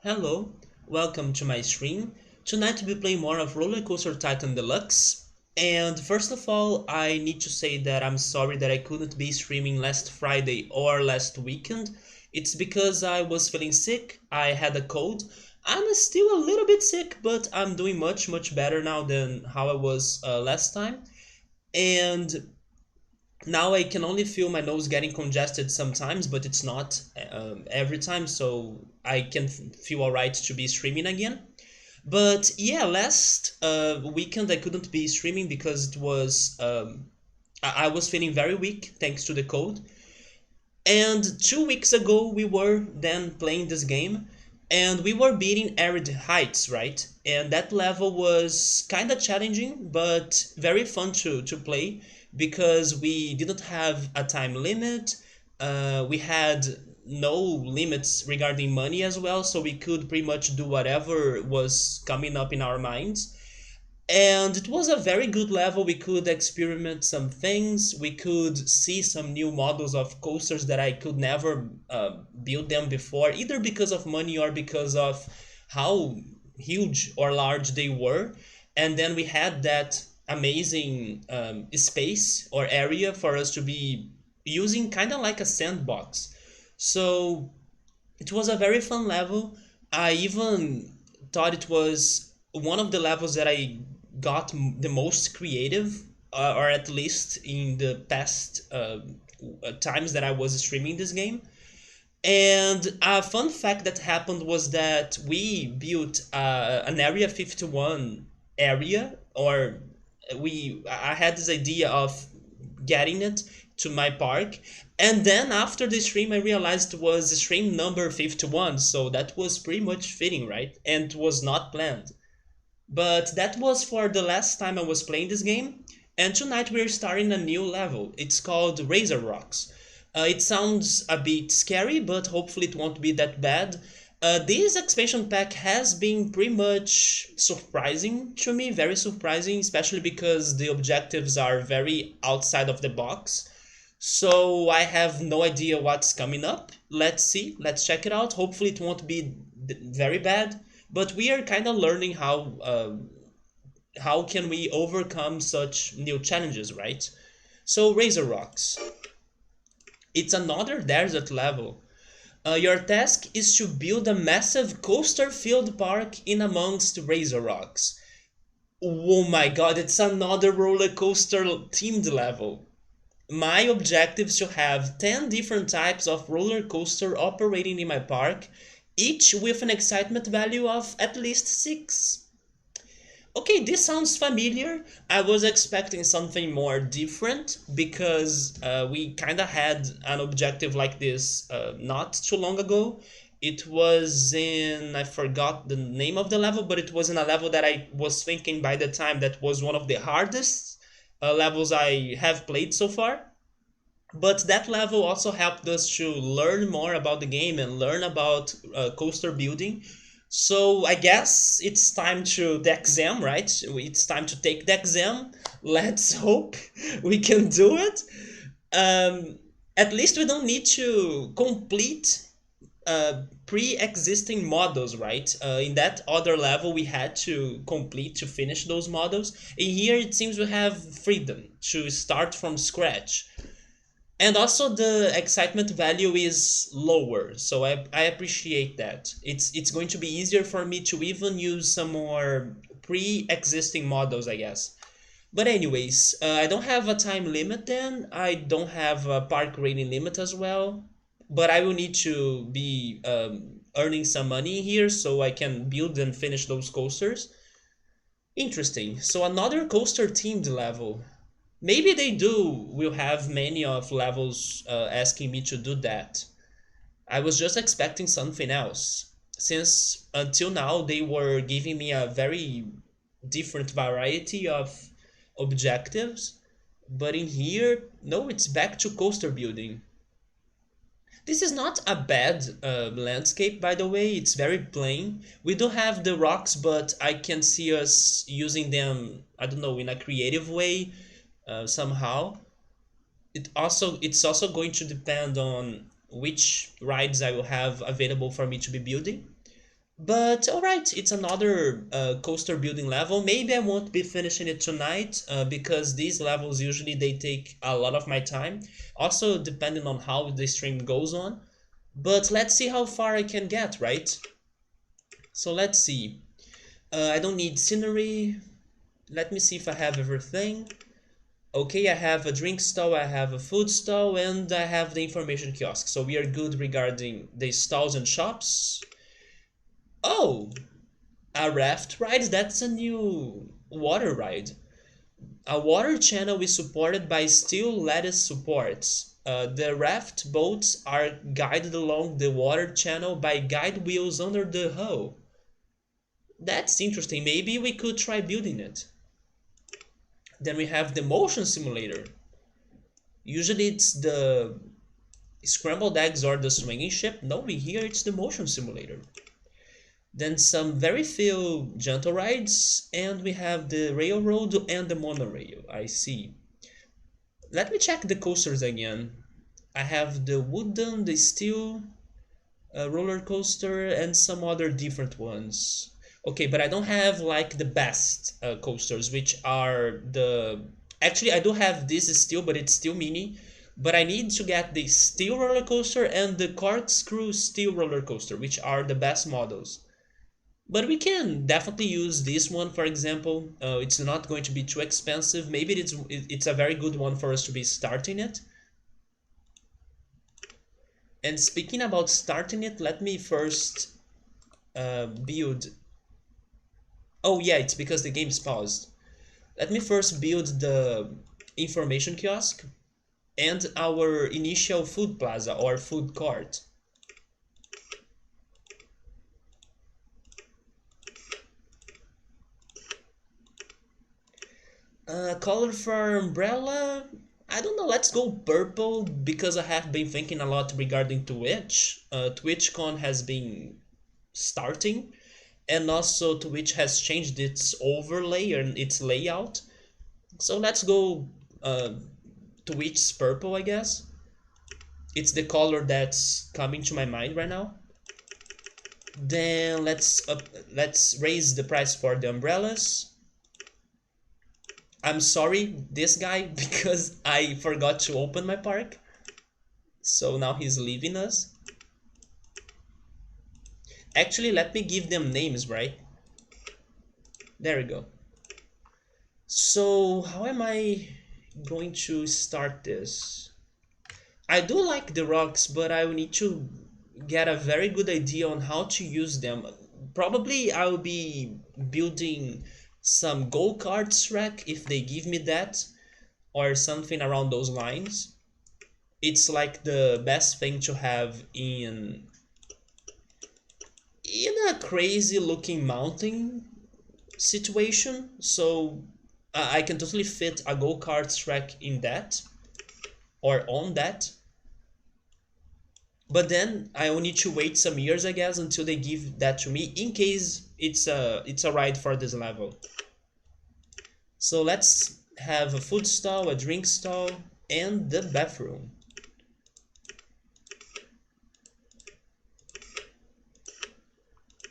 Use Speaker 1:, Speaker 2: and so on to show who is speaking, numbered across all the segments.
Speaker 1: Hello, welcome to my stream. Tonight we'll be playing more of RollerCoaster Tycoon Deluxe. And first of all, I need to say that I'm sorry that I couldn't be streaming last Friday or last weekend. It's because I was feeling sick, I had a cold. I'm still a little bit sick, but I'm doing much better now than how I was last time. And now I can only feel my nose getting congested sometimes, but it's not every time, so I can feel alright to be streaming again. But yeah, last weekend I couldn't be streaming because it was I was feeling very weak thanks to the cold. And 2 weeks ago we were then playing this game, and we were beating Arid Heights, right? And that level was kind of challenging, but very fun to play because we didn't have a time limit. We had no limits regarding money as well, so we could pretty much do whatever was coming up in our minds. And it was a very good level. We could experiment some things. We could see some new models of coasters that I could never build them before, either because of money or because of how huge or large they were. And then we had that amazing space or area for us to be using, kind of like a sandbox. So it was a very fun level. I even thought it was one of the levels that I got the most creative, or at least in the past times that I was streaming this game. And a fun fact that happened was that we built an Area 51 area, or I had this idea of getting it to my park. And then after the stream, I realized it was stream number 51, so that was pretty much fitting, right? And it was not planned. But that was for the last time I was playing this game, and tonight we're starting a new level. It's called Razor Rocks. It sounds a bit scary, but hopefully it won't be that bad. This expansion pack has been pretty much surprising to me, very surprising, especially because the objectives are very outside of the box. So I have no idea what's coming up. Let's see, let's check it out. Hopefully it won't be very bad, but we are kind of learning how can we overcome such new challenges, right? So Razor Rocks, it's another desert level. Your task is to build a massive coaster-filled park in amongst Razor Rocks. Oh my god, it's another roller coaster themed level. My objective is to have 10 different types of roller coaster operating in my park, each with an excitement value of at least 6. Okay, this sounds familiar. I was expecting something more different because we kind of had an objective like this not too long ago. It was in, I forgot the name of the level, but it was in a level that I was thinking by the time that was one of the hardest levels I have played so far. But that level also helped us to learn more about the game and learn about coaster building. So I guess it's time to the exam, right? It's time to take the exam. Let's hope we can do it. Um, at least we don't need to complete pre-existing models, right? In that other level, we had to complete to finish those models. In here, it seems we have freedom to start from scratch. And also the excitement value is lower, so I appreciate that. It's going to be easier for me to even use some more pre-existing models, I guess. But anyways, I don't have a time limit then. I don't have a park rating limit as well. But I will need to be earning some money here so I can build and finish those coasters. Interesting. So another coaster themed level. Maybe they do will have many of levels asking me to do that. I was just expecting something else. Since until now they were giving me a very different variety of objectives, but in here, no, it's back to coaster building. This is not a bad landscape, by the way. It's very plain. We do have the rocks, but I can see us using them, I don't know, in a creative way somehow. It's also going to depend on which rides I will have available for me to be building. But alright, it's another coaster building level. Maybe I won't be finishing it tonight because these levels usually they take a lot of my time. Also depending on how the stream goes on. But let's see how far I can get, right? So let's see. I don't need scenery. Let me see if I have everything. Okay, I have a drink stall, I have a food stall, and I have the information kiosk. So we are good regarding the stalls and shops. Oh, a raft ride? That's a new water ride. A water channel is supported by steel lattice supports. The raft boats are guided along the water channel by guide wheels under the hull. That's interesting. Maybe we could try building it. Then we have the motion simulator. Usually it's the scrambled eggs or the swinging ship. No, we here it's the motion simulator. Then some very few gentle rides, and we have the railroad and the monorail. I see. Let me check the coasters again. I have the wooden, the steel, roller coaster, and some other different ones. Okay, but I don't have like the best coasters, which are the. Actually, I do have this steel, but it's still mini. But I need to get the steel roller coaster and the corkscrew steel roller coaster, which are the best models. But we can definitely use this one, for example. It's not going to be too expensive. Maybe it's a very good one for us to be starting it. And speaking about starting it, let me first build. Oh yeah, it's because the game's paused. Let me first build the information kiosk and our initial food plaza or food court. Color for umbrella, I don't know, let's go purple because I have been thinking a lot regarding Twitch. TwitchCon has been starting, and also Twitch has changed its overlay and its layout. So let's go Twitch's purple, I guess. It's the color that's coming to my mind right now. Then let's raise the price for the umbrellas. I'm sorry, this guy, because I forgot to open my park. So now he's leaving us. Actually, let me give them names, right? There we go. So, how am I going to start this? I do like the rocks, but I will need to get a very good idea on how to use them. Probably I will be building some go-karts rack if they give me that, or something around those lines. It's like the best thing to have in a crazy looking mountain situation. So I can totally fit a go-kart track in that or on that. But then I will need to wait some years, I guess, until they give that to me in case it's a ride for this level. So let's have a food stall, a drink stall, and the bathroom.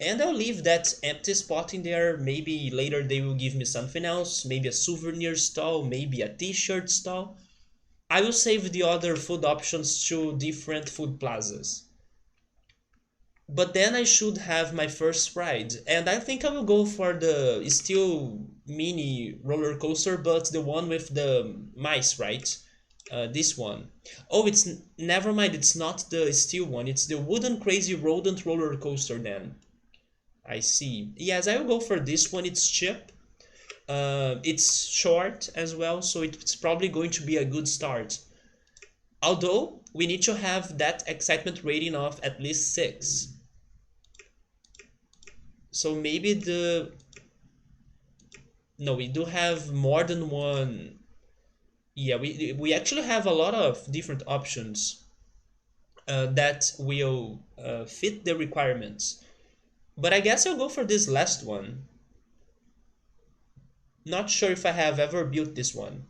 Speaker 1: And I'll leave that empty spot in there. Maybe later they will give me something else. Maybe a souvenir stall, maybe a t-shirt stall. I will save the other food options to different food plazas. But then I should have my first ride. And I think I will go for the still mini roller coaster, but the one with the mice, right? This one. Oh, it's never mind. It's not the steel one. It's the wooden crazy rodent roller coaster then. I see. Yes, I will go for this one. It's cheap. It's short as well, so it's probably going to be a good start. Although, we need to have that excitement rating of at least 6. So maybe the... No, we do have more than one. Yeah, we actually have a lot of different options that will fit the requirements. But I guess I'll go for this last one. Not sure if I have ever built this one.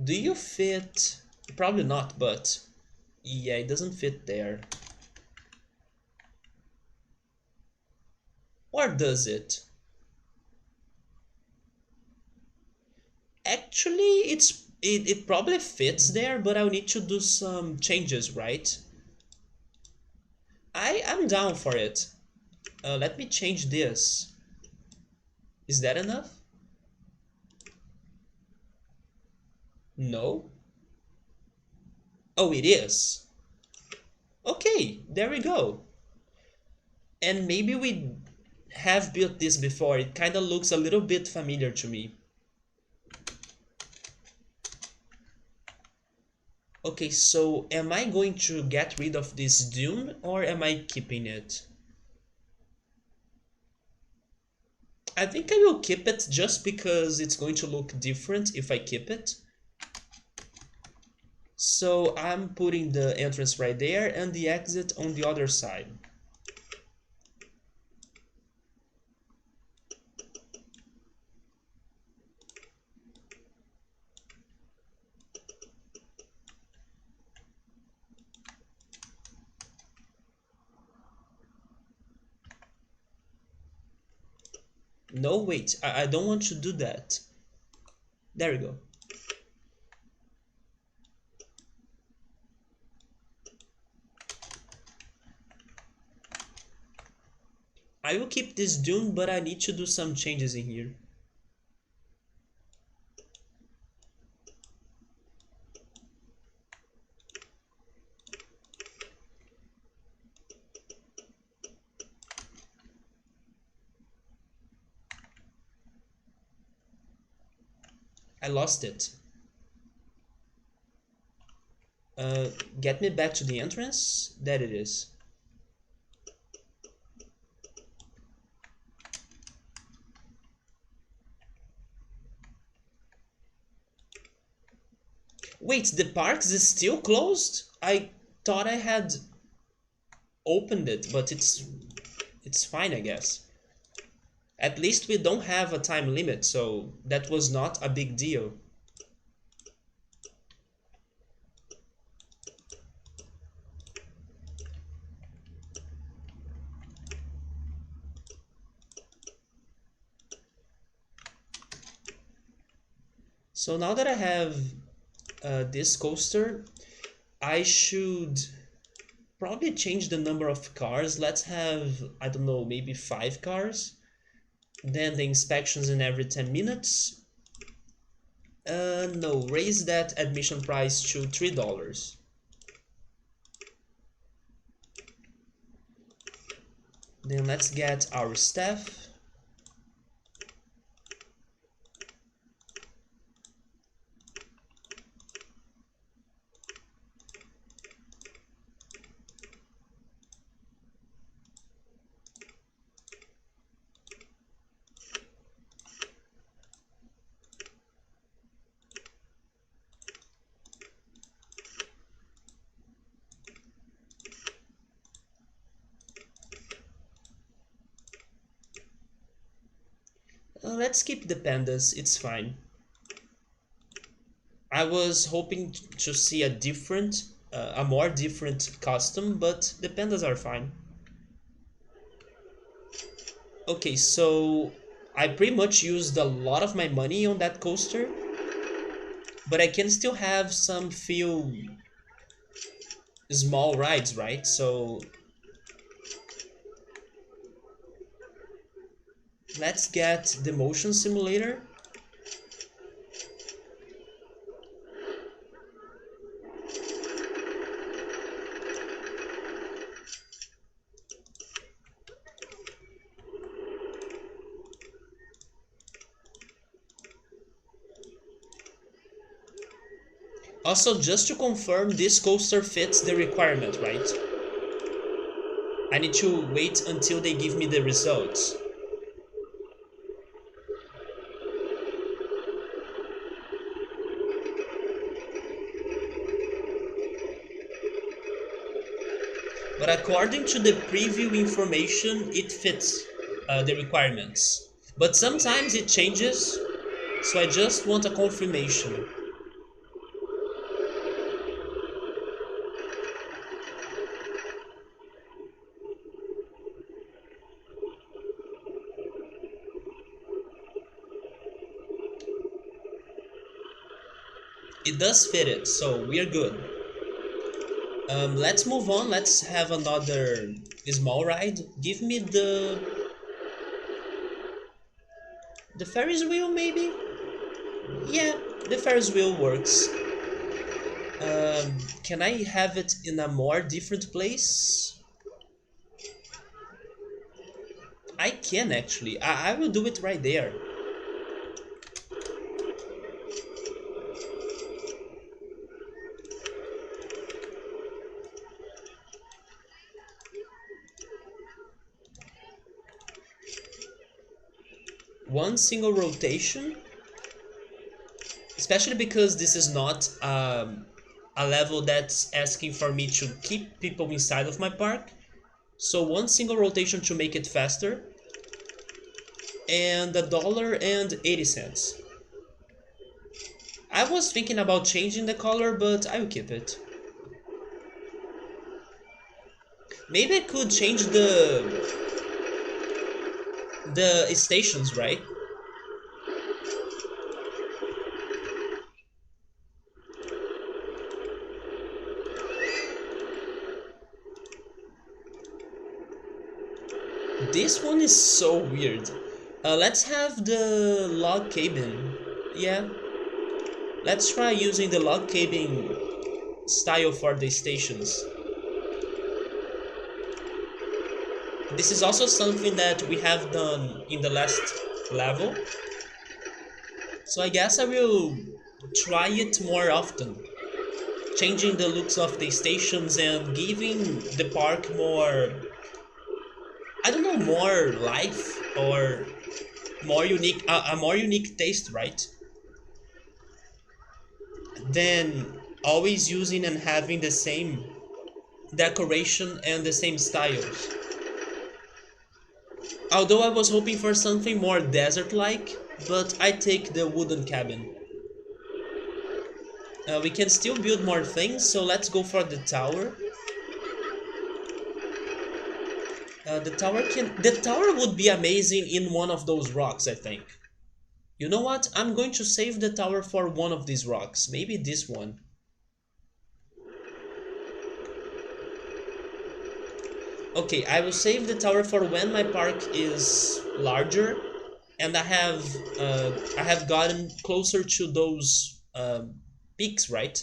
Speaker 1: Do you fit? Probably not, but Yeah, it doesn't fit there. Or does it? Actually, it probably fits there, but I'll need to do some changes, right? I'm down for it. Let me change this. Is that enough? No? Oh, it is. Okay, there we go. And maybe we have built this before. It kind of looks a little bit familiar to me. Okay, so am I going to get rid of this dune or am I keeping it? I think I will keep it just because it's going to look different if I keep it. So I'm putting the entrance right there and the exit on the other side. No, wait, I don't want to do that. There we go. I will keep this dune, but I need to do some changes in here. I lost it. Uh, get me back to the entrance. There it is. Wait, the parks is still closed? I thought I had opened it, but it's fine, I guess. At least we don't have a time limit, so that was not a big deal. So now that I have this coaster, I should probably change the number of cars. Let's have, I don't know, maybe 5 cars. Then the inspections in every 10 minutes. No, raise that admission price to $3. Then let's get our staff. Let's keep the pandas, it's fine. I was hoping to see a more different custom, but the pandas are fine. Okay, so I pretty much used a lot of my money on that coaster, but I can still have some few small rides, right? So let's get the motion simulator. Also, just to confirm, this coaster fits the requirement, right? I need to wait until they give me the results. But according to the preview information, it fits the requirements. But sometimes it changes, so I just want a confirmation. It does fit it, so we're good. Let's move on. Let's have another small ride. Give me the Ferris wheel, maybe. Yeah, the Ferris wheel works. Can I have it in a more different place? I can actually. I will do it right there. One single rotation, especially because this is not a level that's asking for me to keep people inside of my park. So one single rotation to make it faster, and $1.80. I was thinking about changing the color, but I will keep it. Maybe I could change the stations, right? This one is so weird. Let's have the log cabin. Yeah, let's try using the log cabin style for the stations. This is also something that we have done in the last level, so I guess I will try it more often, changing the looks of the stations and giving the park more, I don't know, more life or more unique, a more unique taste, right? Than always using and having the same decoration and the same styles. Although I was hoping for something more desert-like, but I take the wooden cabin. We can still build more things, so let's go for the tower. The tower would be amazing in one of those rocks, I think. You know what? I'm going to save the tower for one of these rocks. Maybe this one. Okay, I will save the tower for when my park is larger and I have gotten closer to those peaks, right?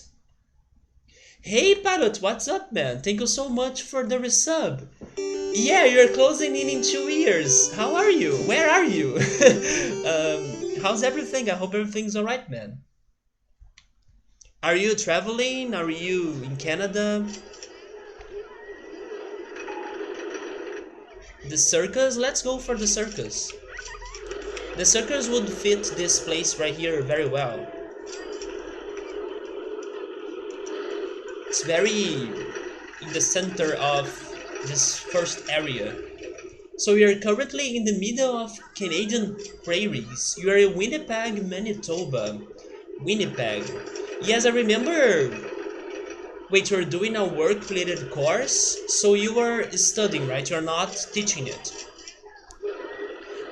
Speaker 1: Hey Parrot, what's up, man? Thank you so much for the resub. Yeah, you're closing in 2 years. How are you? Where are you? How's everything? I hope everything's alright, man. Are you traveling? Are you in Canada? The circus? Let's go for the circus. The circus would fit this place right here very well. It's very in the center of this first area. So we are currently in the middle of Canadian prairies. You are in Winnipeg, Manitoba. Winnipeg. Yes, I remember. Wait, you're doing a work-related course? So you are studying, right? You're not teaching it.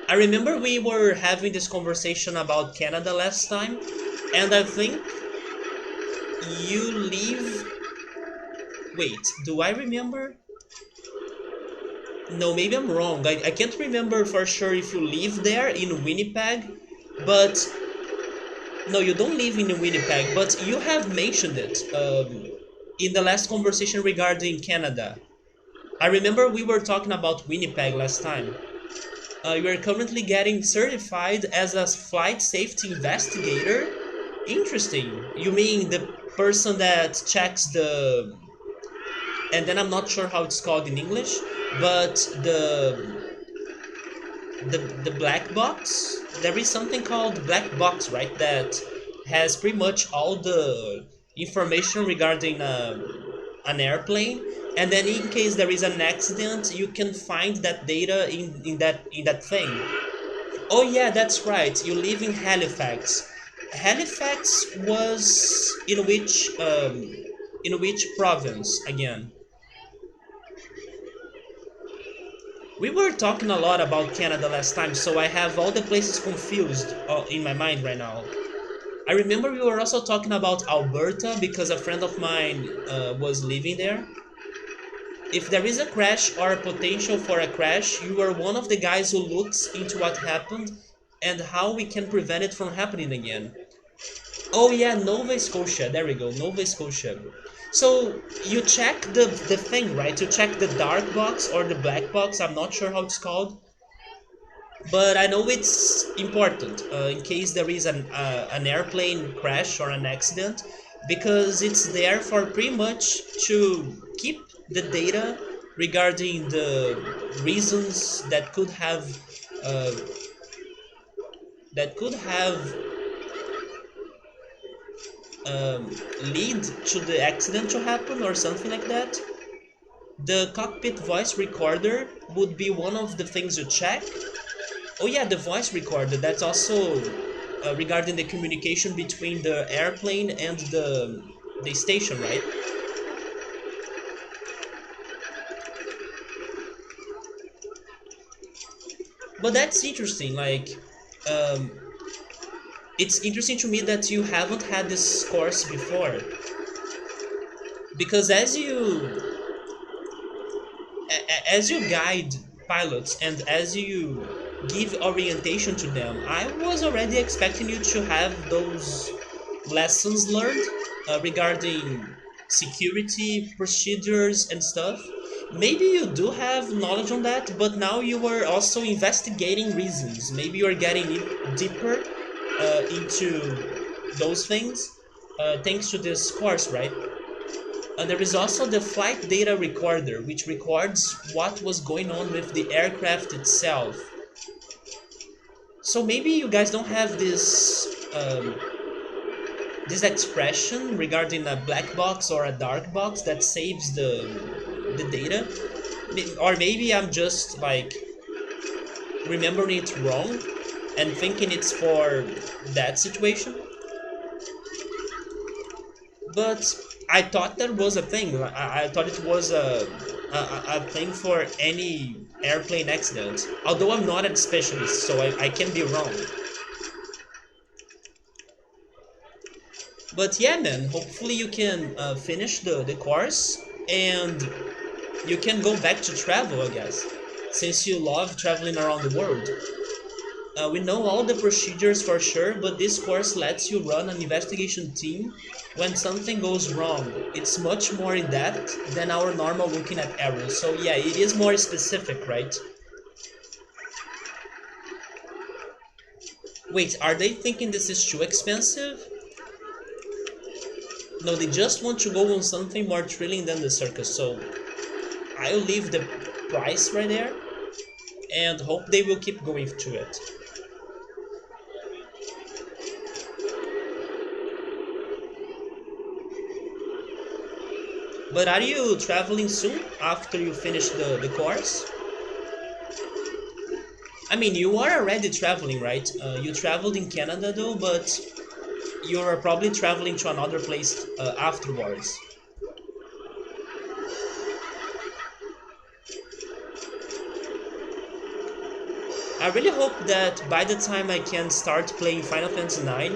Speaker 1: I remember we were having this conversation about Canada last time, and I think you live... Wait, do I remember? No, maybe I'm wrong. I can't remember for sure if you live there in Winnipeg, but... No, you don't live in Winnipeg, but you have mentioned it in the last conversation regarding Canada. I remember we were talking about Winnipeg last time. You are currently getting certified as a flight safety investigator? Interesting. You mean the person that checks the... And then I'm not sure how it's called in English, but the black box? There is something called black box, right? That has pretty much all the information regarding an airplane, and then in case there is an accident, you can find that data in that thing. Oh yeah, that's right. You live in Halifax. Halifax was in which province again? We were talking a lot about Canada last time, so I have all the places confused in my mind right now. I remember we were also talking about Alberta because a friend of mine was living there. If there is a crash or a potential for a crash, you are one of the guys who looks into what happened and how we can prevent it from happening again. Oh yeah, Nova Scotia. There we go, Nova Scotia. So you check the thing, right? You check the dark box or the black box. I'm not sure how it's called, but I know it's important in case there is an airplane crash or an accident, because it's there for pretty much to keep the data regarding the reasons uh, that could have um, lead to the accident to happen or something like that. The cockpit voice recorder would be one of the things you check. Oh yeah, the voice recorder. That's also regarding the communication between the airplane and the station, right? But that's interesting. Um, it's interesting to me that you haven't had this course before, because as you guide pilots and as you give orientation to them, I was already expecting you to have those lessons learned regarding security procedures and stuff. Maybe you do have knowledge on that, but now you are also investigating reasons. Maybe you are getting deeper into those things thanks to this course, right? There is also the flight data recorder, which records what was going on with the aircraft itself. So maybe you guys don't have this expression regarding a black box or a dark box that saves the data, or maybe I'm just like remembering it wrong and thinking it's for that situation. But I thought that was a thing. I thought it was a thing for any airplane accident. Although I'm not a specialist, so I can be wrong. But yeah, man, hopefully you can finish the course and you can go back to travel, I guess, since you love traveling around the world. We know all the procedures for sure, but this course lets you run an investigation team when something goes wrong. It's much more in depth than our normal looking at errors. So yeah, it is more specific, right? Wait, are they thinking this is too expensive? No, they just want to go on something more thrilling than the circus. So I'll leave the price right there and hope they will keep going to it. But are you traveling soon after you finish the course? I mean, you are already traveling, right? You traveled in Canada though, but you're probably traveling to another place afterwards. I really hope that by the time I can start playing Final Fantasy IX,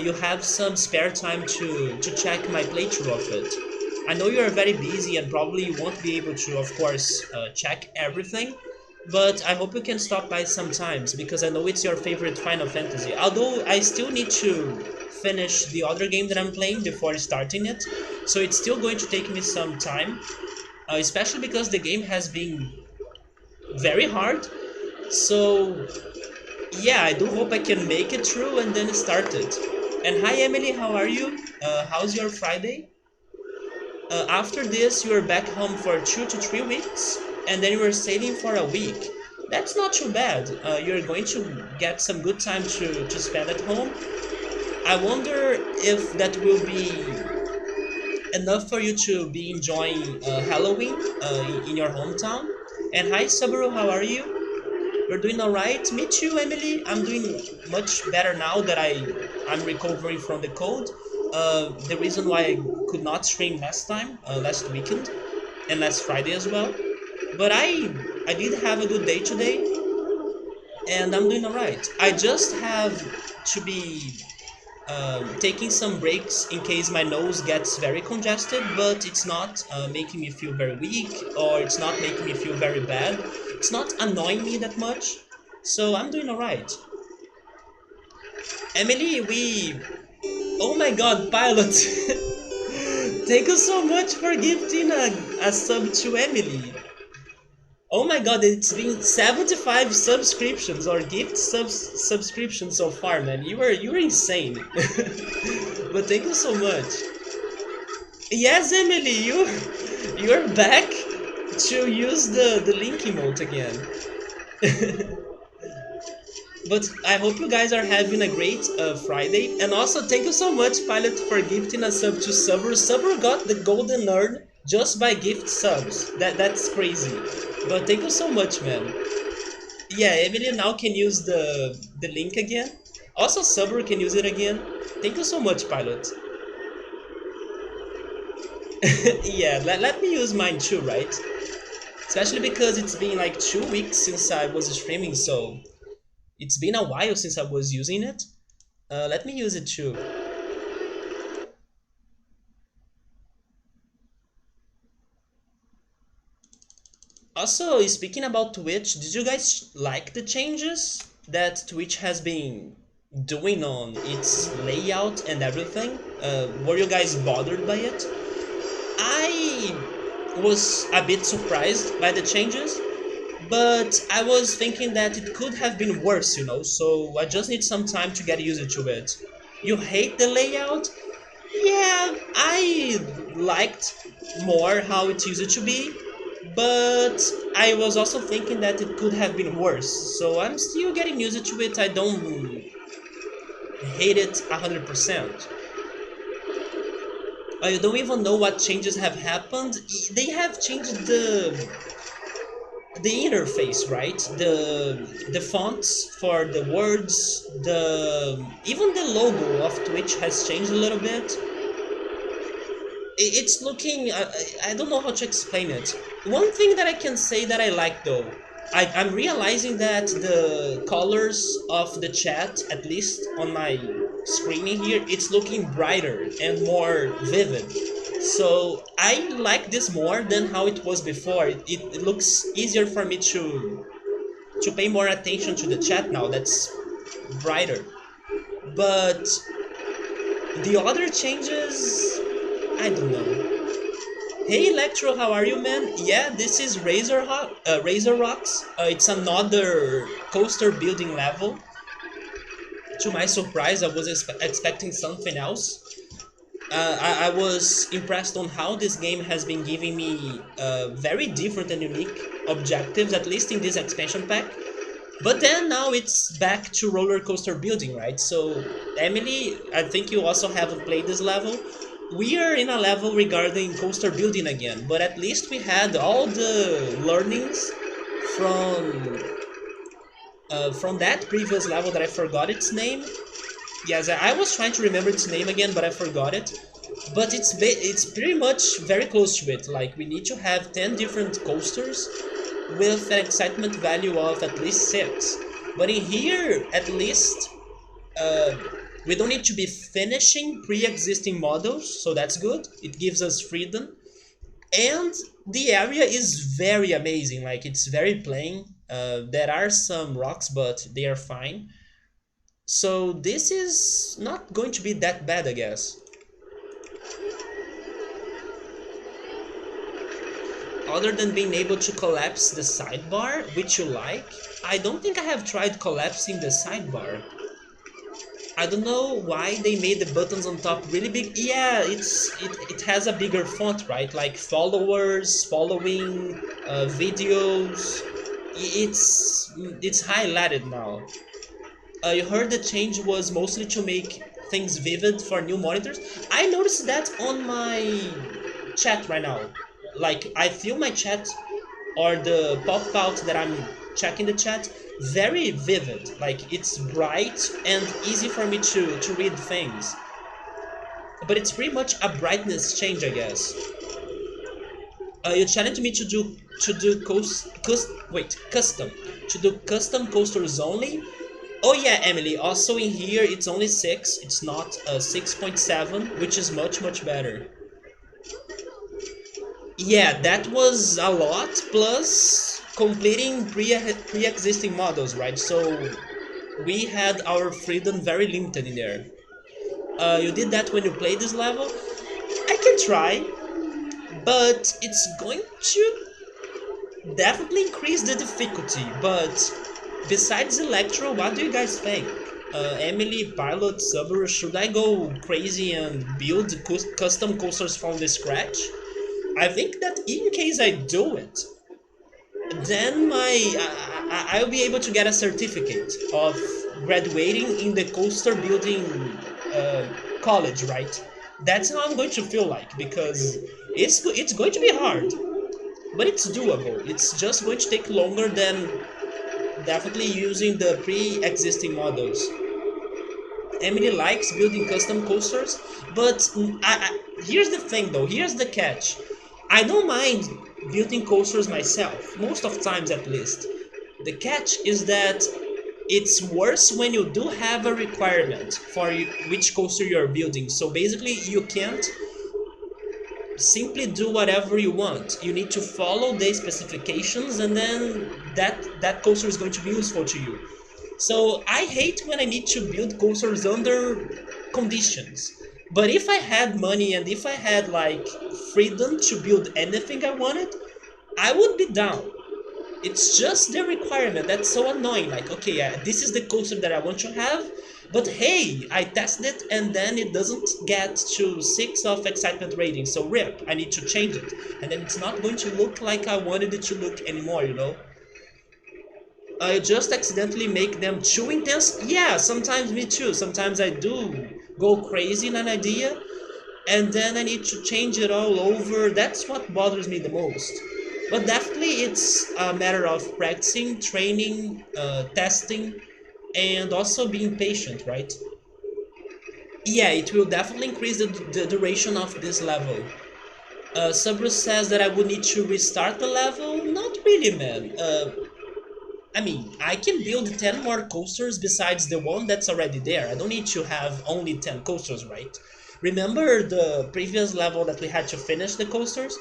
Speaker 1: you have some spare time to check my playthrough of it. I know you are very busy and probably you won't be able to, of course, check everything, but I hope you can stop by sometimes because I know it's your favorite Final Fantasy. Although I still need to finish the other game that I'm playing before starting it, so it's still going to take me some time, especially because the game has been very hard. So yeah, I do hope I can make it through and then start it. And hi Emily, how are you? How's your Friday? After this, you are back home for 2 to 3 weeks, and then you are sailing for a week. That's not too bad. You're going to get some good time to spend at home. I wonder if that will be enough for you to be enjoying Halloween in your hometown. And hi Subaru, how are you? You're doing alright? Me too, Emily. I'm doing much better now that I'm recovering from the cold. The reason why I could not stream last weekend, and last Friday as well. But I did have a good day today, and I'm doing alright. I just have to be taking some breaks in case my nose gets very congested, but it's not making me feel very weak, or it's not making me feel very bad. It's not annoying me that much, so I'm doing alright. Emily, we... Oh my god, Pilot! Thank you so much for gifting a sub to Emily. Oh my god, it's been 75 subscriptions or subscriptions so far, man. You were insane. But thank you so much. Yes, Emily, you're back to use the link emote again. But I hope you guys are having a great Friday. And also, thank you so much, Pilot, for gifting a sub to Subber. Subber got the golden urn just by gift subs. That's crazy. But thank you so much, man. Yeah, Emily now can use the link again. Also, Subber can use it again. Thank you so much, Pilot. Yeah, let me use mine too, right? Especially because it's been like 2 weeks since I was streaming, so it's been a while since I was using it. Let me use it too. Also, speaking about Twitch, did you guys like the changes that Twitch has been doing on its layout and everything? Were you guys bothered by it? I was a bit surprised by the changes, but I was thinking that it could have been worse, so I just need some time to get used to it. You hate the layout? Yeah, I liked more how it used to be, but I was also thinking that it could have been worse, so I'm still getting used to it. I don't hate it 100%. I don't even know what changes have happened. They have changed the interface, right? The fonts for the words, the even the logo of Twitch has changed a little bit. It's looking, I don't know how to explain it. One thing that I can say that I like though, I'm realizing that the colors of the chat, at least on my screen here, it's looking brighter and more vivid. So I like this more than how it was before. It looks easier for me to pay more attention to the chat now. That's brighter. But the other changes, I don't know. Hey Electro, how are you, man? Yeah, this is Razor Rocks. It's another coaster building level. To my surprise, I was expecting something else. I was impressed on how this game has been giving me very different and unique objectives, at least in this expansion pack. But then now it's back to roller coaster building, right? So, Emily, I think you also haven't played this level. We are in a level regarding coaster building again, but at least we had all the learnings from that previous level that I forgot its name. Yes, I was trying to remember its name again, but I forgot it. But it's pretty much very close to it. Like, we need to have 10 different coasters with an excitement value of at least 6. But in here, at least, we don't need to be finishing pre-existing models, so that's good. It gives us freedom. And the area is very amazing, like it's very plain. There are some rocks, but they are fine. So this is not going to be that bad, I guess. Other than being able to collapse the sidebar, which you like, I don't think I have tried collapsing the sidebar. I don't know why they made the buttons on top really big. Yeah, it has a bigger font, right? Like followers, following, videos. It's highlighted now. You heard the change was mostly to make things vivid for new monitors. I noticed that on my chat right now. Like, I feel my chat or the pop-out that I'm checking the chat very vivid. Like, it's bright and easy for me to read things. But it's pretty much a brightness change, I guess. You challenged me to do custom to do custom coasters only. Oh yeah, Emily. Also in here, it's only 6. It's not 6.7, which is much much better. Yeah, that was a lot. Plus completing pre-existing models, right? So we had our freedom very limited in there. You did that when you played this level. I can try, but it's going to definitely increase the difficulty. But besides Electro, what do you guys think? Emily, Pilot, Subaru, should I go crazy and build custom coasters from the scratch? I think that in case I do it, then I'll be able to get a certificate of graduating in the coaster building uh, college, right? That's how I'm going to feel like because it's going to be hard, but it's doable. It's just going to take longer than definitely using the pre-existing models. Emily likes building custom coasters, but here's the thing though. Here's the catch. I don't mind building coasters myself, most of times at least. The catch is that it's worse when you do have a requirement for which coaster you're building. So basically, you can't simply do whatever you want. You need to follow the specifications, and then that coaster is going to be useful to you. So I hate when I need to build coasters under conditions. But if I had money and if I had like freedom to build anything I wanted, I would be down. It's just the requirement that's so annoying. Like, okay, this is the coaster that I want to have, but hey, I tested it and then it doesn't get to 6 of excitement rating, so rip, I need to change it. And then it's not going to look like I wanted it to look anymore, you know? I just accidentally make them too intense. Yeah, sometimes me too. Sometimes I do go crazy in an idea and then I need to change it all over. That's what bothers me the most. But definitely it's a matter of practicing, training, testing, and also being patient, right? Yeah, it will definitely increase the duration of this level. Subrus says that I would need to restart the level. Not really, man. I mean, I can build 10 more coasters besides the one that's already there. I don't need to have only 10 coasters, right? Remember the previous level that we had to finish the coasters?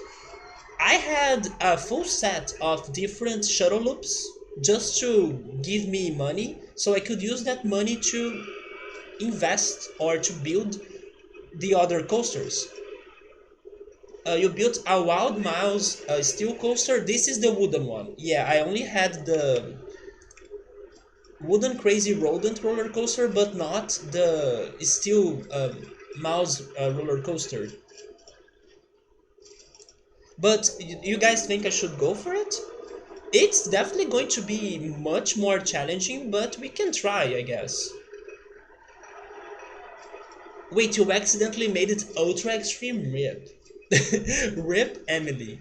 Speaker 1: I had a full set of different shuttle loops just to give me money so I could use that money to invest or to build the other coasters. You built a Wild Miles steel coaster. This is the wooden one. Yeah, I only had the wooden Crazy Rodent roller coaster, but not the steel mouse roller coaster. But you guys think I should go for it? It's definitely going to be much more challenging, but we can try, I guess. Wait, you accidentally made it ultra extreme? Rip. Rip, Emily.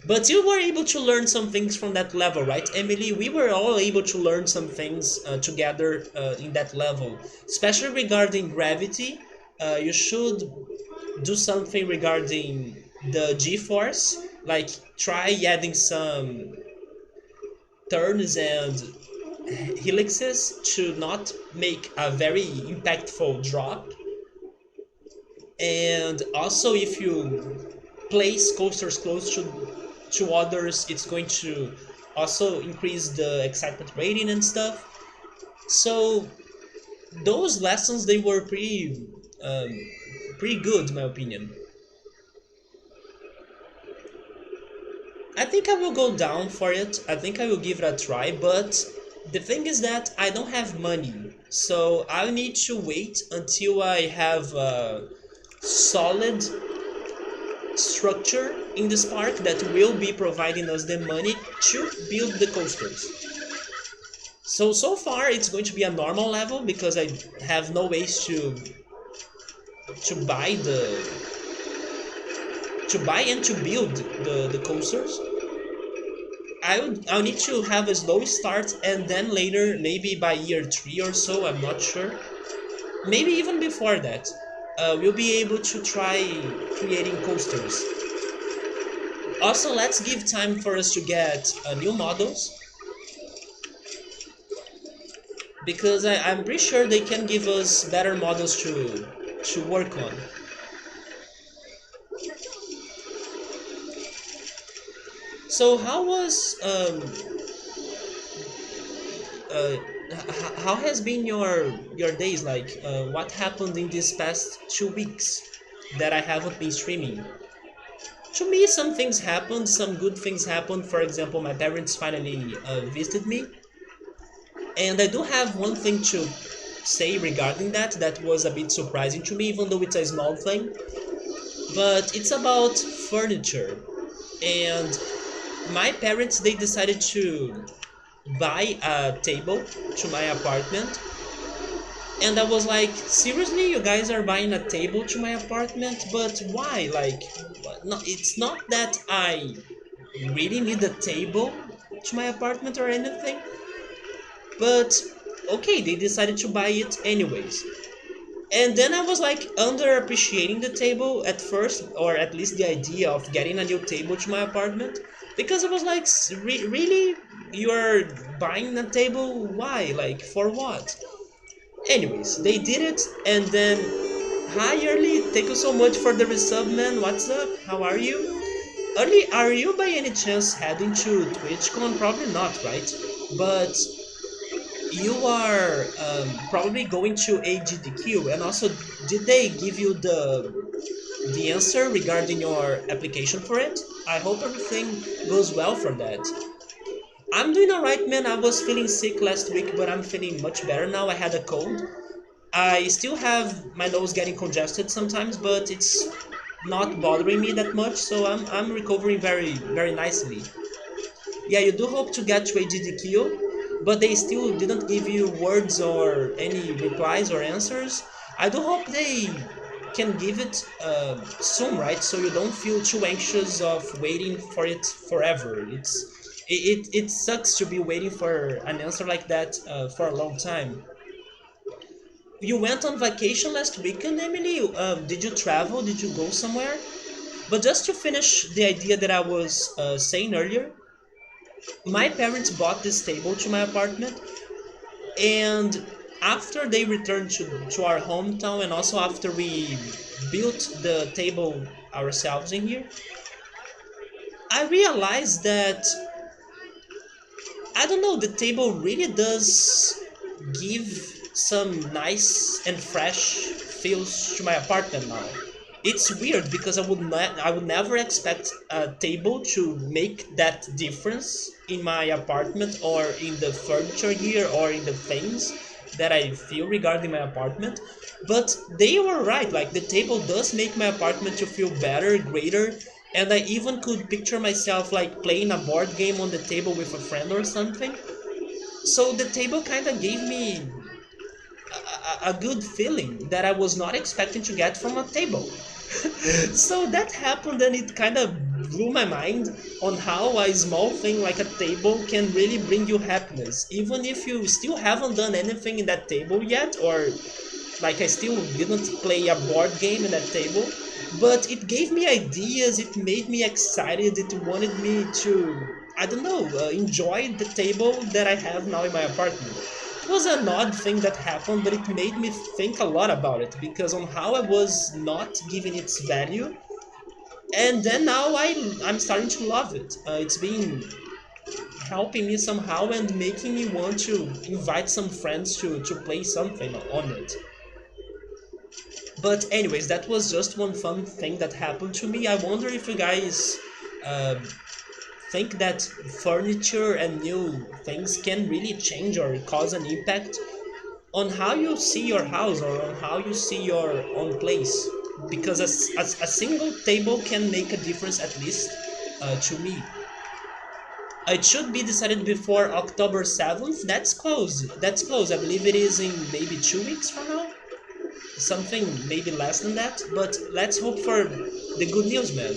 Speaker 1: But you were able to learn some things from that level, right, Emily? We were all able to learn some things together in that level, especially regarding gravity. You should do something regarding the G-force, like try adding some turns and helixes to not make a very impactful drop. And also, if you place coasters close to others, it's going to also increase the excitement rating and stuff. So those lessons they were um, pretty good in my opinion. I think I will go down for it. I think I will give it a try, but the thing is that I don't have money. So I need to wait until I have a solid structure in this park that will be providing us the money to build the coasters. So far it's going to be a normal level because I have no ways to buy and to build the coasters. I'll need to have a slow start and then later, maybe by year 3 or so, I'm not sure. Maybe even before that, we'll be able to try creating coasters. Also, let's give time for us to get new models because I'm pretty sure they can give us better models to work on. So how was how has been your days like? What happened in these past 2 weeks that I haven't been streaming? To me, some things happened, some good things happened. For example, my parents finally visited me, and I do have one thing to say regarding that that was a bit surprising to me, even though it's a small thing. But it's about furniture, and my parents they decided to buy a table to my apartment, and I was like, seriously, you guys are buying a table to my apartment? But why? Like, no, it's not that I really need a table to my apartment or anything, but okay, they decided to buy it anyways. And then I was like underappreciating the table at first, or at least the idea of getting a new table to my apartment, because I was like, really? You're buying a table? Why? Like, for what? Anyways, they did it, and then, hi Early, thank you so much for the resub, man. What's up? How are you? Early, are you by any chance heading to TwitchCon? Probably not, right? But you are probably going to AGDQ, and also, did they give you the answer regarding your application for it? I hope everything goes well for that. I'm doing alright, man. I was feeling sick last week, but I'm feeling much better now. I had a cold. I still have my nose getting congested sometimes, but it's not bothering me that much, so I'm recovering very nicely. Yeah, you do hope to get to AGDQ, but they still didn't give you words or any replies or answers. I do hope they can give it soon, right? So you don't feel too anxious of waiting for it forever. It sucks to be waiting for an answer like that for a long time. You went on vacation last weekend, Emily? Did you travel? Did you go somewhere? But just to finish the idea that I was saying earlier, my parents bought this table to my apartment, and after they returned to our hometown, and also after we built the table ourselves in here, I realized that, I don't know, the table really does give some nice and fresh feels to my apartment now. It's weird because I would never expect a table to make that difference in my apartment or in the furniture here or in the things that I feel regarding my apartment. But they were right, like the table does make my apartment to feel better, greater, and I even could picture myself like playing a board game on the table with a friend or something. So the table kind of gave me a good feeling that I was not expecting to get from a table. So that happened, and it kind of blew my mind on how a small thing like a table can really bring you happiness, even if you still haven't done anything in that table yet, or like I still didn't play a board game in that table. But it gave me ideas, it made me excited, it wanted me to, I don't know, enjoy the table that I have now in my apartment. It was an odd thing that happened, but it made me think a lot about it because on how I was not giving its value, and then now I'm starting to love it. It's been helping me somehow and making me want to invite some friends to play something on it. But anyways, that was just one fun thing that happened to me. I wonder if you guys uh, think that furniture and new things can really change or cause an impact on how you see your house or on how you see your own place. Because a single table can make a difference, at least to me. It should be decided before October 7th. That's close. That's close. I believe it is in maybe 2 weeks from now. Something maybe less than that. But let's hope for the good news, man.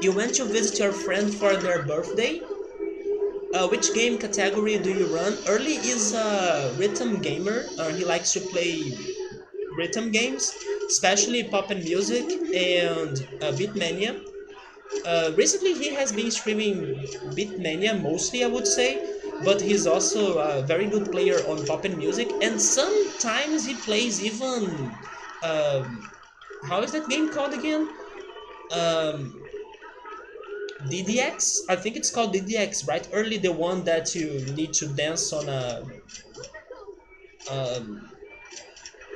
Speaker 1: You went to visit your friend for their birthday? Which game category do you run? Early is a rhythm gamer. He likes to play rhythm games, especially pop and music and Beatmania. Recently, he has been streaming Beatmania mostly, I would say. but he's also a very good player on pop and music, and sometimes he plays even um, how is that game called again? Um, DDX? I think it's called DDX, right? Early the one that you need to dance um,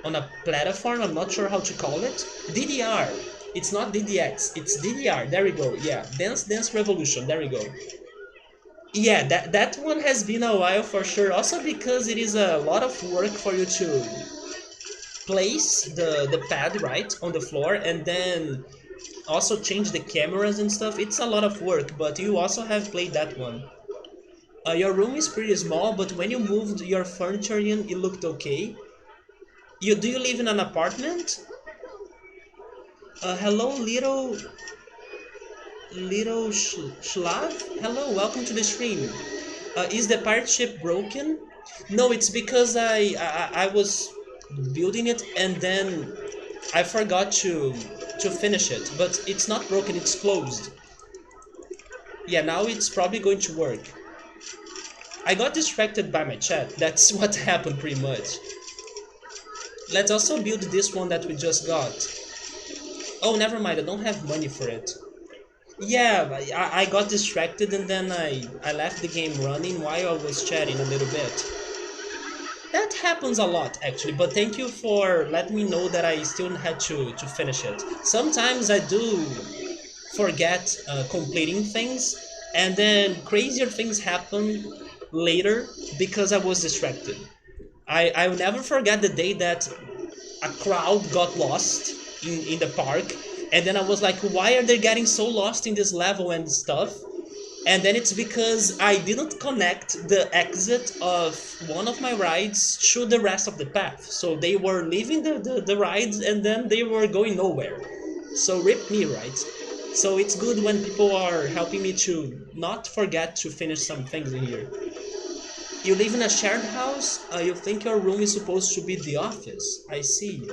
Speaker 1: on a platform. I'm not sure how to call it. DDR. It's not DDX. It's DDR. There we go. Yeah, Dance Revolution. There we go. Yeah, that one has been a while for sure. Also because it is a lot of work for you to place the pad right on the floor and then also change the cameras and stuff. It's a lot of work, but you also have played that one. Your room is pretty small, but when you moved your furniture in, it looked okay. Do you live in an apartment? Hello, little Schlav. Hello, welcome to the stream. Is the pirate ship broken? No, it's because I was building it and then I forgot to finish it. But it's not broken. It's closed. Yeah, now it's probably going to work. I got distracted by my chat. That's what happened pretty much. Let's also build this one that we just got. Oh, never mind. I don't have money for it. Yeah, I got distracted and then I left the game running while I was chatting a little bit. That happens a lot actually, but thank you for letting me know that I still had to finish it. Sometimes I do forget completing things and then crazier things happen later because I was distracted. I'll never forget the day that a crowd got lost in the park and then I was like, why are they getting so lost in this level and stuff? And then it's because I didn't connect the exit of one of my rides to the rest of the path. So they were leaving the rides and then they were going nowhere. So rip me, right? So it's good when people are helping me to not forget to finish some things in here. You live in a shared house? You think your room is supposed to be the office? I see.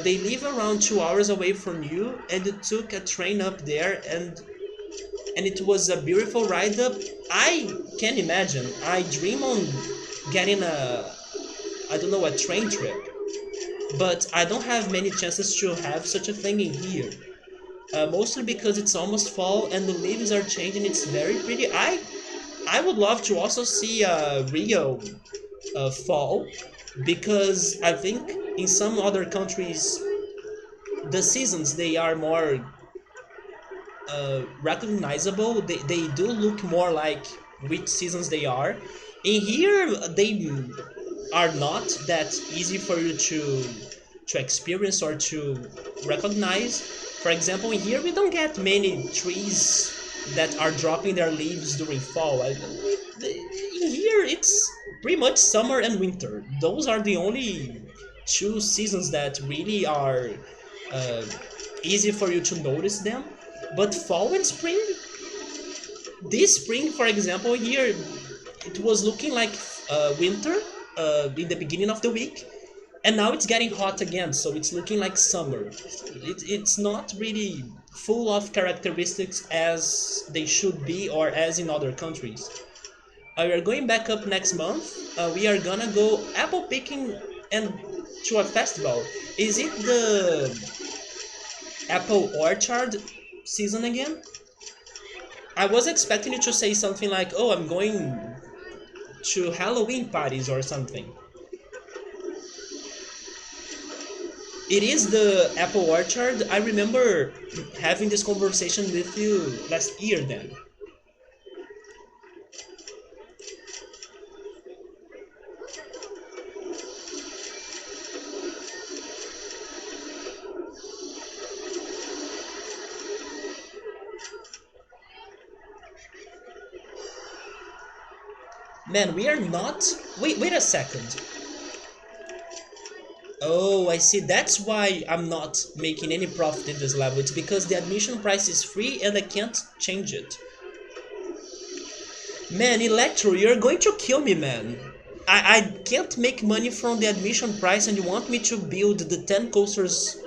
Speaker 1: They live around 2 hours away from you, and you took a train up there, and it was a beautiful ride up. I can imagine. I dream on getting I don't know, a train trip, but I don't have many chances to have such a thing in here. Mostly because it's almost fall and the leaves are changing. It's very pretty. I would love to also see a real fall because I think in some other countries the seasons they are more recognizable. They do look more like which seasons they are. In here they are not that easy for you to experience or to recognize. For example, in here we don't get many trees that are dropping their leaves during fall. In here it's pretty much summer and winter. Those are the only two seasons that really are uh, easy for you to notice them. But fall and spring, this spring, for example, here it was looking like winter in the beginning of the week, and now it's getting hot again, so it's looking like summer. It's not really full of characteristics as they should be or as in other countries. We are going back up next month. We are gonna go apple picking and to a festival. Is it the apple orchard season again? I was expecting you to say something like, oh, I'm going to Halloween parties or something. It is the apple orchard. I remember having this conversation with you last year then. Man, we are not... Wait a second. Oh, I see. That's why I'm not making any profit in this level. It's because the admission price is free and I can't change it. Man, Electro, you're going to kill me, man. I can't make money from the admission price and you want me to build the 10 coasters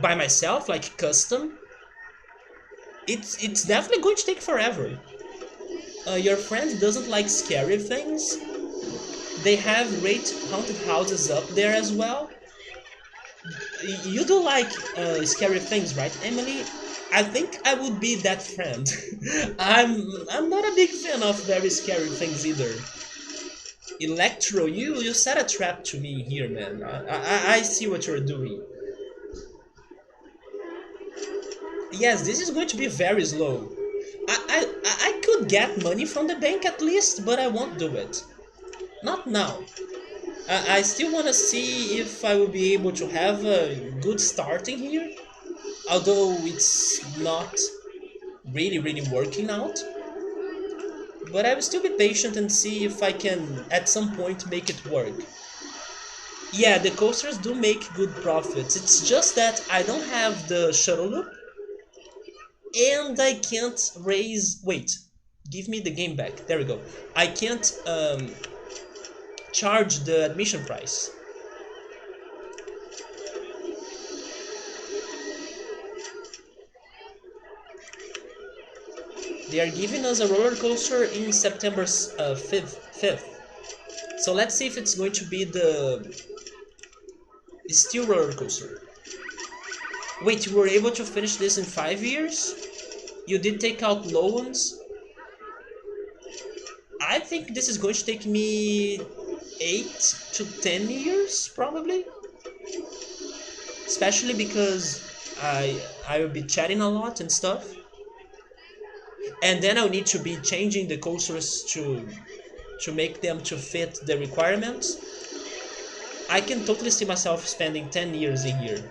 Speaker 1: by myself, like custom? It's definitely going to take forever. Your friend doesn't like scary things. They have great haunted houses up there as well. You do like scary things, right, Emily? I think I would be that friend. I'm not a big fan of very scary things either. Electro, you set a trap to me here, man. I see what you're doing. Yes, this is going to be very slow. I could get money from the bank at least, but I won't do it. Not now. I still want to see if I will be able to have a good starting here, although it's not really working out. But I will still be patient and see if I can at some point make it work. Yeah, the coasters do make good profits. It's just that I don't have the shuttle loop and I can't raise. Wait, give me the game back. There we go. I can't charge the admission price. They are giving us a roller coaster in September 5th. So let's see if it's going to be the steel roller coaster. Wait, you were able to finish this in 5 years? You did take out loans? I think this is going to take me 8 to 10 years, probably. Especially because I will be chatting a lot and stuff. And then I'll need to be changing the coasters to make them to fit the requirements. I can totally see myself spending 10 years a year.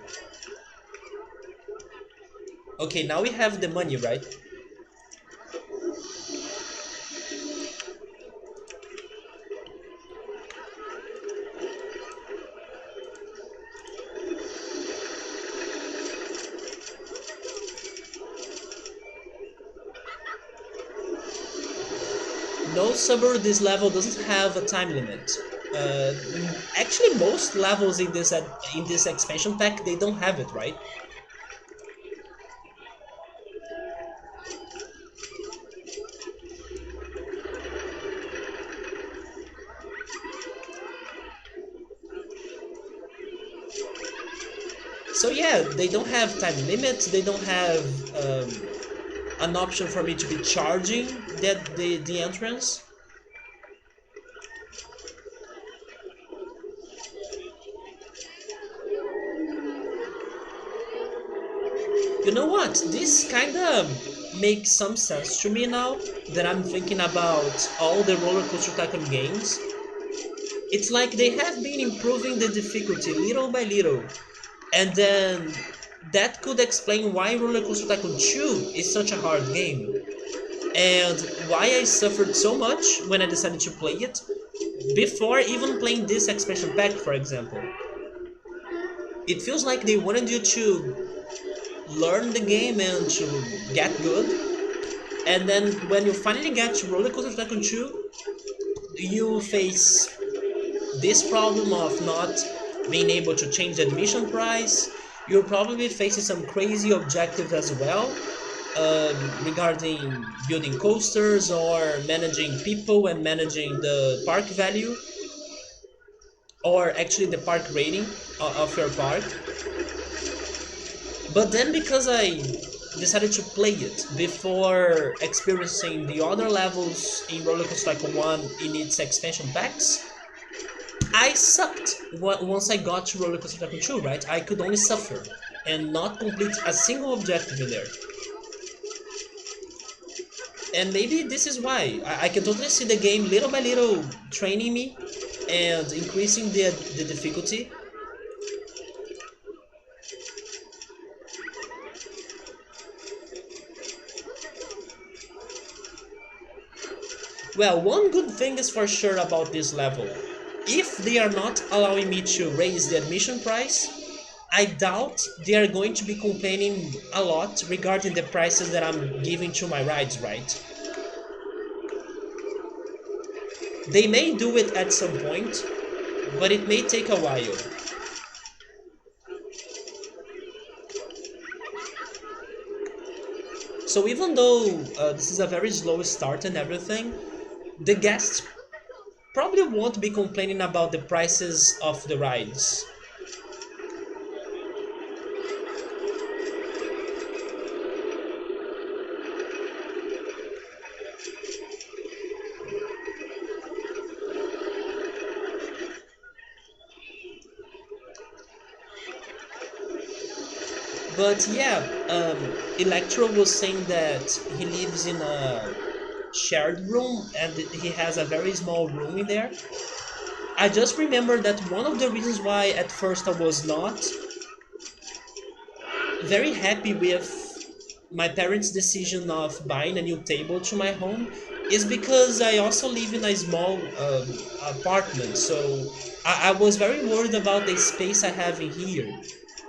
Speaker 1: Okay, now we have the money, right? No suburb, this level doesn't have a time limit. Uh, Actually, most levels in this expansion pack they don't have it, right? So yeah, they don't have time limits. They don't have an option for me to be charging the entrance. You know what? This kind of makes some sense to me now that I'm thinking about all the Roller Coaster Tycoon games. It's like they have been improving the difficulty little by little, and then that could explain why Roller Coaster Tycoon 2 is such a hard game, and why I suffered so much when I decided to play it before even playing this expansion pack, for example. It feels like they wanted you to learn the game and to get good, and then when you finally get to Roller Coaster Tycoon 2, you face this problem of not being able to change the admission price. You're probably facing some crazy objectives as well, regarding building coasters or managing people and managing the park value, or actually the park rating of your park. But then because I decided to play it before experiencing the other levels in Roller Coaster Tycoon 1 in its expansion packs, I sucked once I got to Roller Coaster Tycoon 2, right? I could only suffer and not complete a single objective in there. And maybe this is why. I can totally see the game little by little training me and increasing the difficulty. Well, one good thing is for sure about this level. If they are not allowing me to raise the admission price, I doubt they are going to be complaining a lot regarding the prices that I'm giving to my rides, right? They may do it at some point, but it may take a while. So even though this is a very slow start and everything, the guests probably won't be complaining about the prices of the rides. But yeah, Electro was saying that he lives in a shared room and he has a very small room in there. I just remember that one of the reasons why at first I was not very happy with my parents' decision of buying a new table to my home is because I also live in a small apartment. So I was very worried about the space I have in here.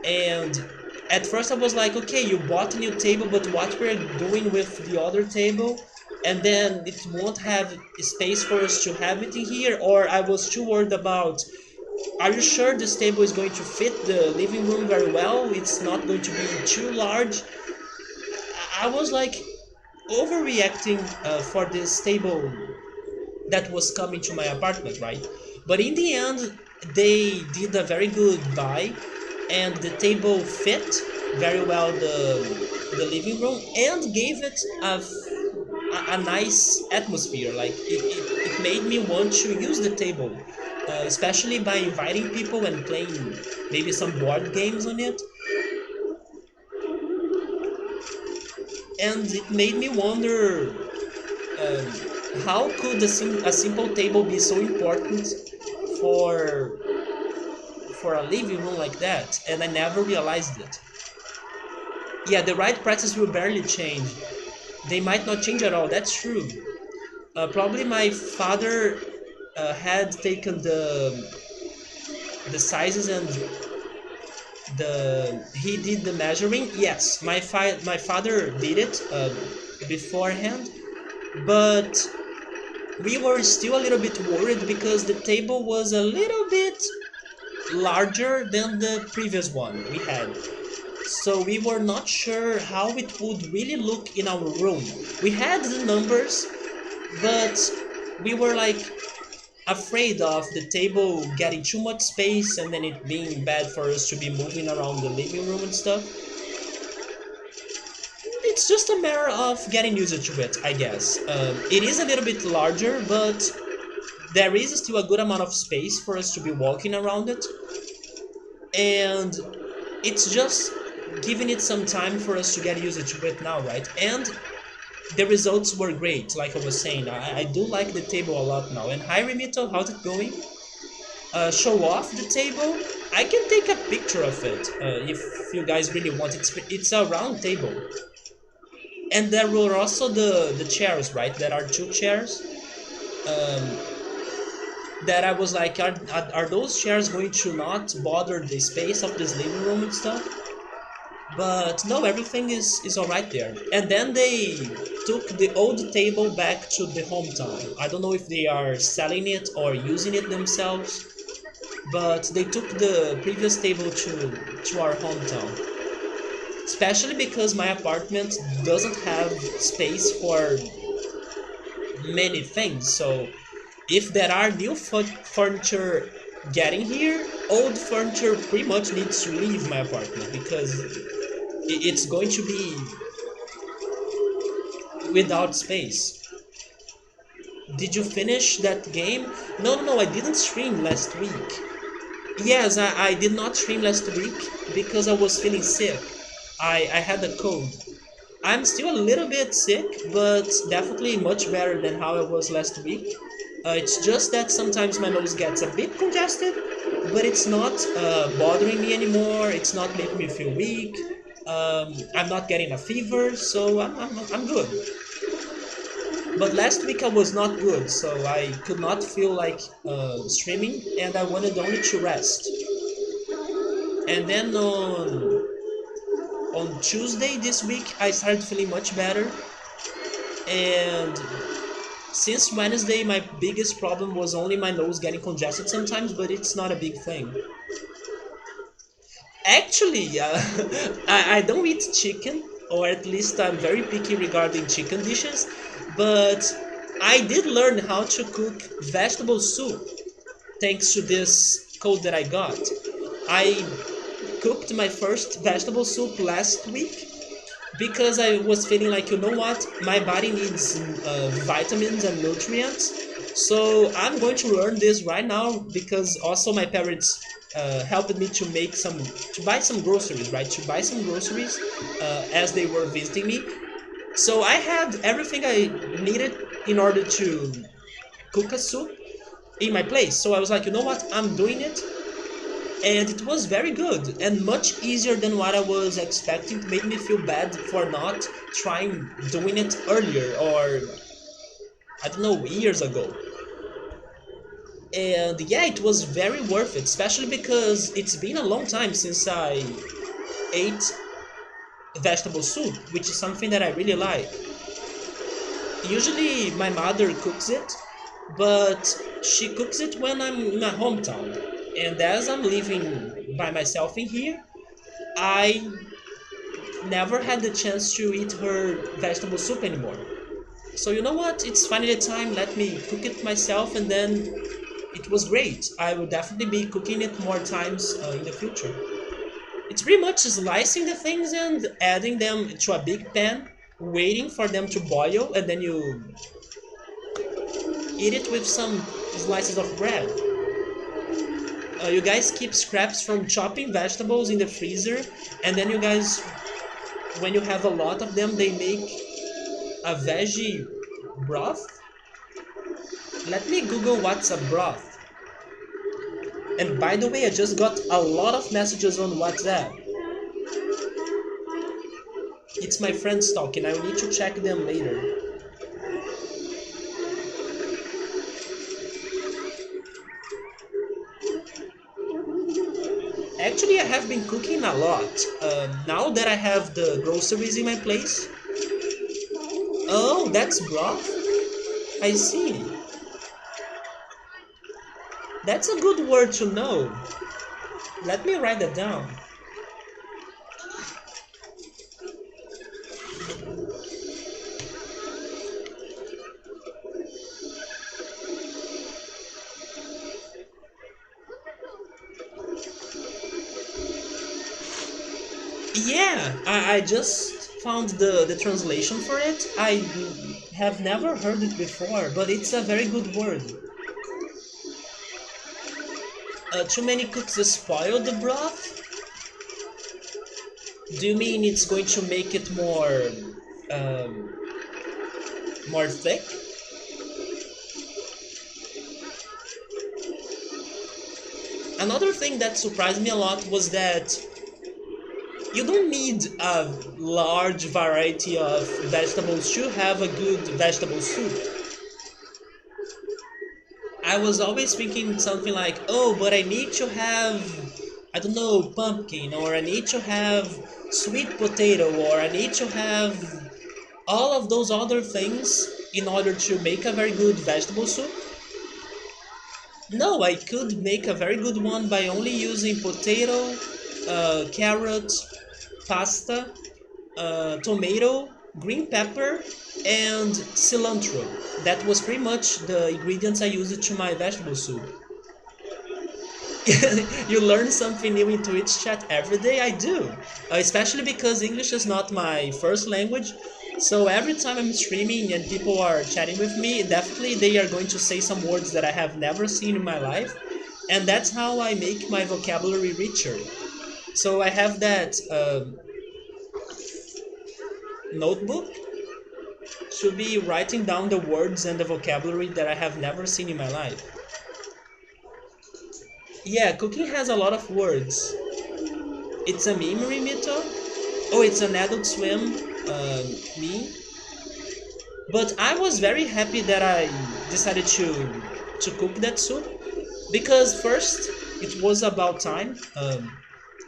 Speaker 1: And at first I was like, okay, you bought a new table, but what we're doing with the other table? And then it won't have space for us to have it in here. Or I was too worried about, are you sure this table is going to fit the living room very well? It's not going to be too large. I was like overreacting for this table that was coming to my apartment, right? But in the end, they did a very good buy, and the table fit very well the living room and gave it a nice atmosphere. Like it made me want to use the table, especially by inviting people and playing maybe some board games on it. And it made me wonder, um, how could a simple table be so important for for a living room like that? And I never realized it. Yeah, the ride prices will barely change. They might not change at all. That's true. Probably my father had taken the sizes and the he did the measuring. Yes, my father did it beforehand, but we were still a little bit worried because the table was a little bit larger than the previous one we had. So we were not sure how it would really look in our room. We had the numbers, but we were like afraid of the table getting too much space and then it being bad for us to be moving around the living room and stuff. It's just a matter of getting used to it, I guess. It is a little bit larger, but there is still a good amount of space for us to be walking around it. And it's just giving it some time for us to get used to it now, right? And the results were great, like I was saying. I do like the table a lot now. And hi, Remito, how's it going? Show off the table. I can take a picture of it if you guys really want. It's a round table. And there were also the chairs, right? There are two chairs. Um, that I was like, are those chairs going to not bother the space of this living room and stuff? But no, everything is alright there. And then they took the old table back to the hometown. I don't know if they are selling it or using it themselves, but they took the previous table to our hometown. Especially because my apartment doesn't have space for many things. So if there are new furniture getting here, old furniture pretty much needs to leave my apartment because it's going to be without space. Did you finish that game? No, no, no, I didn't stream last week. Yes, I did not stream last week because I was feeling sick. I had a cold. I'm still a little bit sick, but definitely much better than how I was last week. It's just that sometimes my nose gets a bit congested, but it's not bothering me anymore. It's not making me feel weak. I'm not getting a fever, so I'm good. But last week I was not good, so I could not feel like streaming, and I wanted only to rest. And then on Tuesday this week, I started feeling much better, and since Wednesday, my biggest problem was only my nose getting congested sometimes, but it's not a big thing. Actually, I don't eat chicken. or at least I'm very picky regarding chicken dishes. But I did learn how to cook vegetable soup thanks to this code that I got. I cooked my first vegetable soup last week because I was feeling like, you know what, my body needs vitamins and nutrients. So I'm going to learn this right now because also my parents helped me to buy some groceries, right? To buy some groceries as they were visiting me. So I had everything I needed in order to cook a soup in my place. So I was like, you know what, I'm doing it, and it was very good and much easier than what I was expecting. It made me feel bad for not trying doing it earlier, or I don't know, years ago. And yeah, it was very worth it, especially because it's been a long time since I ate vegetable soup, which is something that I really like. Usually my mother cooks it, but she cooks it when I'm in my hometown. And as I'm living by myself in here, I never had the chance to eat her vegetable soup anymore. So you know what? It's finally time. Let me cook it myself, and then it was great. I will definitely be cooking it more times in the future. It's pretty much slicing the things and adding them to a big pan, waiting for them to boil, and then you eat it with some slices of bread. You guys keep scraps from chopping vegetables in the freezer, and then you guys, when you have a lot of them, they make a veggie broth. Let me Google what's a broth. And by the way, I just got a lot of messages on WhatsApp. It's my friends talking. I will need to check them later. Actually, I have been cooking a lot. Now that I have the groceries in my place. Oh, that's broth? I see. That's a good word to know. Let me write that down. Yeah, I just found the translation for it. I have never heard it before, but it's a very good word. Too many cooks spoil the broth? Do you mean it's going to make it um, more thick? Another thing that surprised me a lot was that you don't need a large variety of vegetables to have a good vegetable soup. I was always thinking something like, oh, but I need to have, I don't know, pumpkin, or I need to have sweet potato, or I need to have all of those other things in order to make a very good vegetable soup. No, I could make a very good one by only using potato, carrot, pasta, tomato, green pepper, and cilantro. That was pretty much the ingredients I used to my vegetable soup. You learn something new in Twitch chat every day. I do, especially because English is not my first language. So every time I'm streaming and people are chatting with me, definitely they are going to say some words that I have never seen in my life, and that's how I make my vocabulary richer. So I have that notebook to be writing down the words and the vocabulary that I have never seen in my life. Yeah, cooking has a lot of words. It's a meme, Rimito. Oh, it's an Adult Swim meme. But I was very happy that I decided to cook that soup because first it was about time.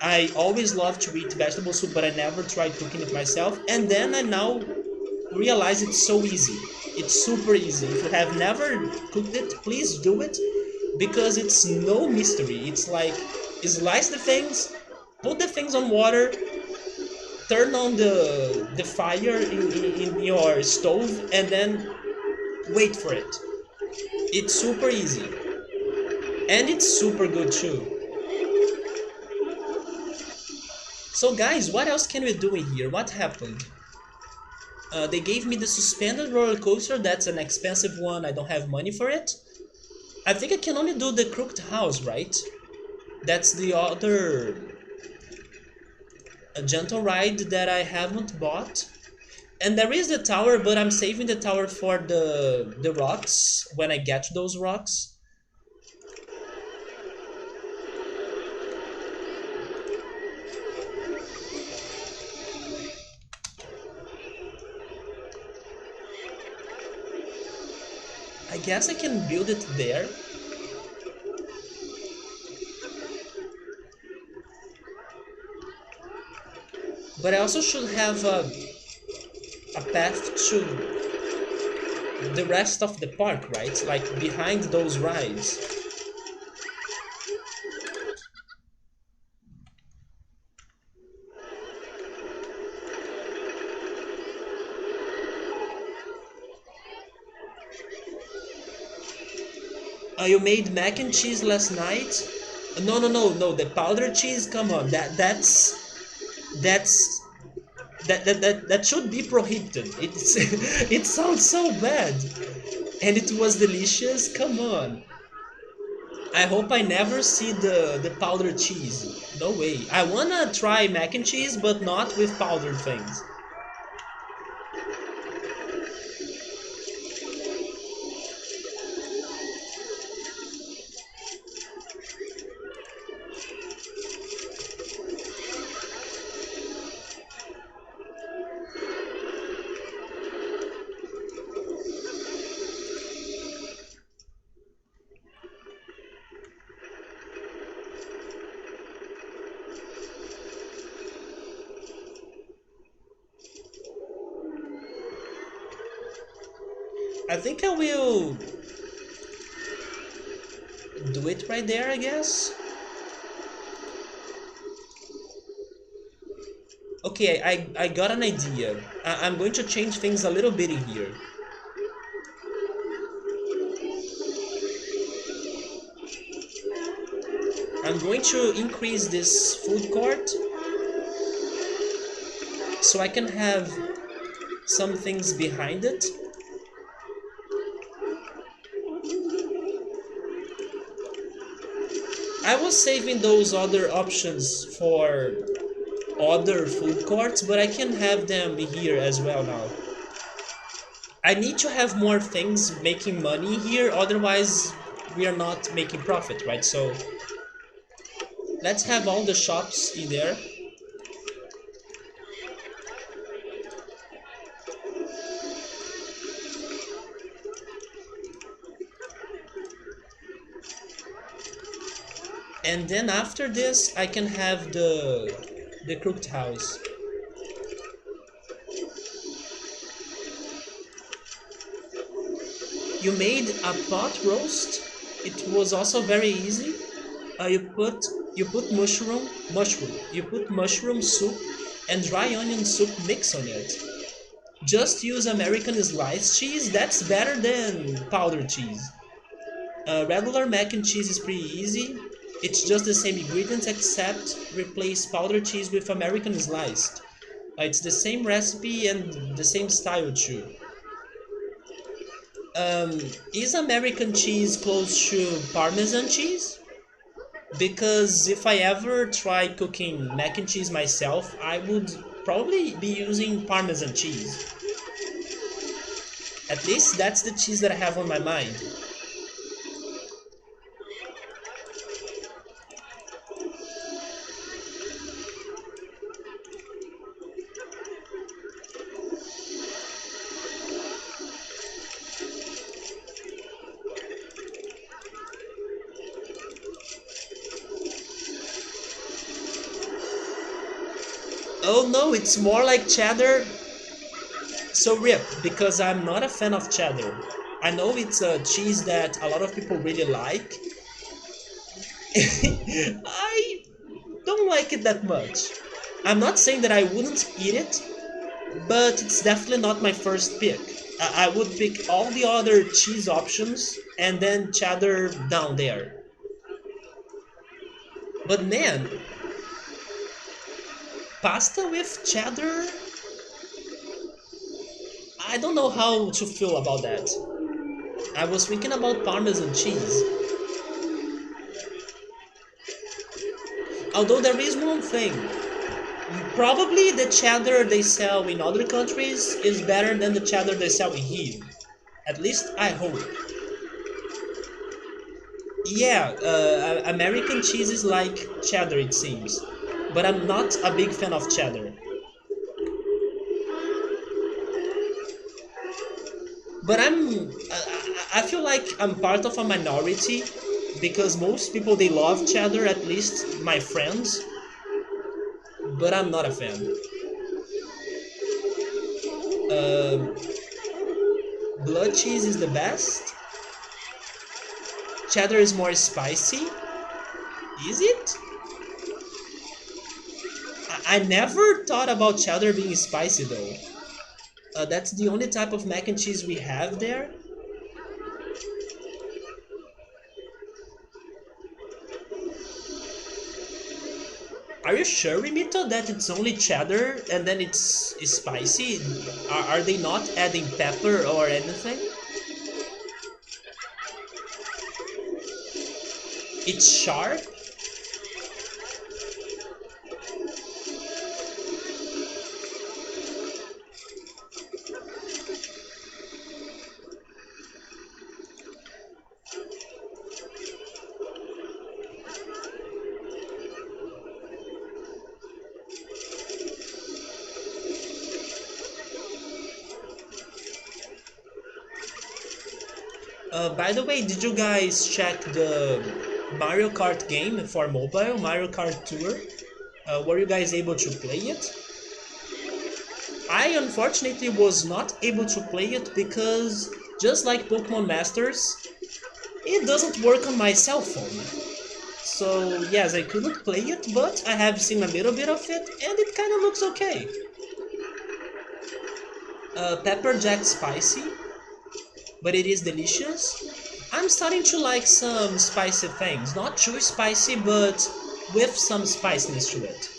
Speaker 1: I always loved to eat vegetable soup, but I never tried cooking it myself. And then I now realize it's so easy. It's super easy. If you have never cooked it, please do it because it's no mystery. It's like slice the things, put the things on water, turn on the fire in your stove and then wait for it. It's super easy. And it's super good too. So guys, what else can we do in here? What happened? They gave me the suspended roller coaster. That's an expensive one. I don't have money for it. I think I can only do the crooked house, right? That's the other a gentle ride that I haven't bought. And there is the tower, but I'm saving the tower for the rocks when I get to those rocks. I guess I can build it there. But I also should have a path to the rest of the park, right? Like behind those rides. You made mac and cheese last night? No, no, no, no. The powdered cheese. Come on, that's that should be prohibited. It's it sounds so bad, and it was delicious. Come on. I hope I never see the powdered cheese. No way. I wanna try mac and cheese, but not with powdered things. I think I will do it right there, I guess. Okay, I got an idea. I'm going to change things a little bit in here. I'm going to increase this food court so I can have some things behind it. I was saving those other options for other food courts, but I can have them here as well now. I need to have more things making money here, otherwise we are not making profit, right? So let's have all the shops in there. And then after this, I can have the cooked house. You made a pot roast. It was also very easy. You put mushroom. You put mushroom soup and dry onion soup mix on it. Just use American sliced cheese. That's better than powdered cheese. Regular mac and cheese is pretty easy. It's just the same ingredients except replace powdered cheese with American sliced. It's the same recipe and the same style too. Is American cheese close to Parmesan cheese? Because if I ever try cooking mac and cheese myself, I would probably be using Parmesan cheese. At least that's the cheese that I have on my mind. Oh no, it's more like cheddar. So rip, because I'm not a fan of cheddar. I know it's a cheese that a lot of people really like. I don't like it that much. I'm not saying that I wouldn't eat it, but it's definitely not my first pick. I would pick all the other cheese options and then cheddar down there. But man, pasta with cheddar, I don't know how to feel about that. I was thinking about Parmesan cheese. Although there is one thing. Probably the cheddar they sell in other countries is better than the cheddar they sell in here. At least I hope. Yeah, American cheese is like cheddar, it seems. But I'm not a big fan of cheddar. But I feel like I'm part of a minority because most people they love cheddar, at least my friends. But I'm not a fan. Um Blood cheese is the best. Cheddar is more spicy. Is it? I never thought about cheddar being spicy though. That's the only type of mac and cheese we have there. Are you sure, Rimito, that it's only cheddar and then it's spicy? Are they not adding pepper or anything? It's sharp? By the way, did you guys check the Mario Kart game for mobile, Mario Kart Tour? Were you guys able to play it? I unfortunately was not able to play it because, just like Pokemon Masters, it doesn't work on my cell phone. So yes, I couldn't play it, but I have seen a little bit of it, and it kind of looks okay. Pepper jack spicy, but it is delicious. I'm starting to like some spicy things, not too spicy, but with some spiciness to it.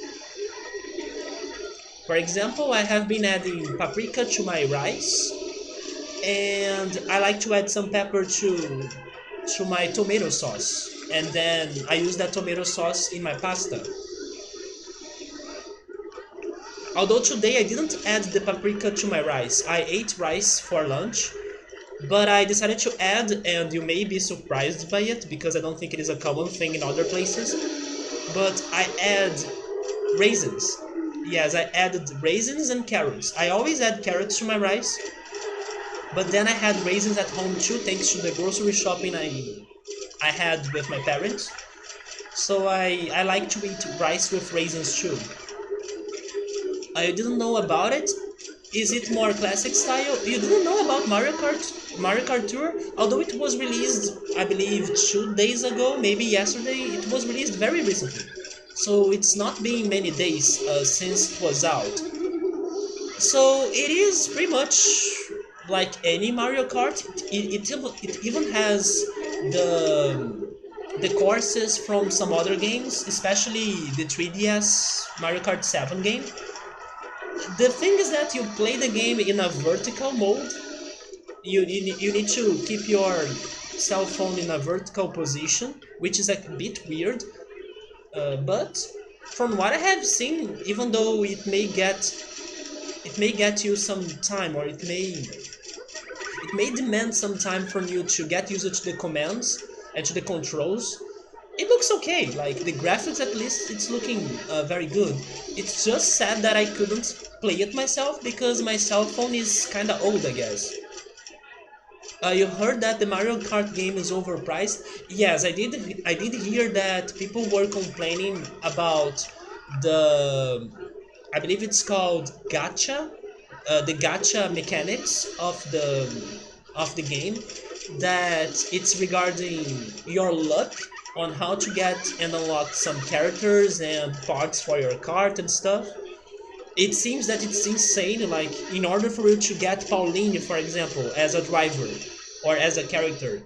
Speaker 1: For example, I have been adding paprika to my rice, and I like to add some pepper to my tomato sauce, and then I use that tomato sauce in my pasta. Although today I didn't add the paprika to my rice, I ate rice for lunch, but I decided to add, and you may be surprised by it because I don't think it is a common thing in other places, but I add raisins. Yes, I added raisins and carrots. I always add carrots to my rice, but then I had raisins at home too, thanks to the grocery shopping I had with my parents. So I like to eat rice with raisins too. I didn't know about it. Is it more classic style? You didn't know about Mario Kart Tour? Although it was released, I believe, 2 days ago, maybe yesterday, it was released very recently. So it's not been many days since it was out. So it is pretty much like any Mario Kart. It even has the courses from some other games, especially the 3DS Mario Kart 7 game. The thing is that you play the game in a vertical mode. You need to keep your cell phone in a vertical position, which is a bit weird. But from what I have seen, even though it may get you some time, or it may demand some time from you to get used to the commands and to the controls. It looks okay. Like the graphics, at least, it's looking very good. It's just sad that I couldn't play it myself because my cell phone is kind of old, I guess. You heard that the Mario Kart game is overpriced? Yes, I did. I did hear that people were complaining about the, I believe it's called gacha, the gacha mechanics of the game. That it's regarding your luck. on how to get and unlock some characters and parts for your cart and stuff. It seems that it's insane. Like, in order for you to get Pauline, for example, as a driver or as a character,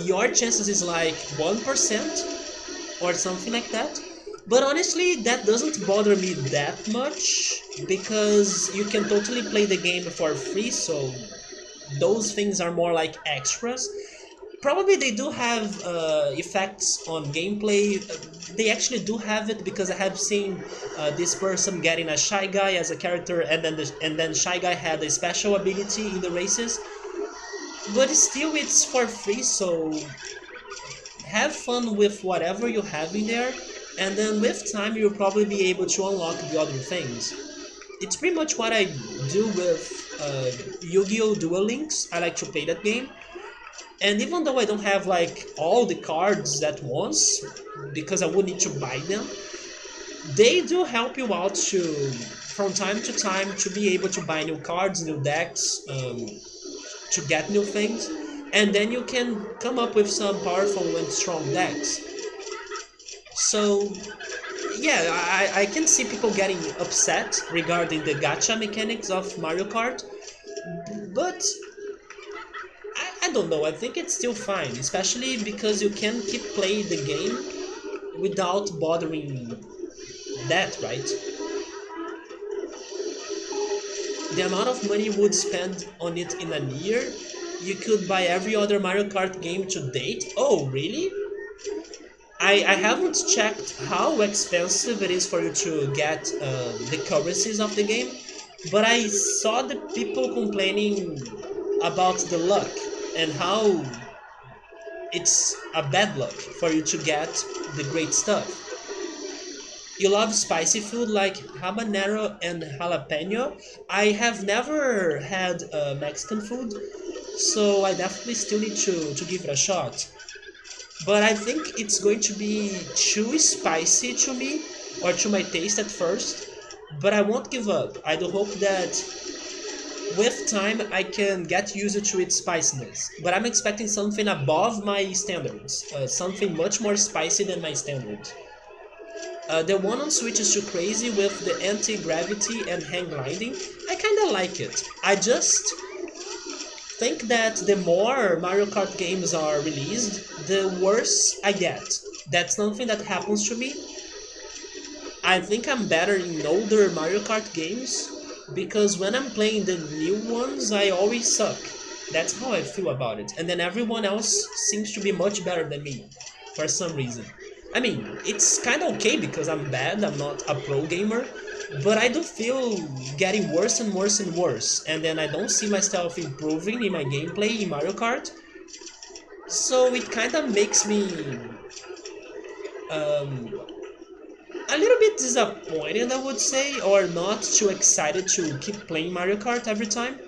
Speaker 1: your chances is like 1% or something like that. But honestly, that doesn't bother me that much because you can totally play the game for free, so those things are more like extras. Probably they do have effects on gameplay. They actually do have it because I have seen this person getting a Shy Guy as a character, and then Shy Guy had a special ability in the races. But still, it's for free, so have fun with whatever you have in there, and then with time you'll probably be able to unlock the other things. It's pretty much what I do with Yu-Gi-Oh! Duel Links. I like to play that game. And even though I don't have like all the cards at once, because I would need to buy them, they do help you out to, from time to time, to be able to buy new cards, new decks, to get new things, and then you can come up with some powerful and strong decks. So yeah, I can see people getting upset regarding the gacha mechanics of Mario Kart, but I don't know, I think it's still fine, especially because you can keep playing the game without bothering that, right? The amount of money you would spend on it in a year, you could buy every other Mario Kart game to date. Oh, really? I haven't checked how expensive it is for you to get the currencies of the game, but I saw the people complaining about the luck and how it's a bad luck for you to get the great stuff. You love spicy food like habanero and jalapeno. I have never had Mexican food, so I definitely still need to give it a shot. But I think it's going to be too spicy to me, or to my taste at first. But I won't give up. I do hope that with time I can get used to its spiciness. But I'm expecting something above my standards, something much more spicy than my standards. The one on Switch is too crazy with the anti-gravity and hang gliding. I kinda like it. I just think that the more Mario Kart games are released, the worse I get. That's something that happens to me. I think I'm better in older Mario Kart games because when I'm playing the new ones, I always suck. That's how I feel about it. And then everyone else seems to be much better than me for some reason. I mean, it's kind of okay because I'm bad, I'm not a pro gamer, but I do feel getting worse and worse and worse, and then I don't see myself improving in my gameplay in Mario Kart, so it kind of makes me um, a little bit disappointed, I would say, or not too excited to keep playing Mario Kart every time.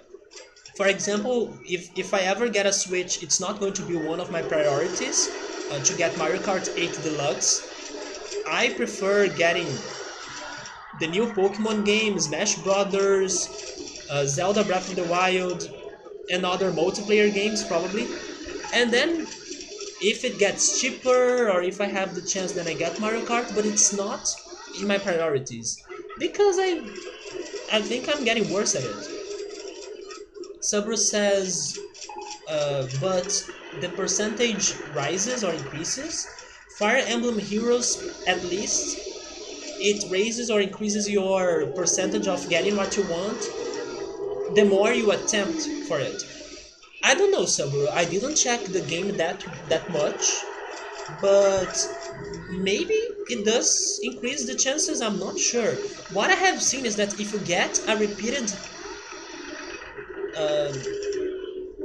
Speaker 1: For example, if I ever get a Switch, it's not going to be one of my priorities to get Mario Kart 8 Deluxe. I prefer getting the new Pokemon game, Smash Brothers, Zelda Breath of the Wild, and other multiplayer games probably. And then if it gets cheaper or if I have the chance, then I get Mario Kart, but it's not in my priorities because I think I'm getting worse at it. Subru says, but the percentage rises or increases. Fire Emblem Heroes, at least, it raises or increases your percentage of getting what you want the more you attempt for it. I don't know, Saburo. I didn't check the game that much, but maybe it does increase the chances. I'm not sure. What I have seen is that if you get a repeated uh,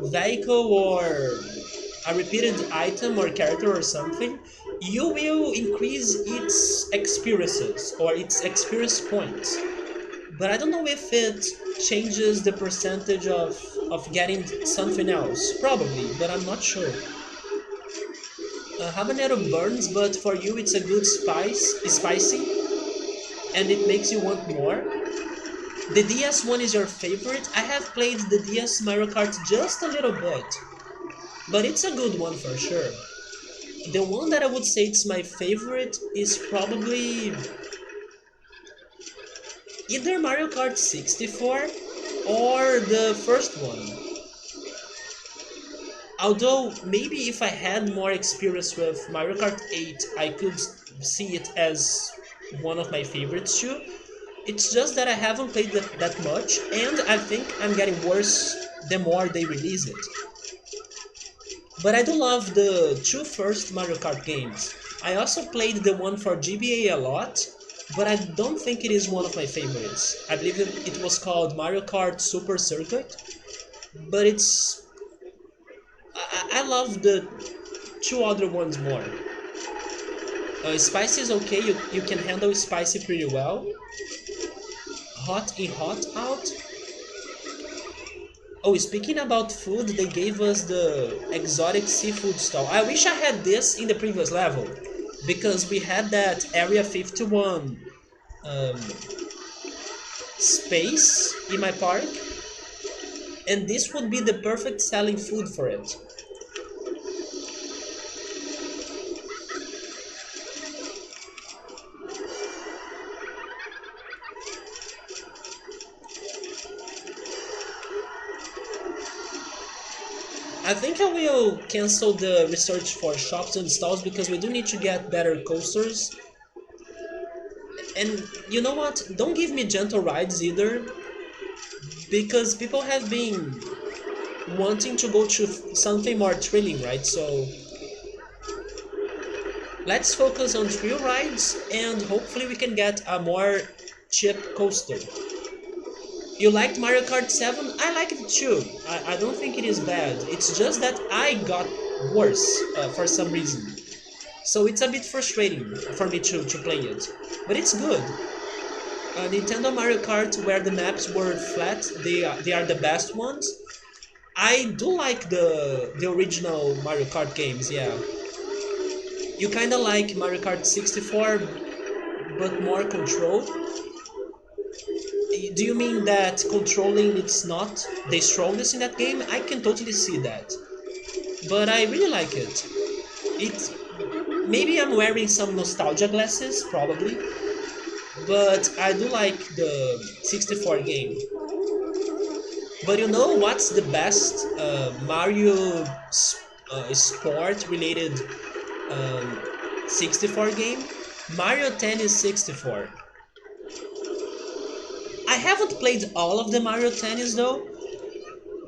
Speaker 1: vehicle or a repeated item or character or something, you will increase its experiences or its experience points. But I don't know if it changes the percentage of getting something else. Probably, but I'm not sure. Habanero burns, but for you it's a good spicy, and it makes you want more. The DS one is your favorite. I have played the DS Mario Kart just a little bit, but it's a good one for sure. The one that I would say it's my favorite is probably either Mario Kart 64 or the first one. Although maybe if I had more experience with Mario Kart 8, I could see it as one of my favorites too. It's just that I haven't played that much, and I think I'm getting worse the more they release it. But I do love the two first Mario Kart games. I also played the one for GBA a lot, but I don't think it is one of my favorites. I believe it was called Mario Kart Super Circuit, but I love the two other ones more. Spicy is okay, you can handle spicy pretty well. Hot in, hot out. Oh, speaking about food, they gave us the exotic seafood stall. I wish I had this in the previous level, because we had that Area 51 um, space in my park, and this would be the perfect selling food for it. I think I will cancel the research for shops and stalls because we do need to get better coasters. And you know what? Don't give me gentle rides either, because people have been wanting to go to something more thrilling, right? So let's focus on thrill rides and hopefully we can get a more cheap coaster. You liked Mario Kart 7? I like it too. I don't think it is bad. It's just that I got worse for some reason. So it's a bit frustrating for me to play it. But it's good. Nintendo Mario Kart, where the maps were flat, they are the best ones. I do like the original Mario Kart games, yeah. You kinda like Mario Kart 64, but more control. Do you mean that controlling it's not the strongest in that game? I can totally see that. But I really like it. It maybe I'm wearing some nostalgia glasses, probably, but I do like the 64 game. But you know what's the best Mario sport related um, 64 game? Mario Tennis 64. I haven't played all of the Mario Tennis though,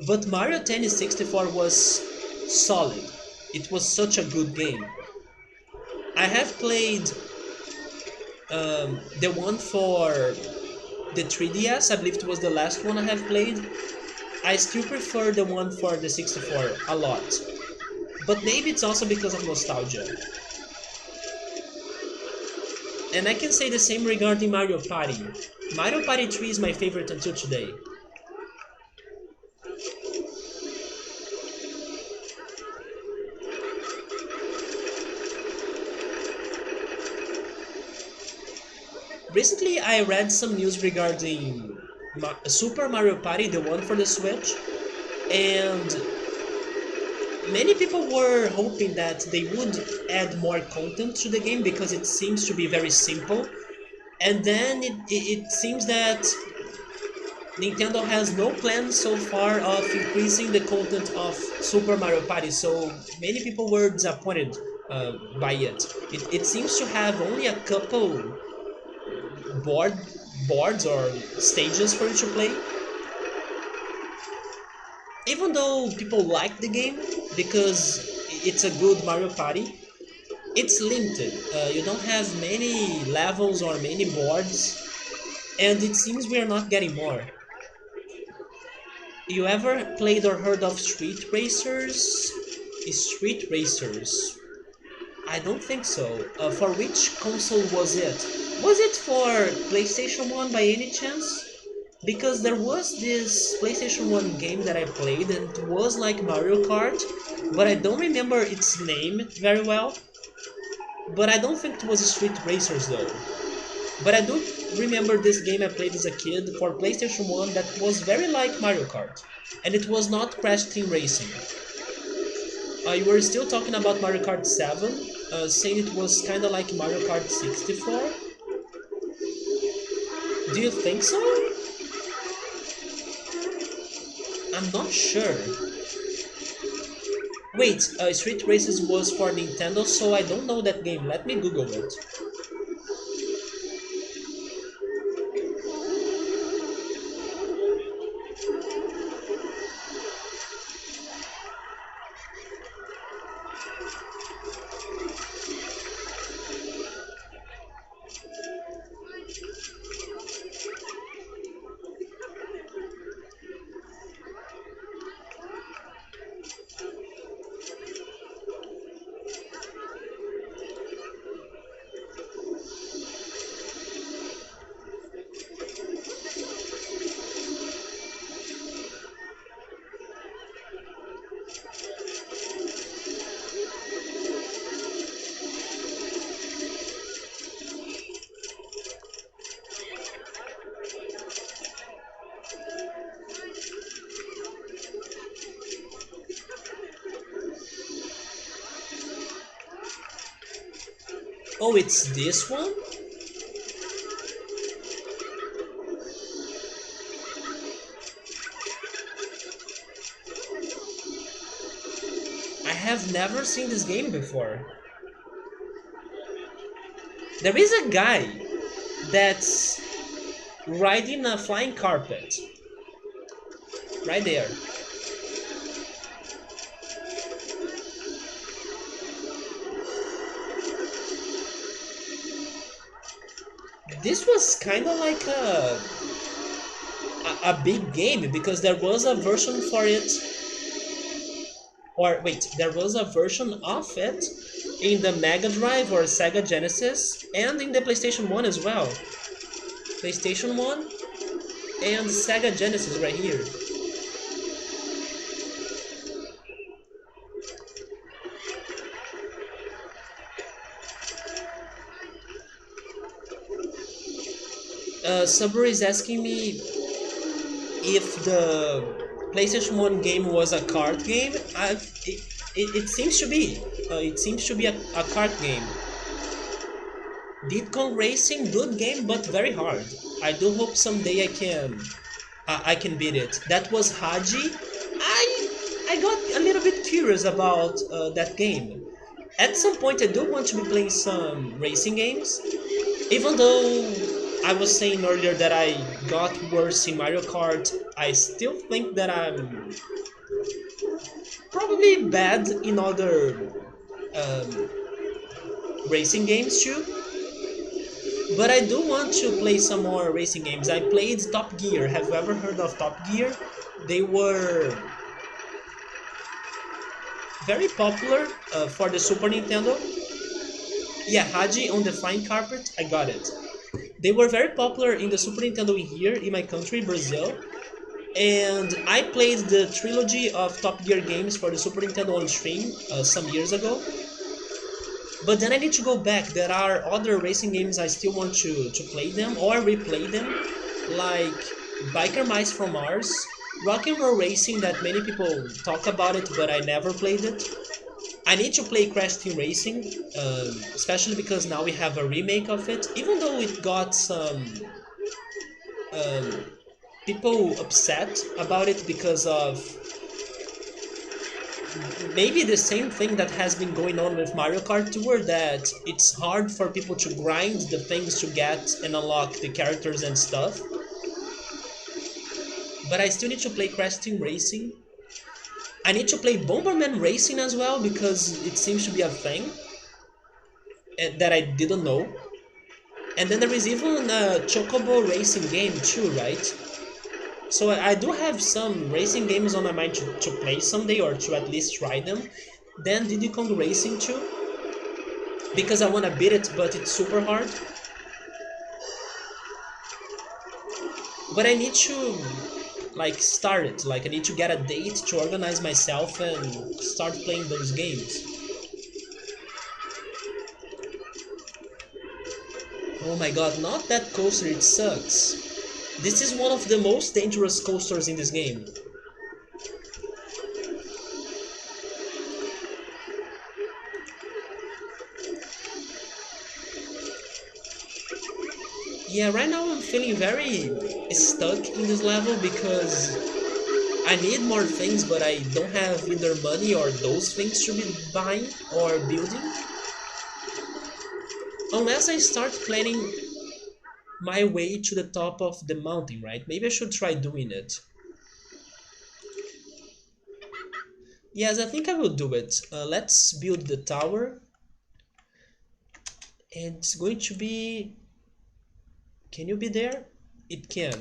Speaker 1: but Mario Tennis 64 was solid. It was such a good game. I have played the one for the 3DS, I believe it was the last one I have played. I still prefer the one for the 64 a lot. But maybe it's also because of nostalgia. And I can say the same regarding Mario Party. Mario Party 3 is my favorite until today. Recently I read some news regarding Super Mario Party, the one for the Switch, and many people were hoping that they would add more content to the game because it seems to be very simple. And then it seems that Nintendo has no plans so far of increasing the content of Super Mario Party, so many people were disappointed by it. It seems to have only a couple board boards or stages for you to play. Even though people like the game because it's a good Mario Party, it's limited. You don't have many levels or many boards, and it seems we are not getting more. You ever played or heard of Street Racers? Street Racers? I don't think so. For which console was it? Was it for PlayStation 1 by any chance? Because there was this PlayStation 1 game that I played and it was like Mario Kart, but I don't remember its name very well. But I don't think it was Street Racers though. But I do remember this game I played as a kid for PlayStation 1 that was very like Mario Kart. And it was not Crash Team Racing. You were still talking about Mario Kart 7, saying it was kind of like Mario Kart 64. Do you think so? I'm not sure. Wait, Street Races was for Nintendo, so I don't know that game. Let me Google it. Oh, it's this one? I have never seen this game before. There is a guy that's riding a flying carpet. Right there. This was kind of like a big game because there was a version for it. Or wait, there was a version of it in the Mega Drive or Sega Genesis and in the PlayStation 1 as well. PlayStation 1 and Sega Genesis right here. Subway is asking me if the PlayStation 1 game was a card game. It seems to be. It seems to be a card game. Diddy Kong Racing, good game, but very hard. I do hope someday I can beat it. That was Haji. I got a little bit curious about that game. At some point, I do want to be playing some racing games, even though I was saying earlier that I got worse in Mario Kart. I still think that I'm probably bad in other racing games too. But I do want to play some more racing games. I played Top Gear. Have you ever heard of Top Gear? They were very popular for the Super Nintendo. Yeah, Haji on the flying carpet. I got it. They were very popular in the Super Nintendo here in my country, Brazil. And I played the trilogy of Top Gear games for the Super Nintendo on stream some years ago. But then I need to go back. There are other racing games I still want to play them or replay them, like Biker Mice from Mars, Rock and Roll Racing that many people talk about it, but I never played it. I need to play Crash Team Racing, especially because now we have a remake of it, even though it got some people upset about it because of maybe the same thing that has been going on with Mario Kart Tour, that it's hard for people to grind the things to get and unlock the characters and stuff. But I still need to play Crash Team Racing. I need to play Bomberman Racing as well because it seems to be a thing that I didn't know. And then there is even a Chocobo Racing game too, right? So I do have some racing games on my mind to play someday, or to at least try them. Then Diddy Kong Racing too, because I want to beat it, but it's super hard. But I need to like start it, like I need to get a date to organize myself and start playing those games. Oh my god, not that coaster, it sucks. This is one of the most dangerous coasters in this game. Yeah, right now I'm feeling very stuck in this level because I need more things, but I don't have either money or those things to be buying or building. Unless I start planning my way to the top of the mountain, right? Maybe I should try doing it. Yes, I think I will do it. Let's build the tower. And it's going to be... Can you be there? It can.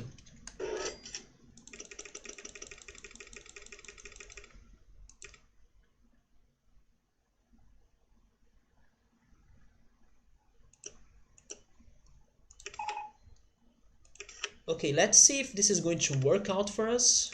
Speaker 1: Okay, let's see if this is going to work out for us.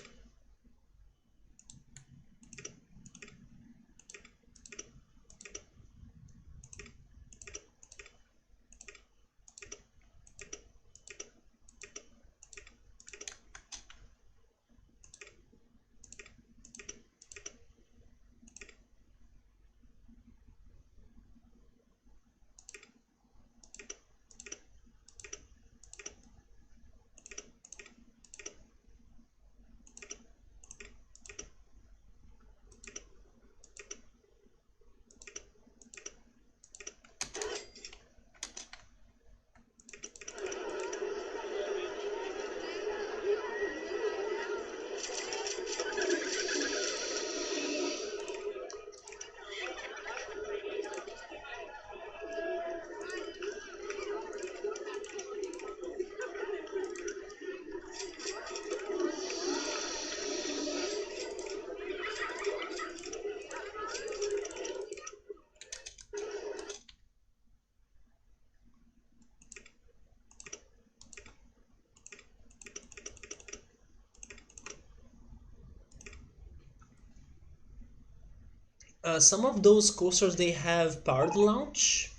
Speaker 1: Some of those coasters, they have powered launch.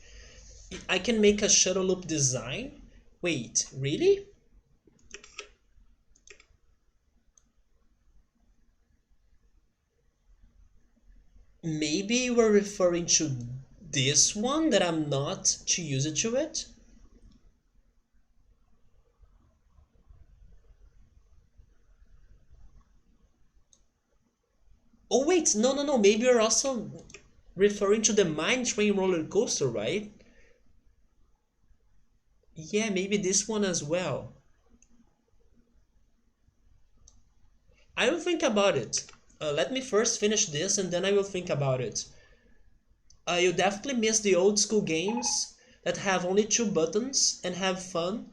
Speaker 1: I can make a shuttle loop design. Wait, really? Maybe we're referring to this one that I'm not too used to it? Oh wait, no, no, no. Maybe you're also referring to the mine train roller coaster, right? Yeah, maybe this one as well. I will think about it. Let me first finish this and then I will think about it. You definitely miss the old school games that have only two buttons and have fun.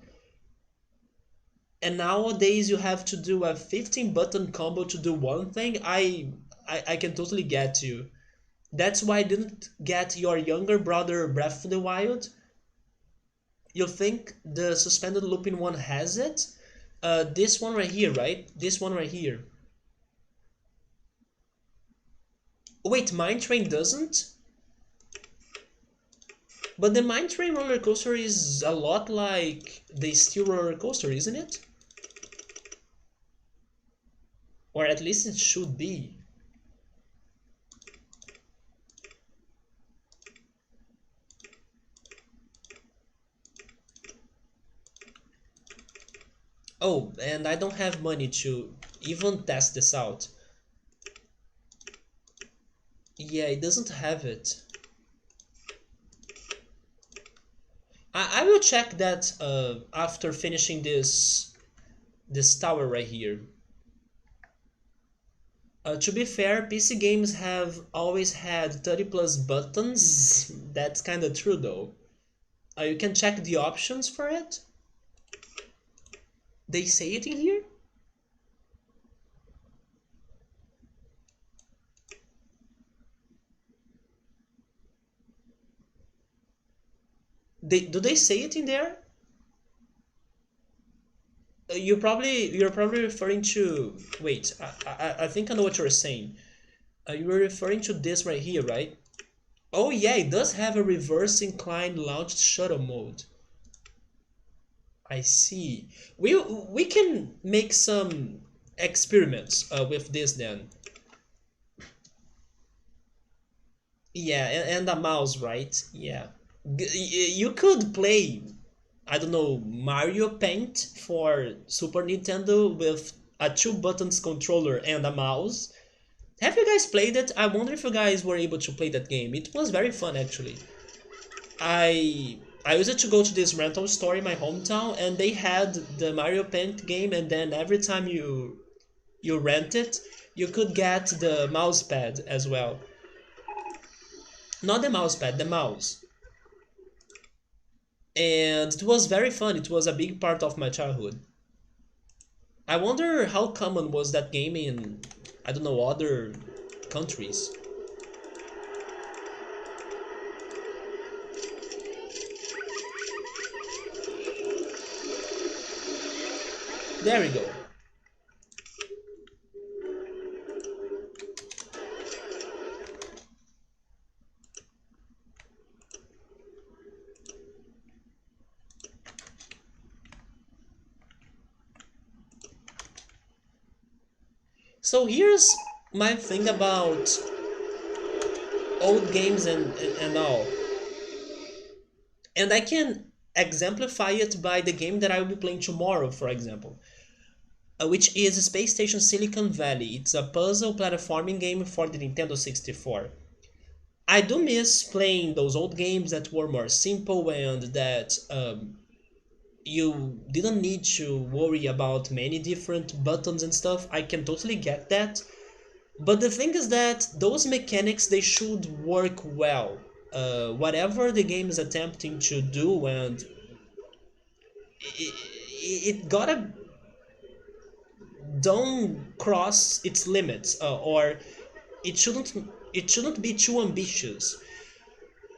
Speaker 1: And nowadays you have to do a 15 button combo to do one thing. I can totally get you. That's why I didn't get your younger brother Breath of the Wild. You think the suspended looping one has it? This one right here, right? This one right here. Wait, Mine Train doesn't? But the Mine Train roller coaster is a lot like the Steel roller coaster, isn't it? Or at least it should be. Oh, and I don't have money to even test this out. Yeah, it doesn't have it. I will check that after finishing this tower right here. To be fair, PC games have always had 30 plus buttons. That's kinda true though. You can check the options for it. They say it in here? Do they say it in there? You're probably referring to. Wait, I think I know what you're saying. You were referring to this right here, right? Oh yeah, it does have a reverse inclined launched shuttle mode. I see. We can make some experiments with this then. Yeah, and a mouse, right? Yeah. You could play I don't know, Mario Paint for Super Nintendo with a two buttons controller and a mouse. Have you guys played it? I wonder if you guys were able to play that game. It was very fun actually. I used to go to this rental store in my hometown and they had the Mario Paint game, and then every time you rent it, you could get the mouse pad as well. Not the mouse pad, the mouse. And it was very fun. It was a big part of my childhood. I wonder how common was that game in, I don't know, other countries. There we go. So here's my thing about old games and all. And I can exemplify it by the game that I will be playing tomorrow, for example, which is Space Station Silicon Valley. It's a puzzle platforming game for the Nintendo 64. I do miss playing those old games that were more simple and that you didn't need to worry about many different buttons and stuff. I can totally get that. But the thing is that those mechanics, they should work well. Whatever the game is attempting to do, and it gotta don't cross its limits, or it shouldn't it shouldn't be too ambitious.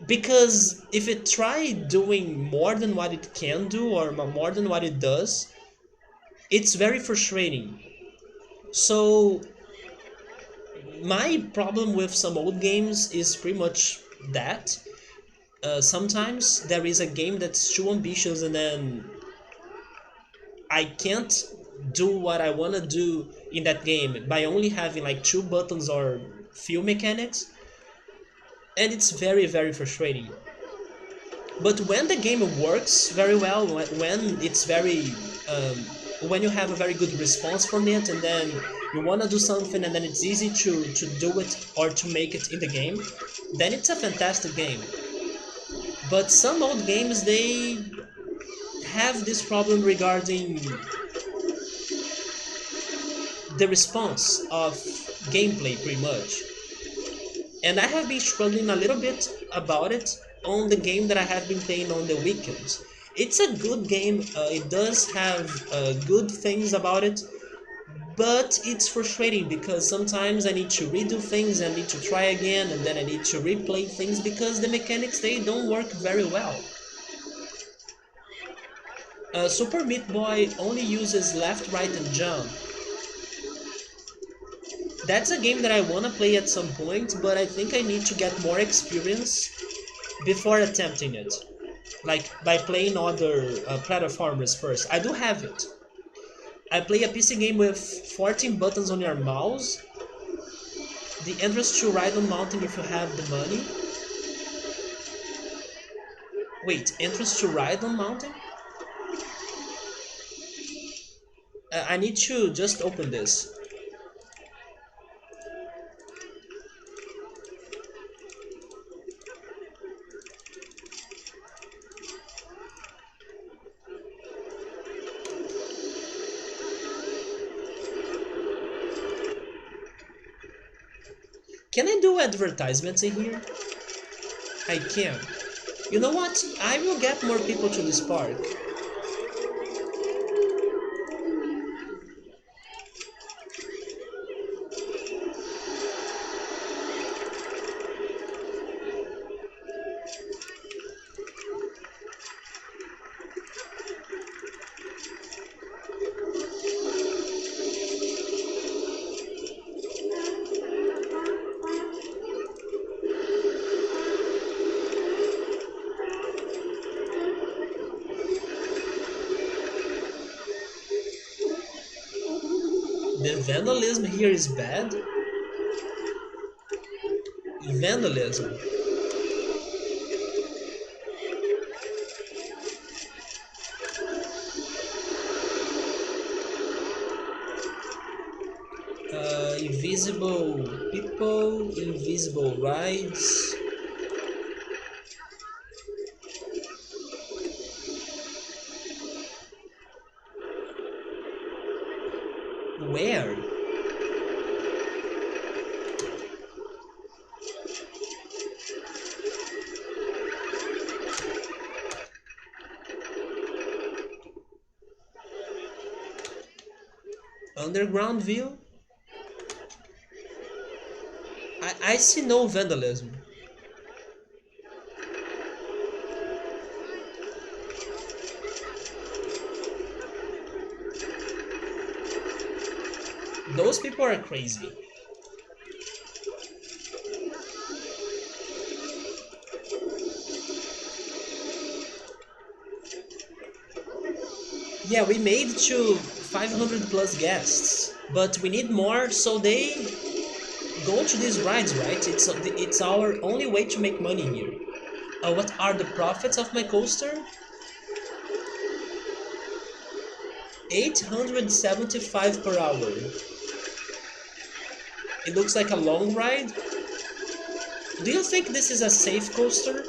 Speaker 1: Because if it try doing more than what it can do or more than what it does, it's very frustrating. So my problem with some old games is pretty much that. Sometimes there is a game that's too ambitious and then I can't do what I want to do in that game by only having like two buttons or few mechanics, and it's very, very frustrating. But when the game works very well, when it's very when you have a very good response from it, and then you want to do something and then it's easy to do it or to make it in the game, then it's a fantastic game. But some old games, they have this problem regarding the response of gameplay pretty much. And I have been struggling a little bit about it on the game that I have been playing on the weekends. It's a good game, it does have good things about it, but it's frustrating because sometimes I need to redo things, I need to try again, and then I need to replay things because the mechanics, they don't work very well. Super Meat Boy only uses left, right, and jump. That's a game that I want to play at some point, but I think I need to get more experience before attempting it. Like, by playing other platformers first. I do have it. I play a PC game with 14 buttons on your mouse. The entrance to ride on mountain if you have the money. Wait, entrance to ride on mountain? I need to just open this. Can I do advertisements in here? I can. You know what? I will get more people to this park. The vandalism here is bad. Vandalism. Invisible people, invisible rides. Where? Underground view? I see no vandalism. Those people are crazy. Yeah, we made to 500 plus guests, but we need more so they go to these rides, right? It's our only way to make money here. What are the profits of my coaster? 875 per hour. It looks like a long ride. Do you think this is a safe coaster?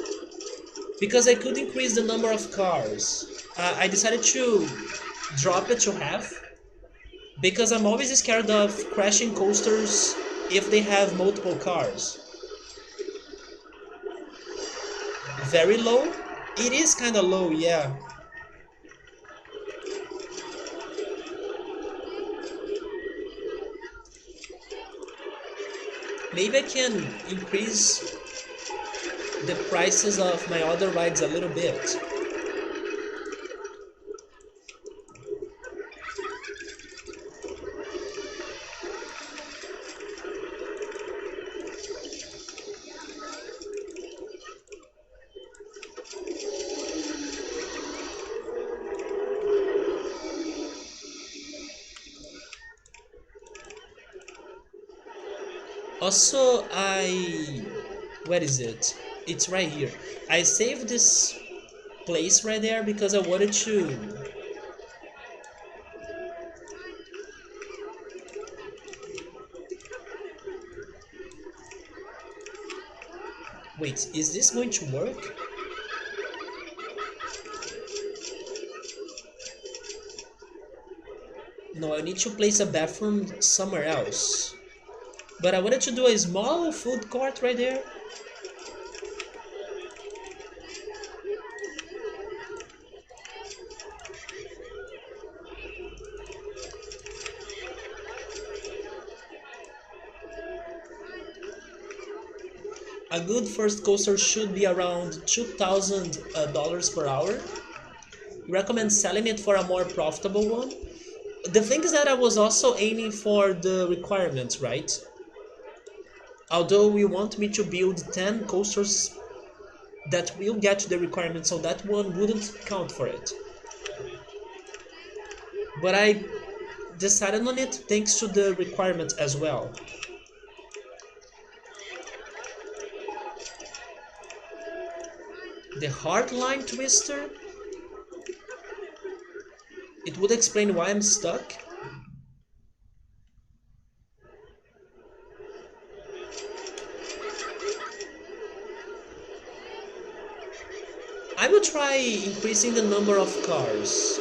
Speaker 1: Because I could increase the number of cars. I decided to drop it to half because I'm always scared of crashing coasters if they have multiple cars. Very low? It is kind of low, yeah. Maybe I can increase the prices of my other rides a little bit. Also, where is it? It's right here. I saved this place right there because I wanted to. Wait, is this going to work? No, I need to place a bathroom somewhere else. But I wanted to do a small food court right there. A good first coaster should be around $2,000 per hour. Recommend selling it for a more profitable one. The thing is that I was also aiming for the requirements, right? Although you want me to build 10 coasters that will get to the requirements, so that one wouldn't count for it. But I decided on it thanks to the requirements as well. The hardline twister? It would explain why I'm stuck. I will try increasing the number of cars.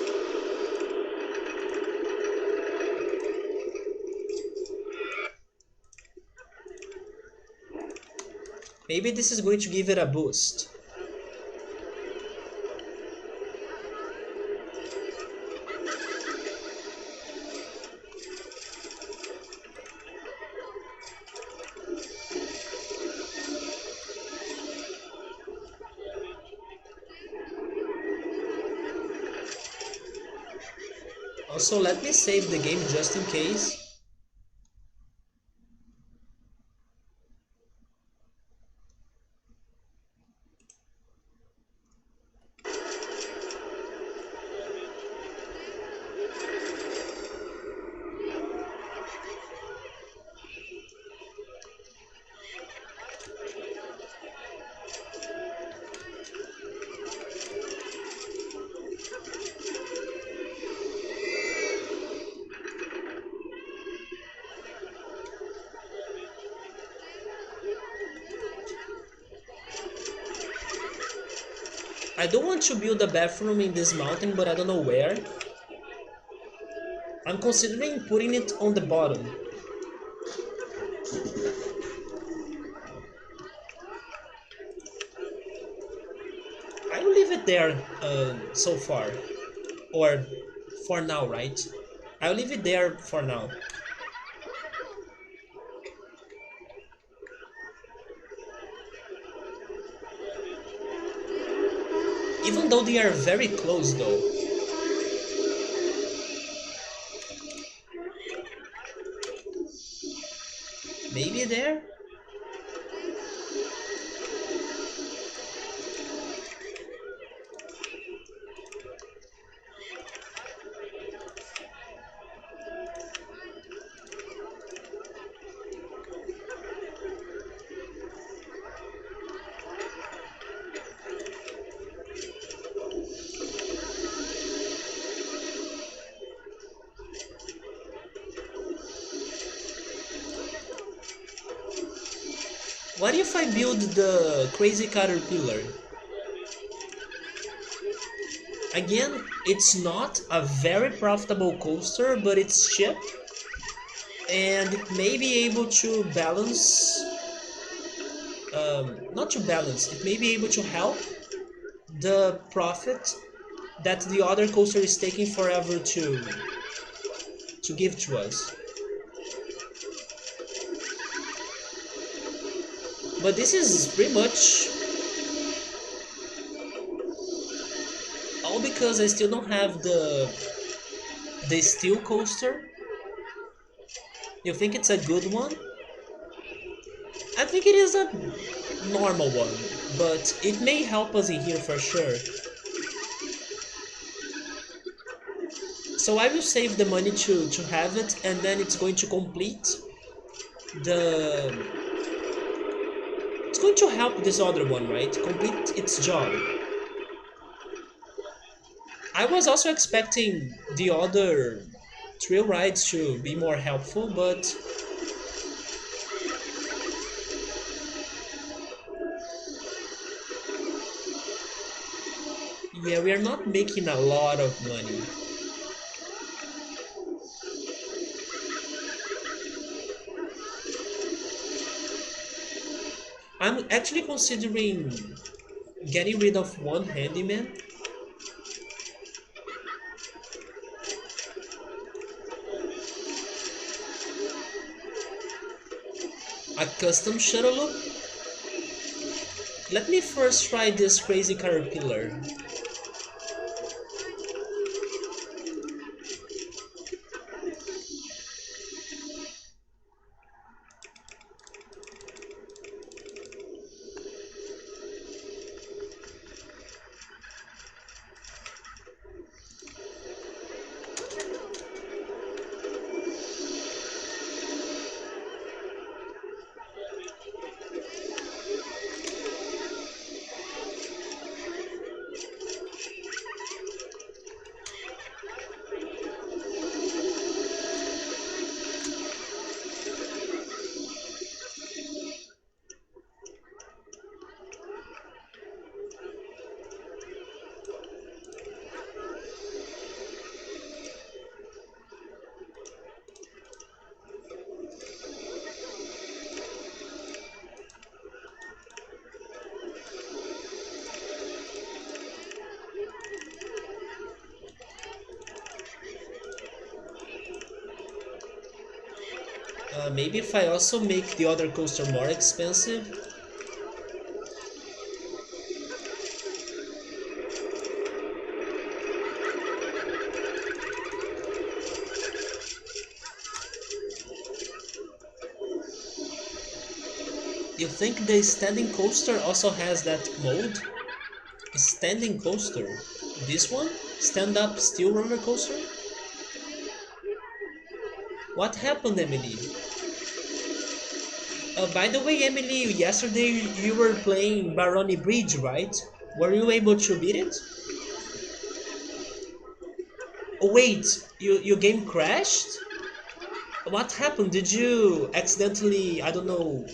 Speaker 1: Maybe this is going to give it a boost. Also, let me save the game just in case. I don't want to build a bathroom in this mountain, but I don't know where. I'm considering putting it on the bottom. I will leave it there so far. Or for now, right? I'll leave it there for now. Even though they are very close though. Maybe there? What if I build the crazy caterpillar? Again, it's not a very profitable coaster, but it's cheap and it may be able to balance, not to balance, it may be able to help the profit that the other coaster is taking forever to give to us. But this is pretty much all because I still don't have the steel coaster. You think it's a good one? I think it is a normal one, but it may help us in here for sure. So I will save the money to have it, and then it's going to complete the... It's going to help this other one, right? Complete its job. I was also expecting the other trail rides to be more helpful, but yeah, we are not making a lot of money. I'm actually considering getting rid of one handyman. A custom shuttle loop. Let me first try this crazy caterpillar. Maybe if I also make the other coaster more expensive. You think the standing coaster also has that mode? Standing coaster? This one? Stand up steel roller coaster? What happened, Emily? By the way, Emily, yesterday you were playing Barony Bridge, right? Were you able to beat it? Oh, wait, your game crashed? What happened? Did you accidentally, I don't know,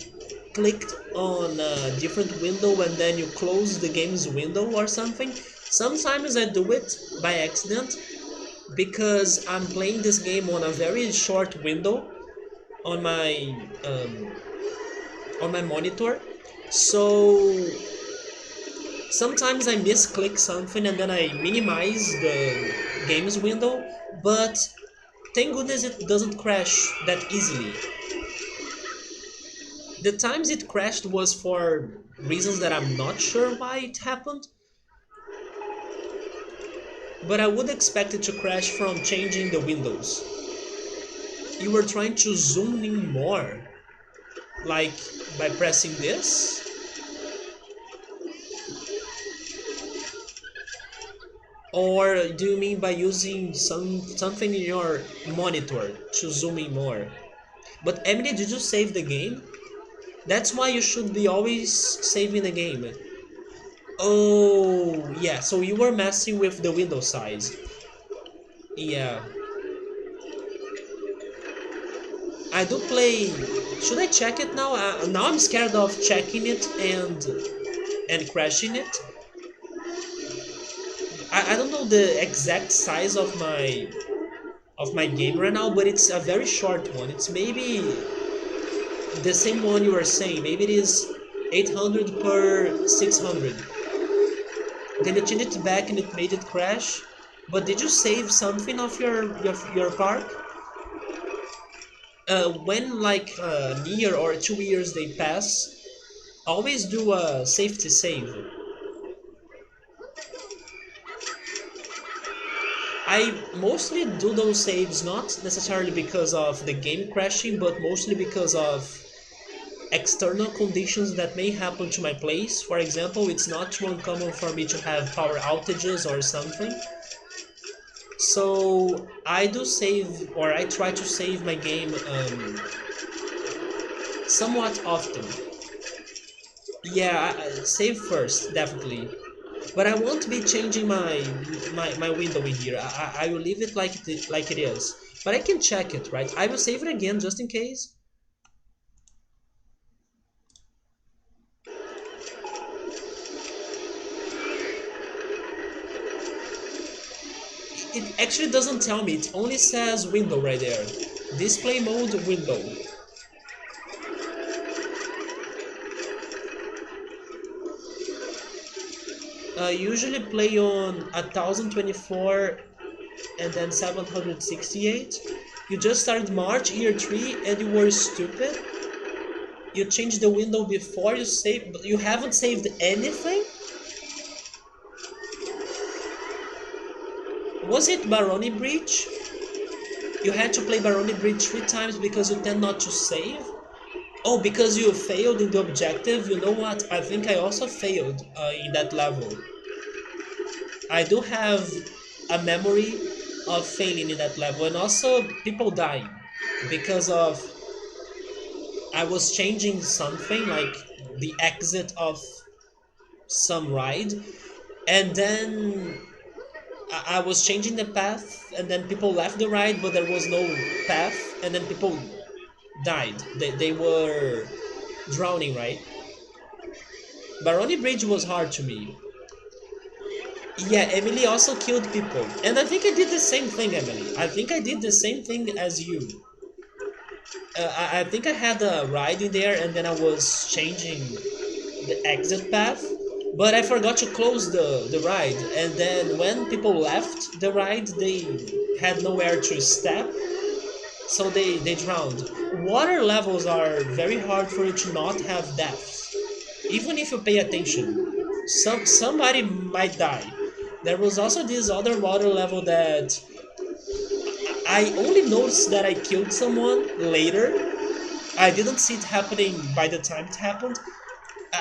Speaker 1: clicked on a different window and then you close the game's window or something. Sometimes I do it by accident because I'm playing this game on a very short window on um, my monitor. So sometimes I misclick something and then I minimize the game's window, but thank goodness it doesn't crash that easily. The times it crashed was for reasons that I'm not sure why it happened, but I would expect it to crash from changing the windows. You were trying to zoom in more, like by pressing this? Or do you mean by using something in your monitor to zoom in more? But Emily, did you save the game? That's why you should be always saving the game. Oh, yeah, so you were messing with the window size. Yeah. I do play... Should I check it now? Now I'm scared of checking it and crashing it. I don't know the exact size of my game right now, but it's a very short one. It's maybe the same one you were saying. Maybe it is 800 per 600. Then you changed it back and it made it crash. But did you save something of your park? When like a year or 2 years they pass, always do a safety save. I mostly do those saves not necessarily because of the game crashing, but mostly because of external conditions that may happen to my place. For example, it's not too uncommon for me to have power outages or something. So I do save, or I try to save my game somewhat often. Yeah, save first, definitely. But I won't be changing my window in here. I will leave it like it is. But I can check it, right? I will save it again just in case. It actually doesn't tell me. It only says window right there. Display mode window. I usually play on 1024 and then 768. You just started March year 3 and you were stupid. You changed the window before you saved, but you haven't saved anything? Was it Barony Breach? You had to play Barony Breach 3 times because you tend not to save? Oh, because you failed in the objective? You know what? I think I also failed in that level. I do have a memory of failing in that level, and also people dying because of I was changing something like the exit of some ride, and then I was changing the path, and then people left the ride, but there was no path, and then people died. They were drowning, right? Barony Bridge was hard to me. Yeah, Emily also killed people. And I think I did the same thing, Emily. I think I did the same thing as you. I think I had a ride in there and then I was changing the exit path. But I forgot to close the ride. And then when people left the ride, they had nowhere to step. So they drowned. Water levels are very hard for you to not have deaths. Even if you pay attention. Somebody might die. There was also this other water level that I only noticed that I killed someone later. I didn't see it happening by the time it happened.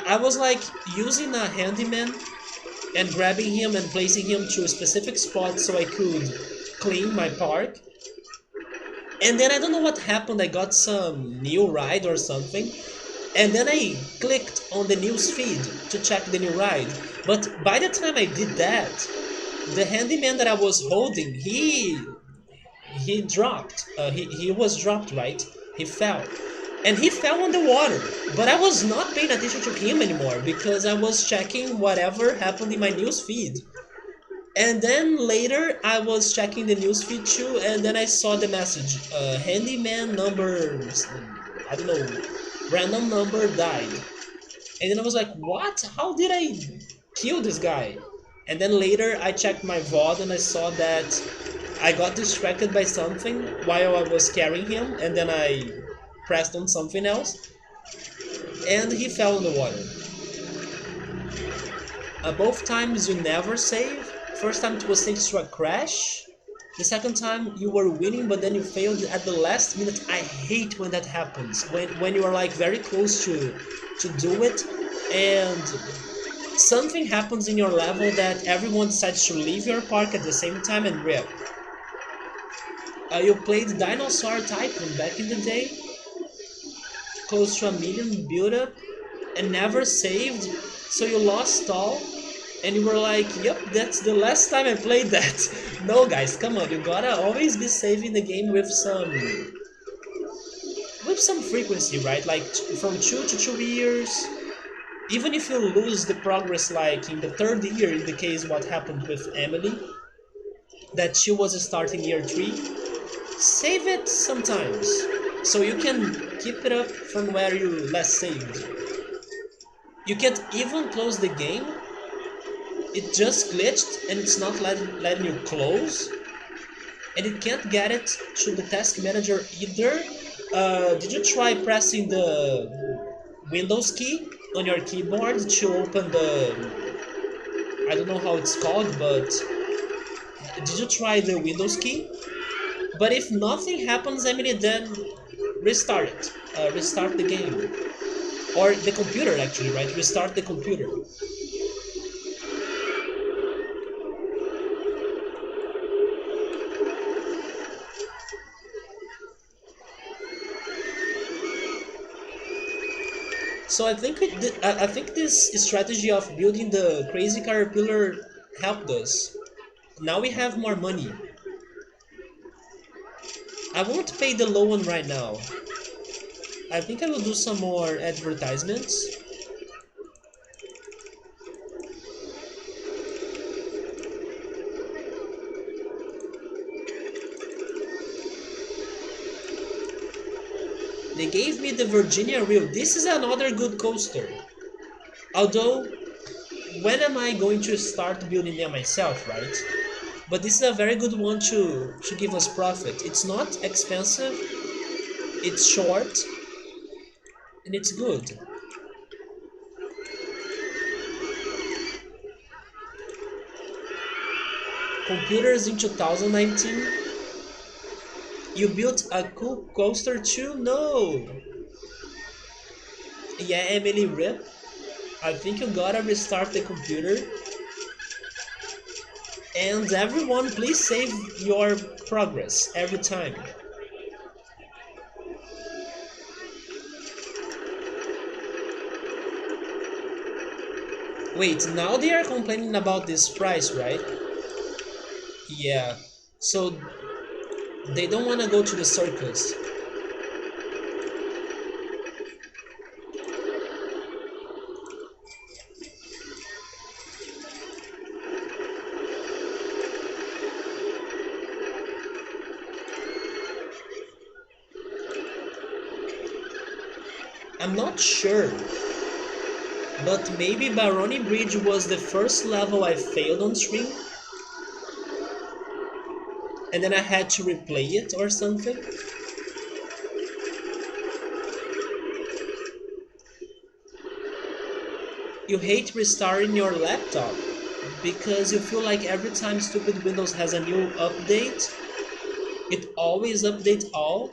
Speaker 1: I was like using a handyman and grabbing him and placing him to a specific spot so I could clean my park. And then I don't know what happened. I got some new ride or something. And then I clicked on the news feed to check the new ride. But by the time I did that, the handyman that I was holding, he dropped. He was dropped, right? He fell. and he fell on the water. But I was not paying attention to him anymore because I was checking whatever happened in my news feed. And then later I was checking the news feed too, and then I saw the message, handyman number, I don't know, random number died. And then I was like, what? How did I kill this guy? And then later I checked my VOD and I saw that I got distracted by something while I was carrying him, and then I pressed on something else, and he fell in the water. Both times you never save. First time it was thanks to a crash. The second time you were winning, but then you failed at the last minute. I hate when that happens. When you are like very close to do it, and something happens in your level that everyone decides to leave your park at the same time and rip. You played Dinosaur Tycoon back in the day, close to a million build up, and never saved, so you lost all, and you were like, yep, that's the last time I played that. No guys, come on, you gotta always be saving the game with some frequency, right? Like from 2 to 2 years. Even if you lose the progress, like in the third year, in the case what happened with Emily, that she was starting year 3, save it sometimes, so you can keep it up from where you last saved. You can't even close the game, it just glitched and it's not letting you close, and you can't get it to the task manager either. Did you try pressing the Windows key on your keyboard to open the, I don't know how it's called, but did you try the Windows key? But if nothing happens, Emily, then restart it. Restart the game. Or the computer, actually, right? Restart the computer. So I think this strategy of building the crazy caterpillar helped us. Now we have more money. I won't pay the low one right now. I think I will do some more advertisements. They gave me the Virginia Reel. This is another good coaster. Although, when am I going to start building them myself, right? But this is a very good one to give us profit. It's not expensive, it's short, and it's good. Computers in 2019. You built a cool coaster too? No! Yeah, Emily Rip. I think you gotta restart the computer. And everyone, please save your progress every time. Wait, now they are complaining about this price, right? Yeah. So they don't want to go to the circus. I'm not sure, but maybe Baroni Bridge was the first level I failed on stream, and then I had to replay it or something. You hate restarting your laptop because you feel like every time stupid Windows has a new update, it always updates all.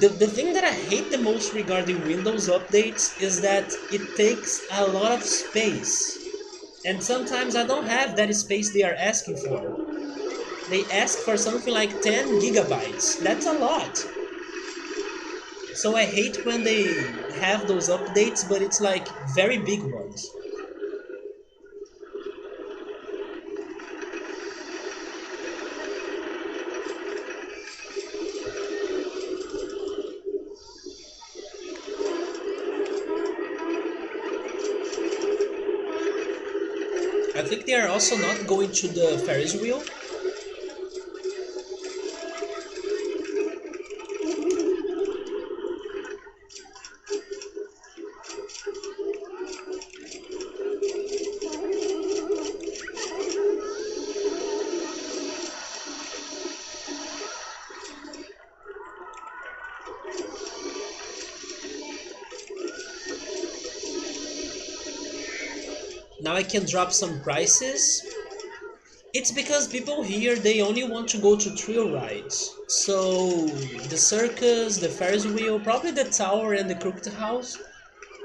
Speaker 1: The thing that I hate the most regarding Windows updates is that it takes a lot of space. And sometimes I don't have that space they are asking for. They ask for something like 10 gigabytes. That's a lot. So I hate when they have those updates, but it's like very big ones. think they are also not going to the Ferris wheel. Now I can drop some prices. It's because people here, they only want to go to thrill rides. So the circus, the Ferris wheel, probably the tower and the crooked house,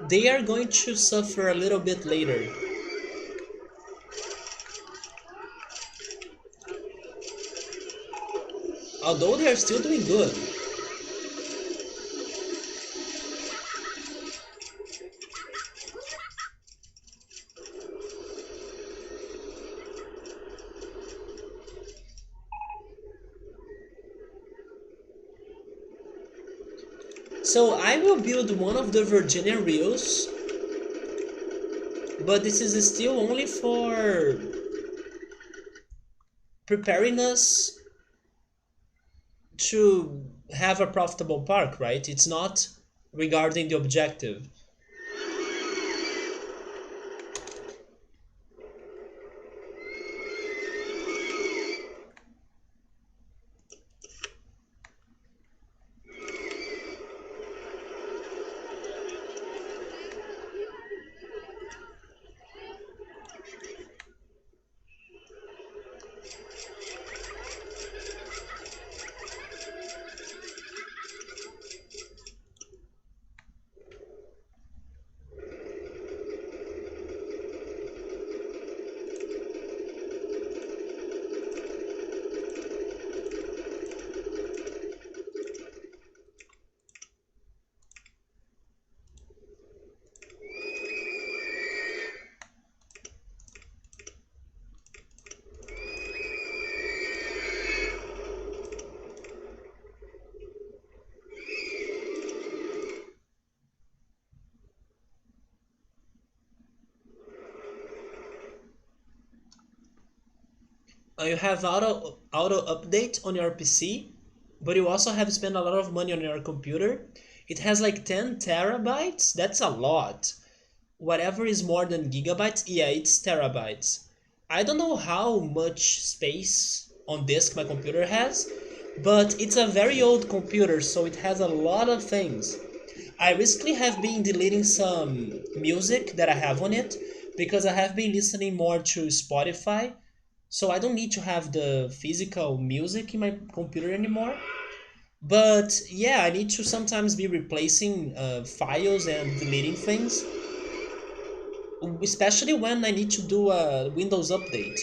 Speaker 1: they are going to suffer a little bit later. Although they are still doing good. So I will build one of the Virginia reels, but this is still only for preparing us to have a profitable park, right? It's not regarding the objective. You have auto update on your PC, but you also have spent a lot of money on your computer. It has like 10 terabytes. That's a lot. Whatever is more than gigabytes, yeah, it's terabytes. I don't know how much space on disk my computer has, but it's a very old computer, so it has a lot of things. I recently have been deleting some music that I have on it because I have been listening more to Spotify, so I don't need to have the physical music in my computer anymore. But yeah, I need to sometimes be replacing files and deleting things, especially when I need to do a Windows update.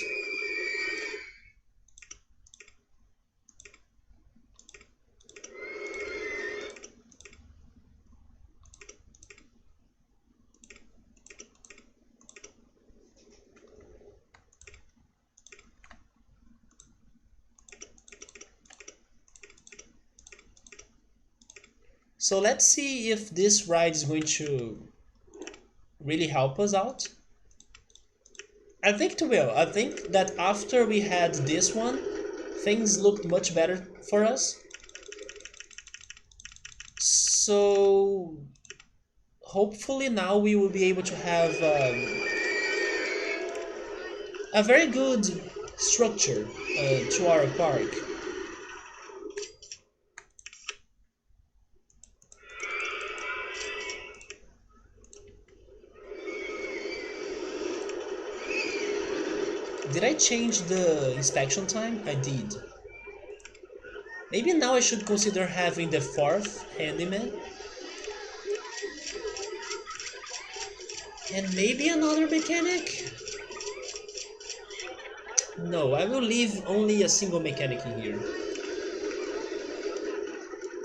Speaker 1: So let's see if this ride is going to really help us out. I think it will. I think that after we had this one, things looked much better for us. So hopefully now we will be able to have a very good structure to our park. Did I change the inspection time? I did. Maybe now I should consider having the fourth handyman. And maybe another mechanic? No, I will leave only a single mechanic in here.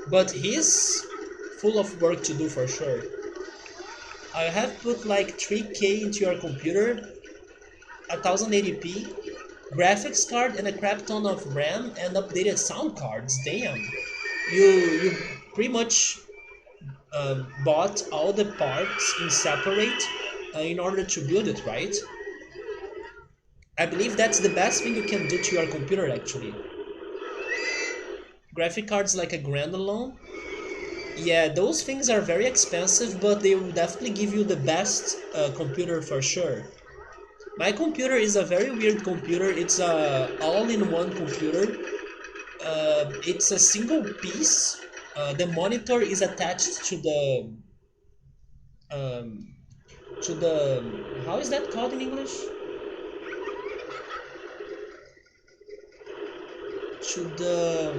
Speaker 1: But he's full of work to do for sure. I have put like 3K into your computer, 1080p, graphics card and a crap ton of RAM and updated sound cards. Damn. You pretty much bought all the parts in separate in order to build it, right? I believe that's the best thing you can do to your computer actually. Graphic cards like a grand alone. Yeah, those things are very expensive, but they will definitely give you the best computer for sure. My computer is a very weird computer. It's a all-in-one computer. It's a single piece. The monitor is attached um, to the how is that called in English? To the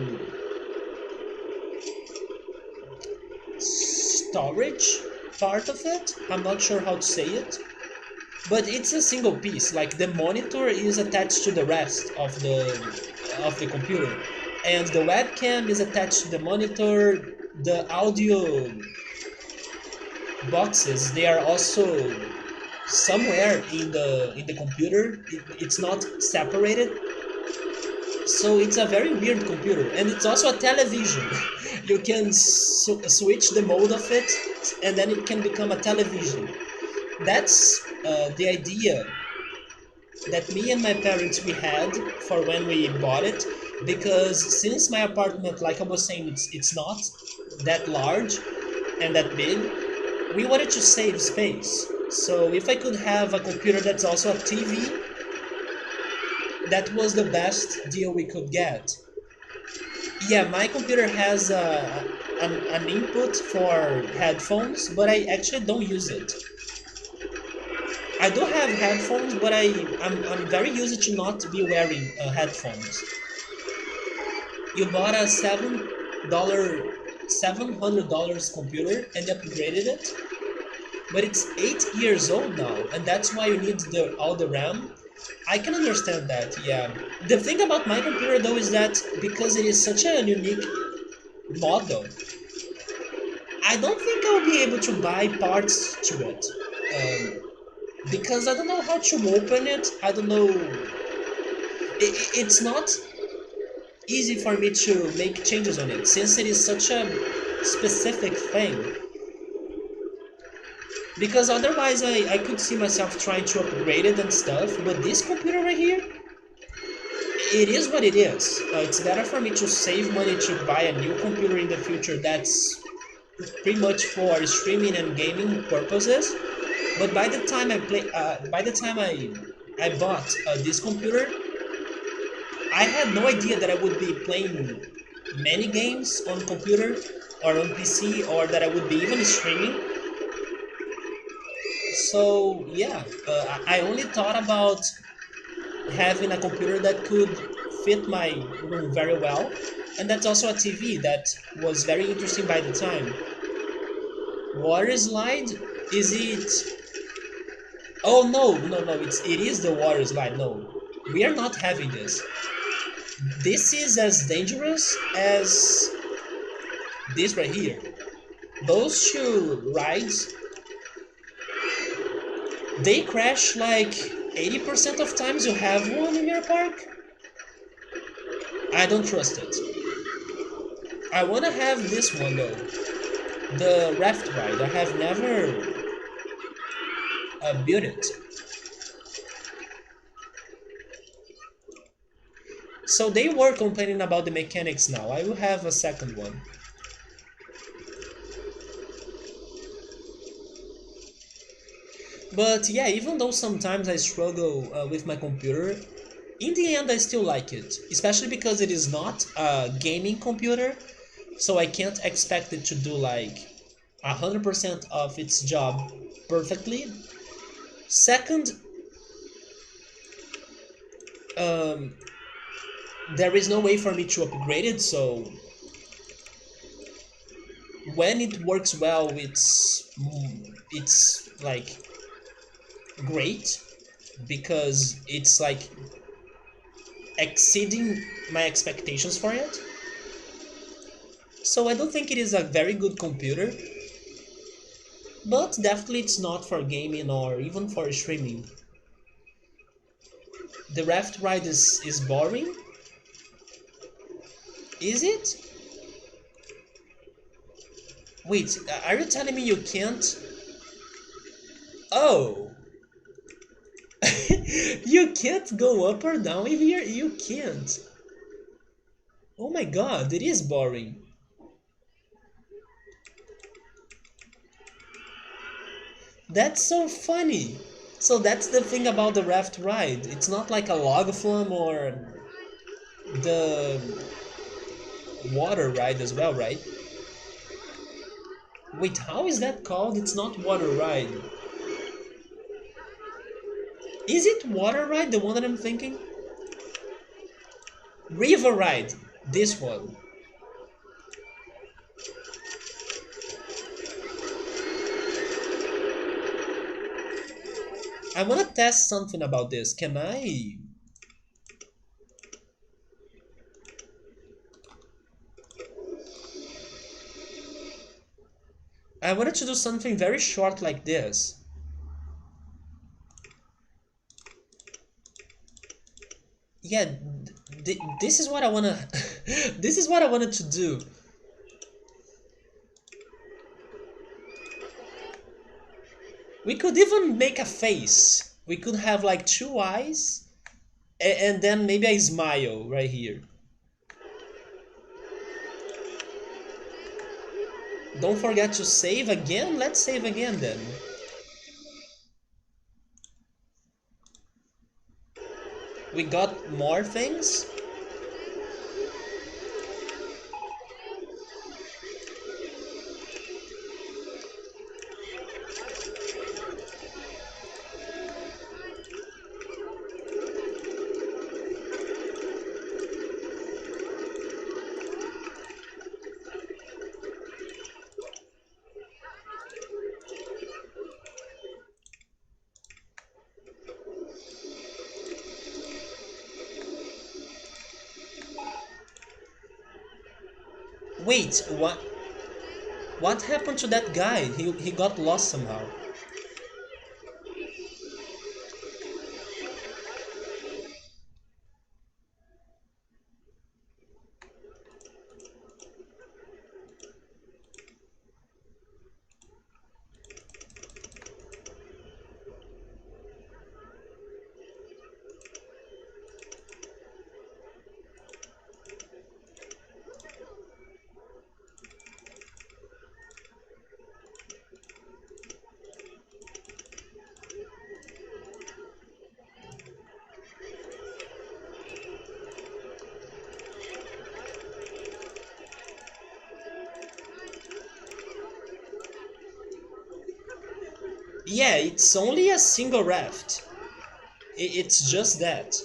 Speaker 1: storage part of it. I'm not sure how to say it, but it's a single piece. Like the monitor is attached to the rest of the computer, and the webcam is attached to the monitor. The audio boxes, they are also somewhere in the computer. It's not separated, so it's a very weird computer, and it's also a television. You can switch the mode of it, and then it can become a television. That's the idea that me and my parents we had for when we bought it, because since my apartment, like I was saying, it's not that large and that big, we wanted to save space. So if I could have a computer that's also a TV, that was the best deal we could get. Yeah, my computer has an input for headphones, but I actually don't use it. I do have headphones, but I'm very used to not be wearing headphones. You bought a $700 computer and upgraded it, but it's 8 years old now, and that's why you need the all the RAM. I can understand that, yeah. The thing about my computer though is that because it is such a unique model, I don't think I'll be able to buy parts to it. Because I don't know how to open it. I don't know. It's not easy for me to make changes on it since it is such a specific thing. Because otherwise I could see myself trying to upgrade it and stuff, but this computer right here, it is what it is. It's better for me to save money to buy a new computer in the future that's pretty much for streaming and gaming purposes. But by the time I bought this computer, I had no idea that I would be playing many games on computer or on PC, or that I would be even streaming. So yeah, I only thought about having a computer that could fit my room very well, and that's also a TV that was very interesting by the time. Water slide? Is it? Oh no, no, no! It is the water slide. No, we are not having this. This is as dangerous as this right here. Those two rides, they crash like 80% of times you have one in your park. I don't trust it. I wanna have this one though. The raft ride. I have never built it. So they were complaining about the mechanics now. I will have a second one. But yeah, even though sometimes I struggle with my computer, in the end I still like it. Especially because it is not a gaming computer, so I can't expect it to do like 100% of its job perfectly. Second, um, there is no way for me to upgrade it, so when it works well, it's like great because it's like exceeding my expectations for it. So I don't think it is a very good computer, but definitely it's not for gaming or even for streaming. The raft ride is boring. Is it? Wait, are you telling me you can't? Oh, You can't go up or down here. You can't. Oh my god, it is boring. That's so funny. So that's the thing about the raft ride. It's not like a log flume or the water ride as well, right? Wait, how is that called? It's not water ride. Is it water ride, the one that I'm thinking? River ride. This one. I want to test something about this. Can I? I wanted to do something very short like this. Yeah, this is what I wanna. This is what I wanted to do. We could even make a face. We could have like two eyes, and then maybe a smile right here. Don't forget to save again. Let's save again then. We got more things. Wait, what? What happened to that guy? He got lost somehow. Yeah, it's only a single raft. It's just that.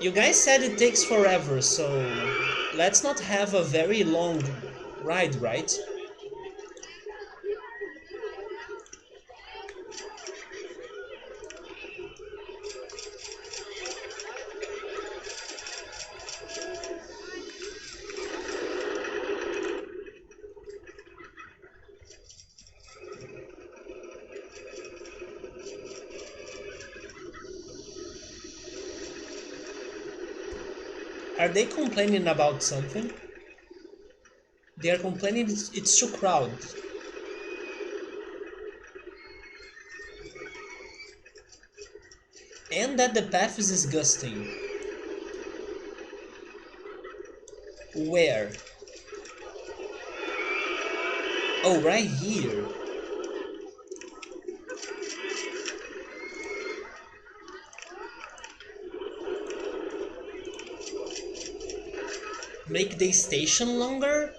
Speaker 1: You guys said it takes forever, so let's not have a very long ride, right? Are they complaining about something? They are complaining it's too crowded. And that the path is disgusting. Where? Oh, right here. Make the station longer?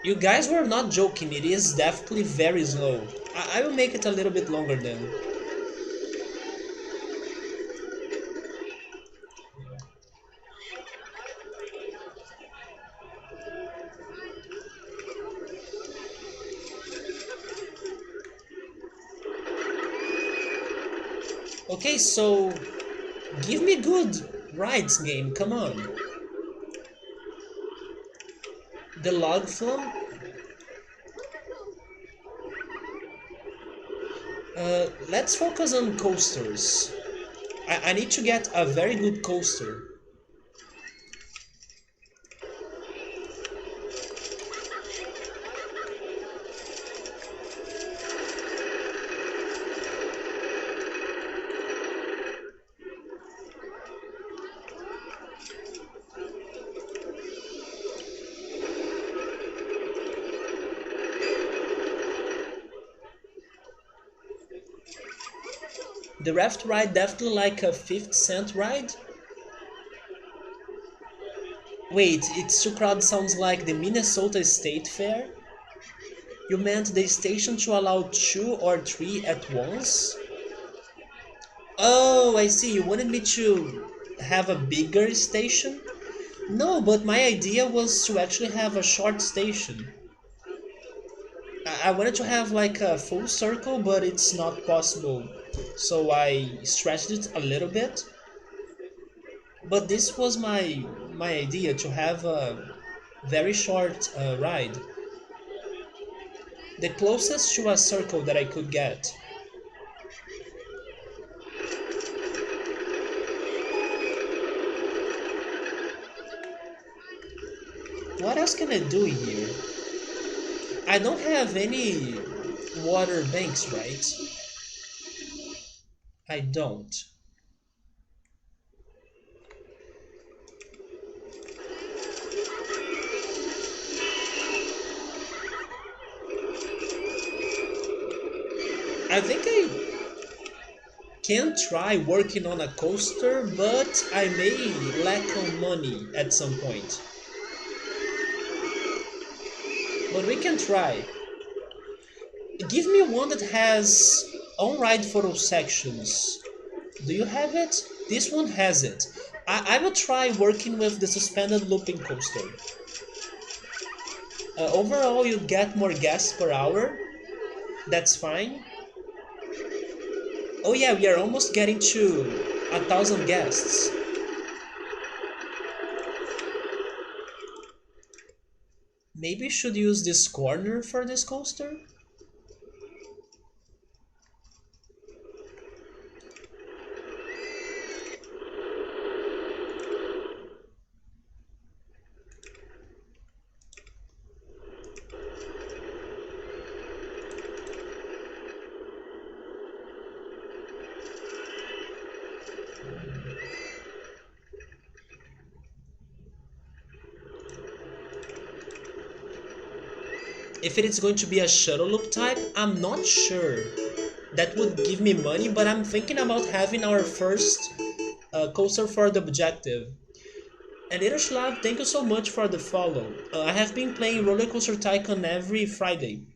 Speaker 1: You guys were not joking, it is definitely very slow. I will make it a little bit longer then. Okay, so give me good rides game, come on. The log flume? Let's focus on coasters. I need to get a very good coaster. The raft ride definitely like a 50 cent ride. Wait, it's too crowded sounds like the Minnesota State Fair? You meant the station to allow two or three at once? Oh, I see. You wanted me to have a bigger station? No, but my idea was to actually have a short station. I wanted to have like a full circle, but it's not possible. So I stretched it a little bit. But this was my idea to have a very short ride, the closest to a circle that I could get. What else can I do here? I don't have any water banks, right? I don't. I think I can try working on a coaster, but I may lack on money at some point. But we can try. Give me one that has on-ride photo sections. Do you have it? This one has it. I will try working with the suspended looping coaster. Overall, you get more gas per hour. That's fine. Oh yeah, we are almost getting to 1,000 guests. Maybe we should use this corner for this coaster? If it is going to be a shuttle loop type, I'm not sure. That would give me money, but I'm thinking about having our first coaster for the objective. And Yaroslav, thank you so much for the follow. I have been playing RollerCoaster Tycoon every Friday.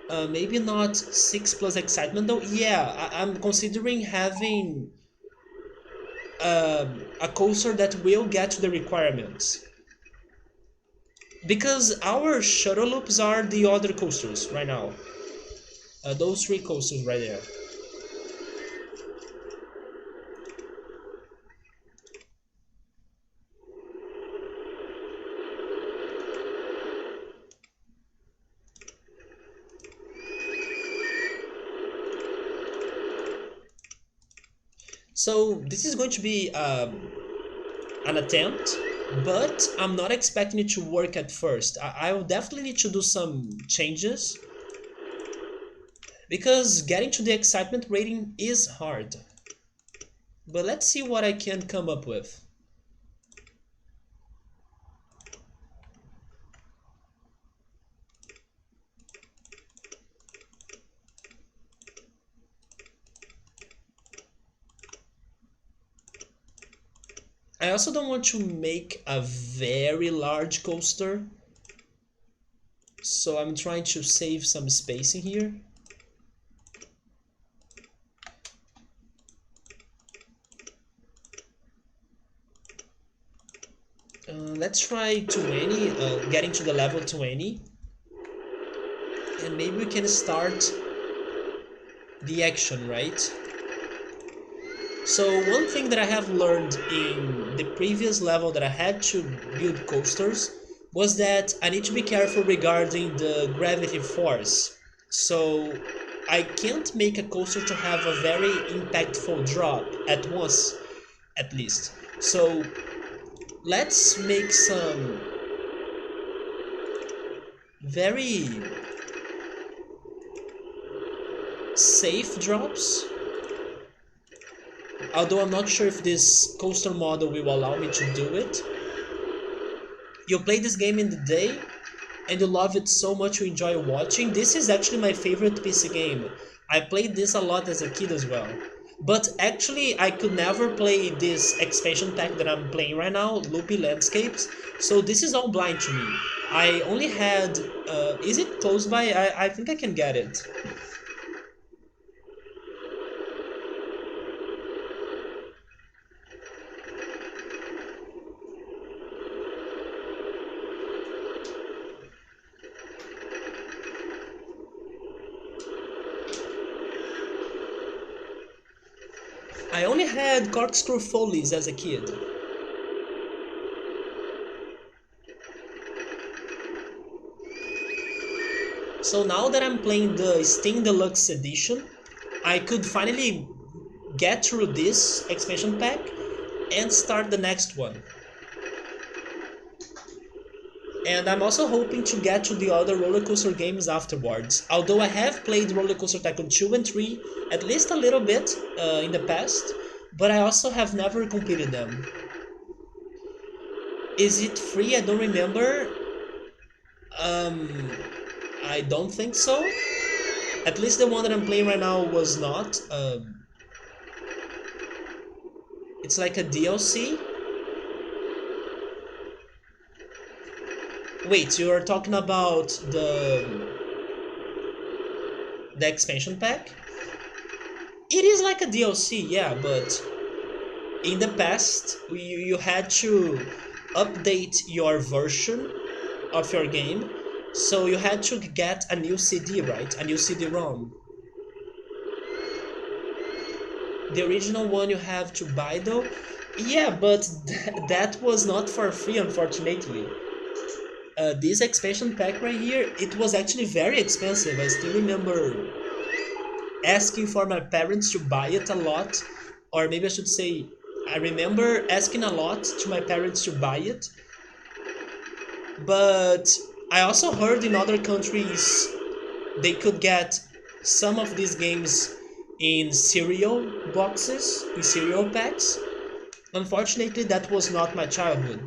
Speaker 1: Maybe not 6 plus excitement though. Yeah, I'm considering having a coaster that will get to the requirements. Because our shuttle loops are the other coasters right now. Those three coasters right there. So this is going to be an attempt, but I'm not expecting it to work at first. I will definitely need to do some changes because getting to the excitement rating is hard. But let's see what I can come up with. I also don't want to make a very large coaster, so I'm trying to save some space in here. Let's try 20, getting to the level 20. And maybe we can start the action, right? So one thing that I have learned in the previous level that I had to build coasters was that I need to be careful regarding the gravity force. So I can't make a coaster to have a very impactful drop at once, at least. So let's make some very safe drops. Although I'm not sure if this coaster model will allow me to do it. You play this game in the day and you love it so much you enjoy watching. This is actually my favorite PC game. I played this a lot as a kid as well. But actually, I could never play this expansion pack that I'm playing right now, Loopy Landscapes, so this is all blind to me. I only had... is it close by? I think I can get it. I only had corkscrew follies as a kid. So now that I'm playing the Steam Deluxe Edition, I could finally get through this expansion pack and start the next one. And I'm also hoping to get to the other roller coaster games afterwards. Although I have played RollerCoaster Tycoon 2 and 3 at least a little bit in the past, but I also have never completed them. Is it free? I don't remember. I don't think so. At least the one that I'm playing right now was not. It's like a DLC. Wait, you are talking about the expansion pack? It is like a DLC, yeah, but in the past you had to update your version of your game, so you had to get a new CD, right? A new CD-ROM. The original one you have to buy though? Yeah, but that was not for free, unfortunately. This expansion pack right here, it was actually very expensive. I still remember asking for my parents to buy it a lot, or maybe I should say, I remember asking a lot to my parents to buy it, but I also heard in other countries they could get some of these games in cereal boxes, in cereal packs. Unfortunately, that was not my childhood.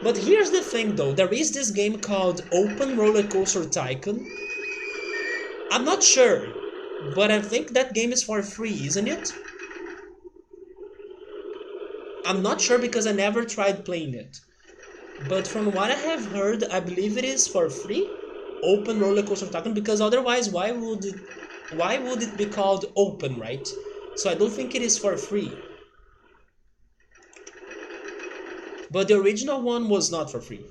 Speaker 1: But here's the thing though, there is this game called Open RollerCoaster Tycoon. I'm not sure, but I think that game is for free, isn't it? I'm not sure because I never tried playing it. But from what I have heard, I believe it is for free. Open RollerCoaster Tycoon, because otherwise why would it be called open, right? So I don't think it is for free. But the original one was not for free.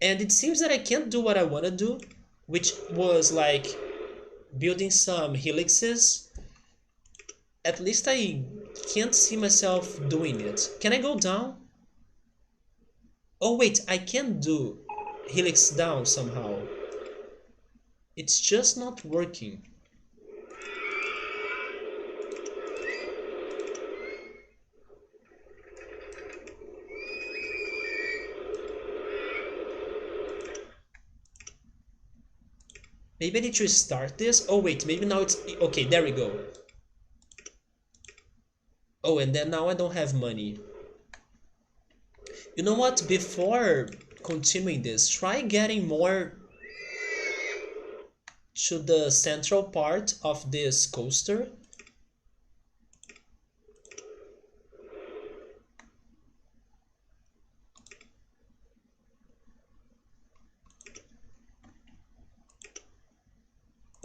Speaker 1: And it seems that I can't do what I want to do, which was like building some helixes. At least I can't see myself doing it. Can I go down? Oh wait, I can do helix down somehow. It's just not working. Maybe I need to start this. Oh wait, maybe now it's... Okay, there we go. Oh, and then now I don't have money. You know what? Before continuing this, try getting more to the central part of this coaster.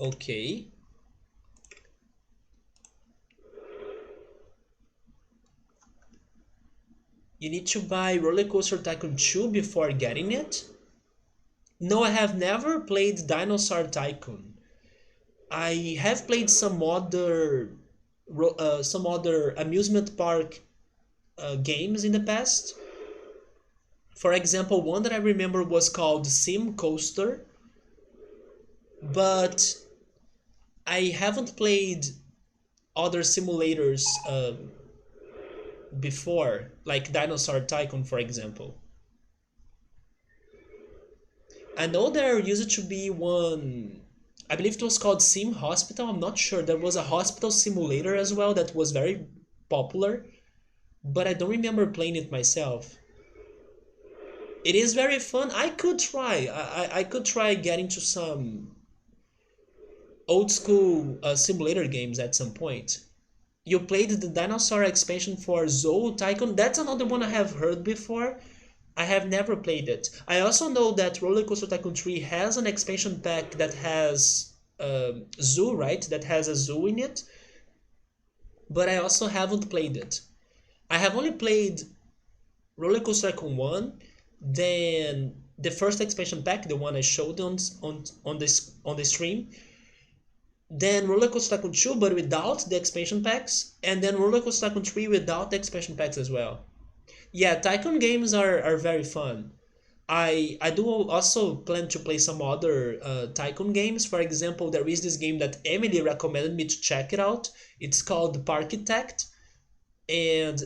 Speaker 1: Okay. You need to buy RollerCoaster Tycoon 2 before getting it? No, I have never played Dinosaur Tycoon. I have played some other amusement park games in the past. For example, one that I remember was called Sim Coaster, but I haven't played other simulators before, like Dinosaur Tycoon, for example. I know there used to be one, I believe it was called Sim Hospital, I'm not sure. There was a hospital simulator as well that was very popular, but I don't remember playing it myself. It is very fun. I could try. I could try getting to some old school simulator games at some point. You played the dinosaur expansion for Zoo Tycoon. That's another one I have heard before. I have never played it. I also know that RollerCoaster Tycoon 3 has an expansion pack that has zoo, right? That has a zoo in it. But I also haven't played it. I have only played RollerCoaster Tycoon 1, then the first expansion pack, the one I showed on the stream, then RollerCoaster Tycoon 2 but without the expansion packs, and then RollerCoaster Tycoon 3 without the expansion packs as well. Yeah, Tycoon games are very fun. I do also plan to play some other Tycoon games. For example, there is this game that Emily recommended me to check it out. It's called Parkitect, and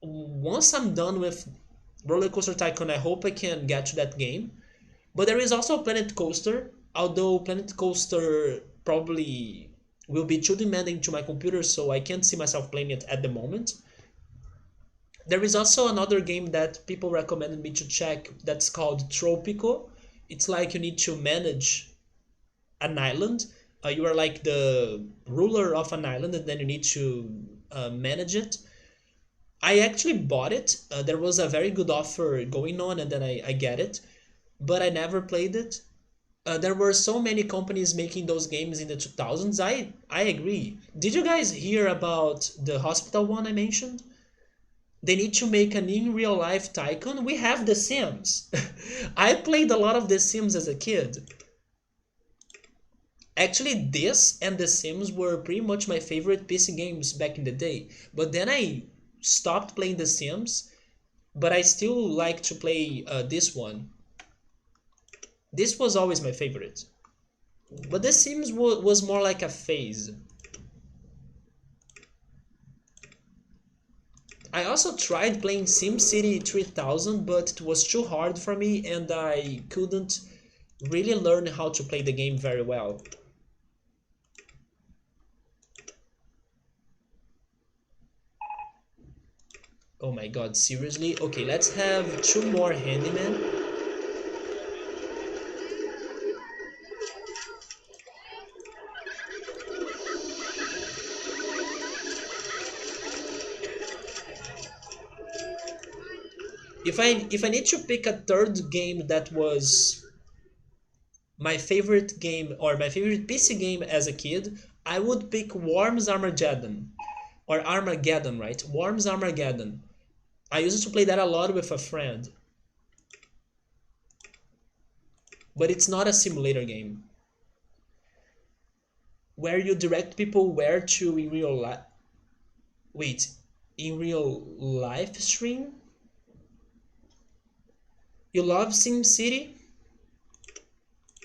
Speaker 1: once I'm done with Roller Coaster Tycoon, I hope I can get to that game. But there is also Planet Coaster, although Planet Coaster probably will be too demanding to my computer, so I can't see myself playing it at the moment. There is also another game that people recommended me to check that's called Tropico. It's like you need to manage an island. You are like the ruler of an island, and then you need to manage it. I actually bought it. There was a very good offer going on, and then I get it, but I never played it. There were so many companies making those games in the 2000s. I agree. Did you guys hear about the hospital one I mentioned? They need to make an in real life Tycoon. We have The Sims. I played a lot of The Sims as a kid. Actually, this and The Sims were pretty much my favorite PC games back in the day. But then I stopped playing The Sims, but I still like to play this one. This was always my favorite. But The Sims was more like a phase. I also tried playing SimCity 3000, but it was too hard for me and I couldn't really learn how to play the game very well. Oh my god, seriously? Okay, let's have two more handymen. If I need to pick a third game that was my favorite game or my favorite PC game as a kid, I would pick Worms Armageddon. Or Armageddon, right? Worms Armageddon. I used to play that a lot with a friend. But it's not a simulator game. Where you direct people where to in real life. Wait, in real life stream? You love SimCity?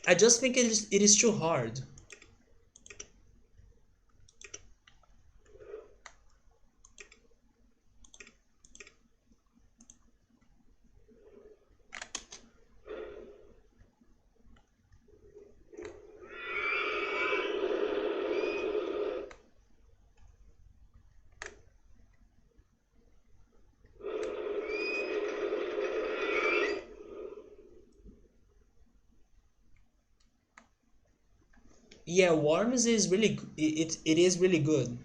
Speaker 1: I just think it is too hard. Yeah, Worms is really it is really good.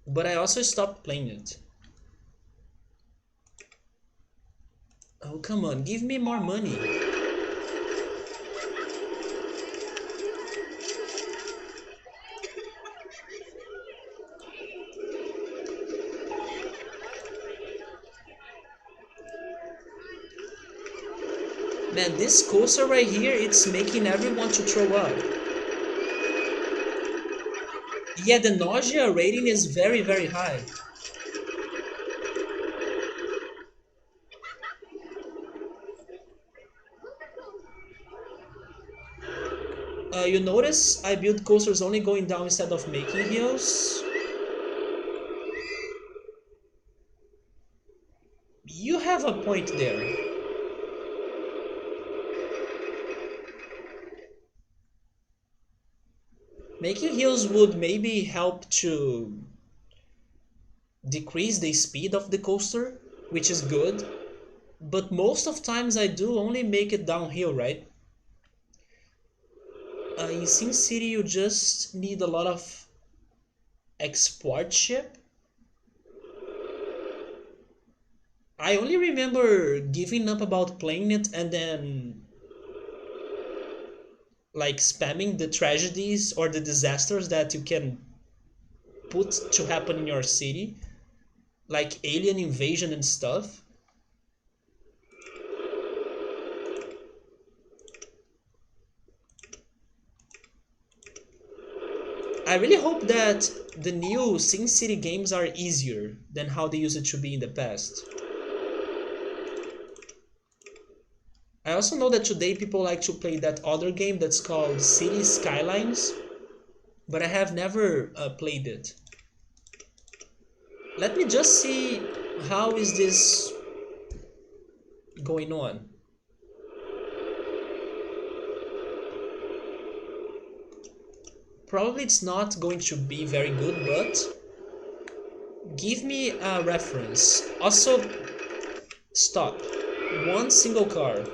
Speaker 1: But I also stopped playing it. Oh, come on, give me more money. Man, this coaster right here, it's making everyone to throw up. Yeah, the nausea rating is very, very high. You notice I build coasters only going down instead of making hills? You have a point there. Making hills would maybe help to decrease the speed of the coaster, which is good. But most of times I do only make it downhill, right? In Sin City you just need a lot of export ship. I only remember giving up about playing it and then like spamming the tragedies or the disasters that you can put to happen in your city, like alien invasion and stuff. I really hope that the new Sin City games are easier than how they used to be in the past. I also know that today people like to play that other game that's called City Skylines, but I have never played it. Let me just see how is this going on. Probably it's not going to be very good, but give me a reference. Also, stop. One single car.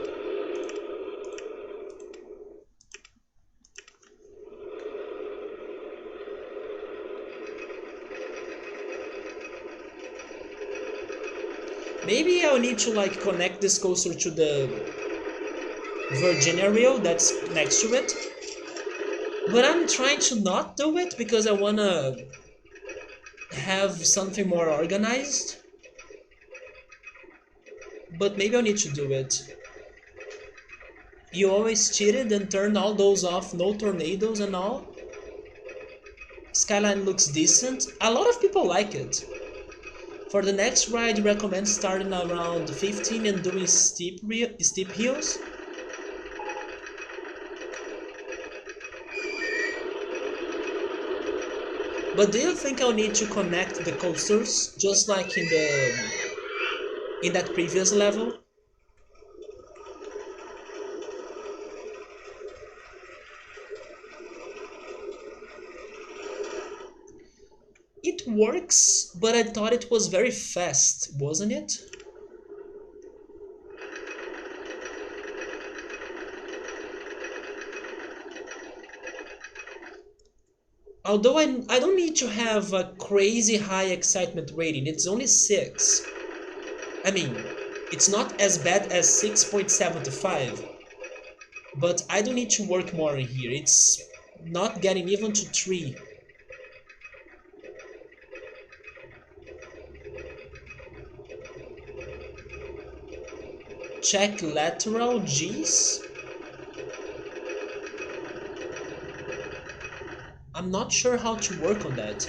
Speaker 1: Maybe I'll need to like connect this coaster to the Virginia Rail that's next to it. But I'm trying to not do it because I wanna have something more organized. But maybe I'll need to do it. You always cheated and turned all those off, no tornadoes and all. Skyline looks decent. A lot of people like it. For the next ride, recommend starting around 15 and doing steep hills. But do you think I'll need to connect the coasters just like in that previous level? It works, but I thought it was very fast, wasn't it? Although I don't need to have a crazy high excitement rating, it's only 6. I mean, it's not as bad as 6.75, but I don't need to work more in here. It's not getting even to 3. Check lateral Gs. I'm not sure how to work on that.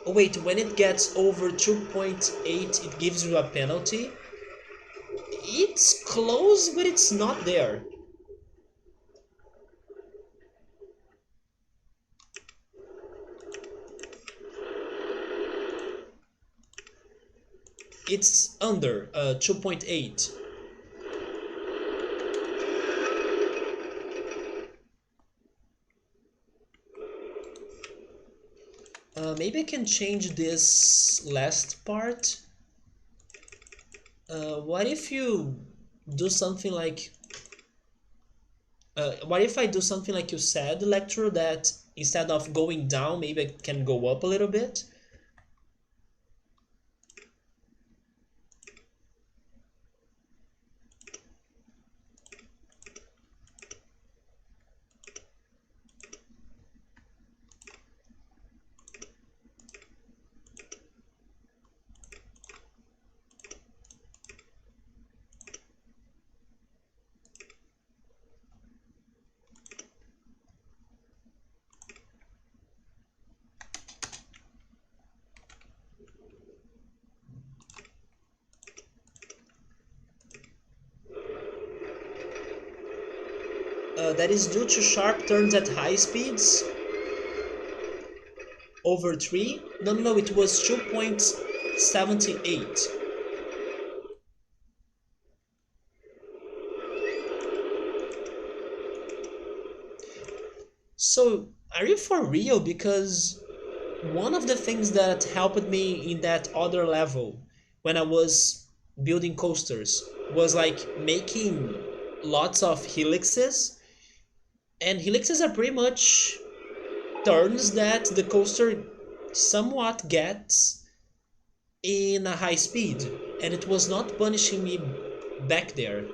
Speaker 1: Oh wait, when it gets over 2.8 it gives you a penalty? It's close, but it's not there. It's under 2.8. Maybe I can change this last part. What if you do something like... what if I do something like you said, Electro, that instead of going down, maybe I can go up a little bit? that is due to sharp turns at high speeds over 3. No, no, no, it was 2.78. So, are you for real? Because one of the things that helped me in that other level when I was building coasters was like making lots of helixes, and helixes are pretty much turns that the coaster somewhat gets in a high speed, and it was not punishing me back there.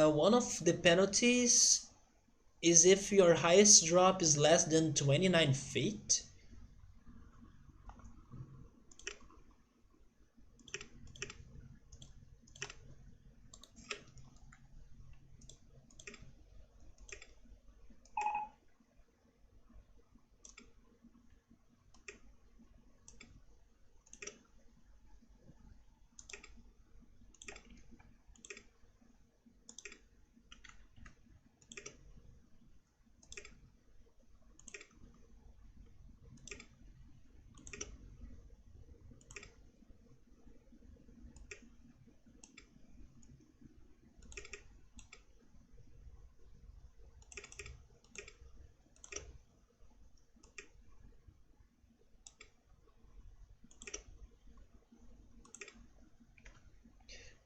Speaker 1: One of the penalties is if your highest drop is less than 29 feet.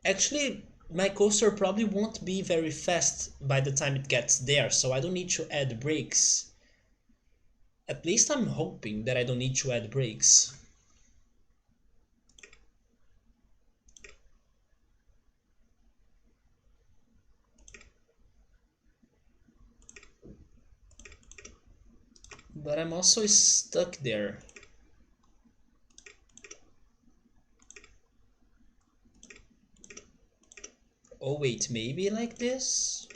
Speaker 1: Actually, my coaster probably won't be very fast by the time it gets there, so I don't need to add brakes. At least I'm hoping that I don't need to add brakes. But I'm also stuck there. Oh wait, maybe like this?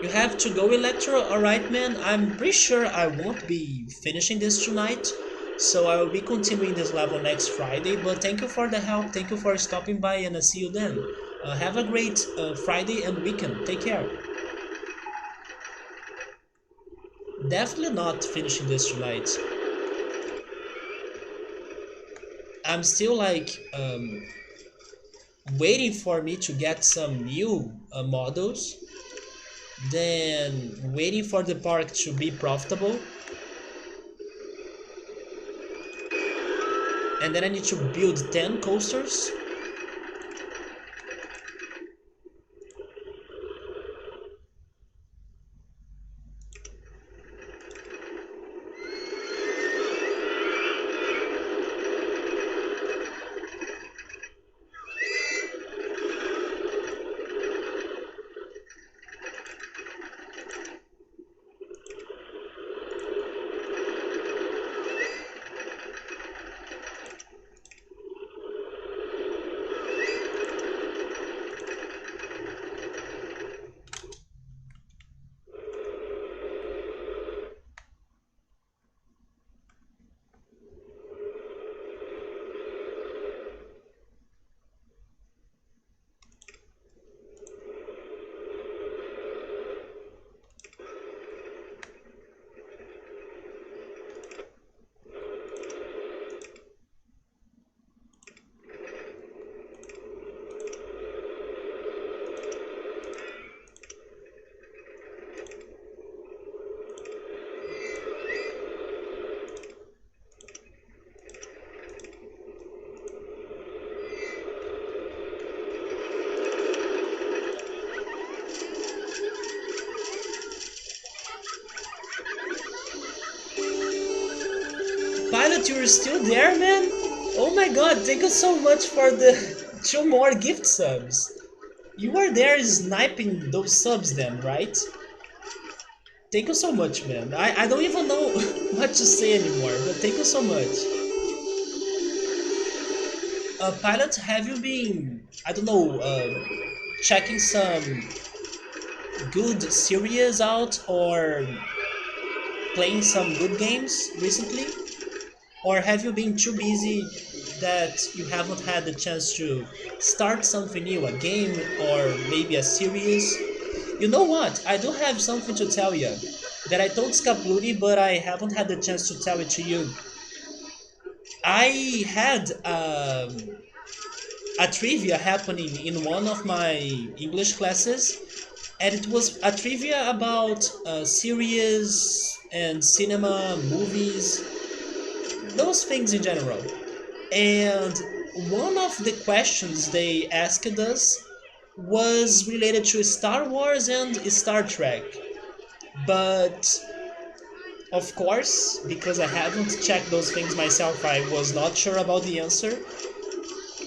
Speaker 1: You have to go, Electro? Alright, man. I'm pretty sure I won't be finishing this tonight, so I will be continuing this level next Friday. But thank you for the help, thank you for stopping by, and I'll see you then. Have a great Friday and weekend. Take care. Definitely not finishing this tonight. I'm still like waiting for me to get some new models, then waiting for the park to be profitable, and then I need to build 10 coasters. you're still there, man. Oh my god, thank you so much for the 2 more gift subs. You are there sniping those subs then, right? Thank you so much, man. I don't even know what to say anymore, but thank you so much. Pilot, have you been, I don't know, checking some good series out or playing some good games recently? Or have you been too busy that you haven't had the chance to start something new, a game or maybe a series? You know what? I do have something to tell you that I told Scapluni, but I haven't had the chance to tell it to you. I had a trivia happening in one of my English classes, and it was a trivia about series and cinema, movies, those things in general. And one of the questions they asked us was related to Star Wars and Star Trek. But of course, because I haven't checked those things myself, I was not sure about the answer.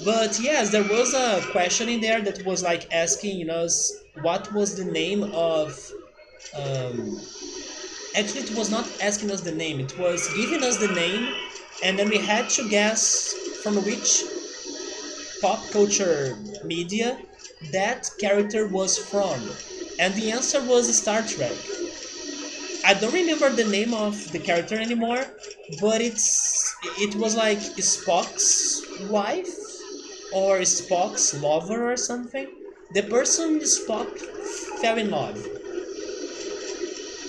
Speaker 1: But yes, there was a question in there that was like asking us what was the name of. Um, Actually, it was not asking us the name, it was giving us the name, and then we had to guess from which pop culture media that character was from. And the answer was Star Trek. I don't remember the name of the character anymore, but it was like Spock's wife or Spock's lover or something. The person Spock fell in love.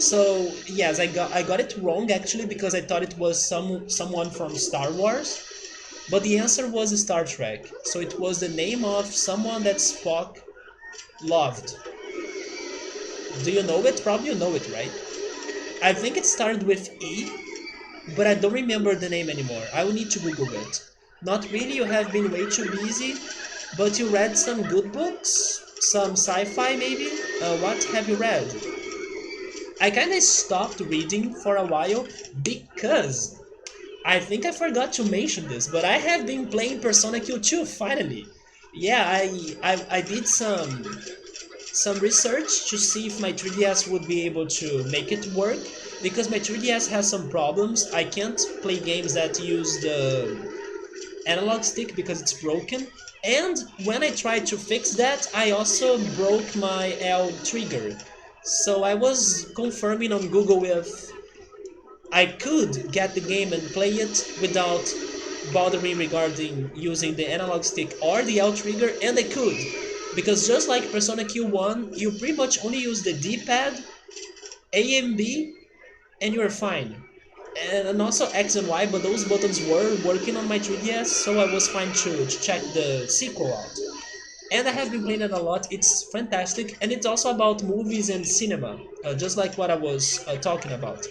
Speaker 1: So yes, I got it wrong actually because I thought it was someone from Star Wars, but the answer was Star Trek. So it was the name of someone that Spock loved. Do you know it? Probably you know it, right? I think it started with E, but I don't remember the name anymore. I will need to Google it. Not really, you have been way too busy, but you read some good books? Some sci-fi maybe? What have you read? I kinda stopped reading for a while because I think I forgot to mention this, but I have been playing Persona Q2 finally. Yeah, I did some research to see if my 3DS would be able to make it work because my 3DS has some problems. I can't play games that use the analog stick because it's broken. And when I tried to fix that, I also broke my L trigger. So I was confirming on Google if I could get the game and play it without bothering regarding using the analog stick or the L trigger, and I could. Because just like Persona Q1, you pretty much only use the D-pad, A and B, and you're fine. And also X and Y, but those buttons were working on my 3DS, so I was fine to check the sequel out. And I have been playing it a lot, it's fantastic, and it's also about movies and cinema, just like what I was talking about.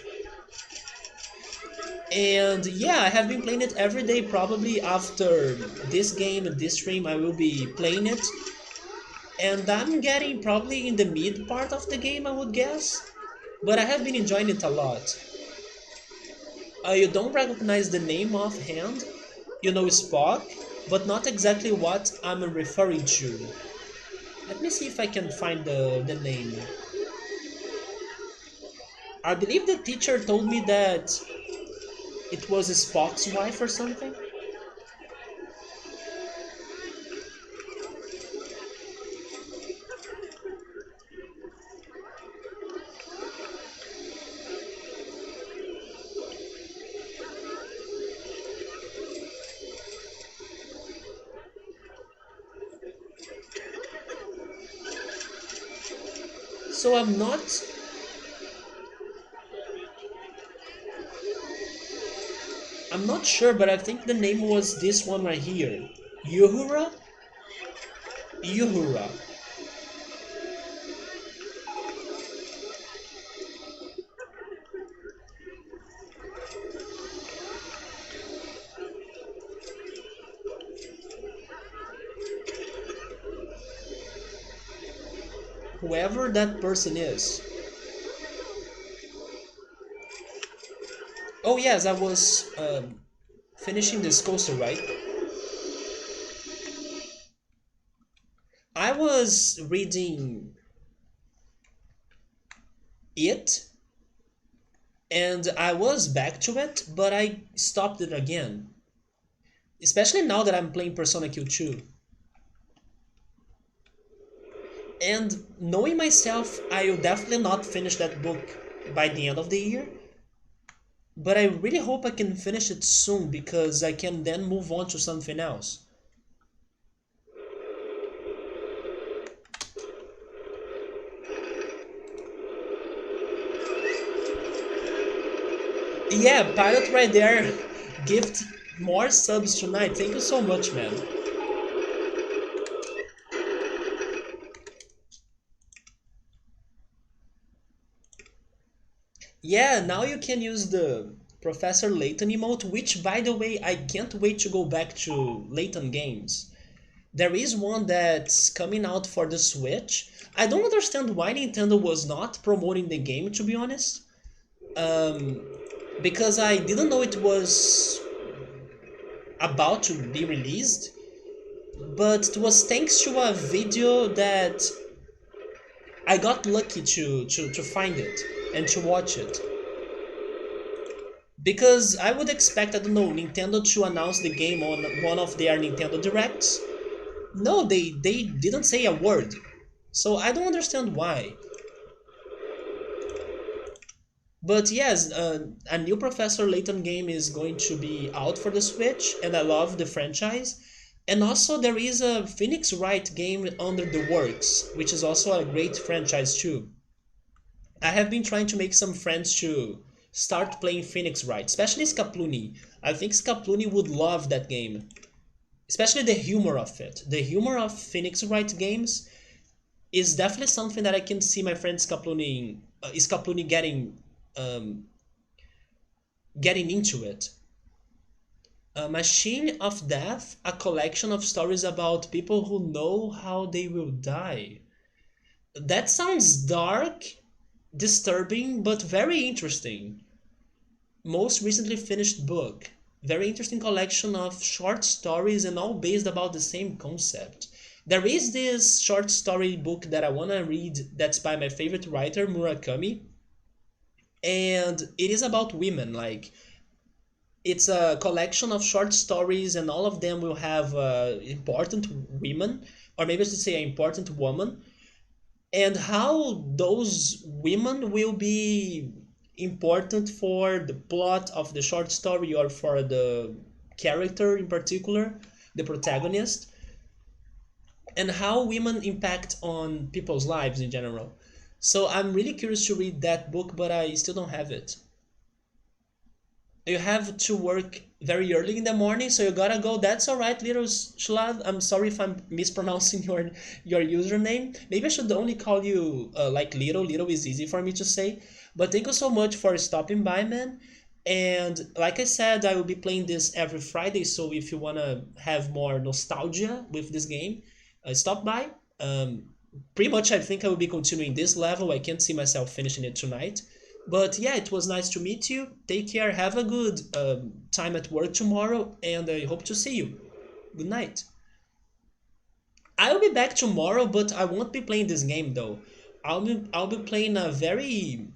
Speaker 1: And yeah, I have been playing it every day, probably after this game, this stream, I will be playing it. And I'm getting probably in the mid part of the game, I would guess. But I have been enjoying it a lot. You don't recognize the name offhand. You know Spock, but not exactly what I'm referring to. Let me see if I can find the name. I believe the teacher told me that it was Spock's wife or something. So I'm not sure, but I think the name was this one right here. Yuhura? Yuhura. Whoever that person is. Oh yes, I was finishing this coaster, right? I was reading it and I was back to it, but I stopped it again. Especially now that I'm playing Persona Q2. And knowing myself, I will definitely not finish that book by the end of the year. But I really hope I can finish it soon because I can then move on to something else. Yeah, Pilot right there. Gift more subs tonight. Thank you so much, man. Yeah, now you can use the Professor Layton emote, which by the way, I can't wait to go back to Layton games. There is one that's coming out for the Switch. I don't understand why Nintendo was not promoting the game, to be honest. Um, because I didn't know it was about to be released, but it was thanks to a video that I got lucky to find it and to watch it. Because I would expect, I don't know, Nintendo to announce the game on one of their Nintendo Directs. No, they didn't say a word. So I don't understand why. But yes, a new Professor Layton game is going to be out for the Switch, and I love the franchise. And also, there is a Phoenix Wright game under the works, which is also a great franchise too. I have been trying to make some friends to start playing Phoenix Wright, especially Scapluni. I think Scapluni would love that game, especially the humor of it. The humor of Phoenix Wright games is definitely something that I can see my friend Scapluni um, getting into it. A Machine of Death, a collection of stories about people who know how they will die. That sounds dark, disturbing, but very interesting. Most recently finished book. Very interesting collection of short stories and all based about the same concept. There is this short story book that I want to read that's by my favorite writer, Murakami, and it is about women. Like, it's a collection of short stories, and all of them will have important women, or maybe I should say an important woman, and how those women will be important for the plot of the short story or for the character in particular, the protagonist, and how women impact on people's lives in general. So I'm really curious to read that book, but I still don't have it. You have to work very early in the morning, so you gotta go. That's all right, little Shlad. I'm sorry if I'm mispronouncing your username. Maybe I should only call you like little. Little is easy for me to say. But thank you so much for stopping by, man. And like I said, I will be playing this every Friday. So if you wanna have more nostalgia with this game, stop by. Pretty much, I think I will be continuing this level. I can't see myself finishing it tonight. But yeah, it was nice to meet you. Take care. Have a good time at work tomorrow, and I hope to see you. Good night. I'll be back tomorrow, but I won't be playing this game though. I'll be playing a very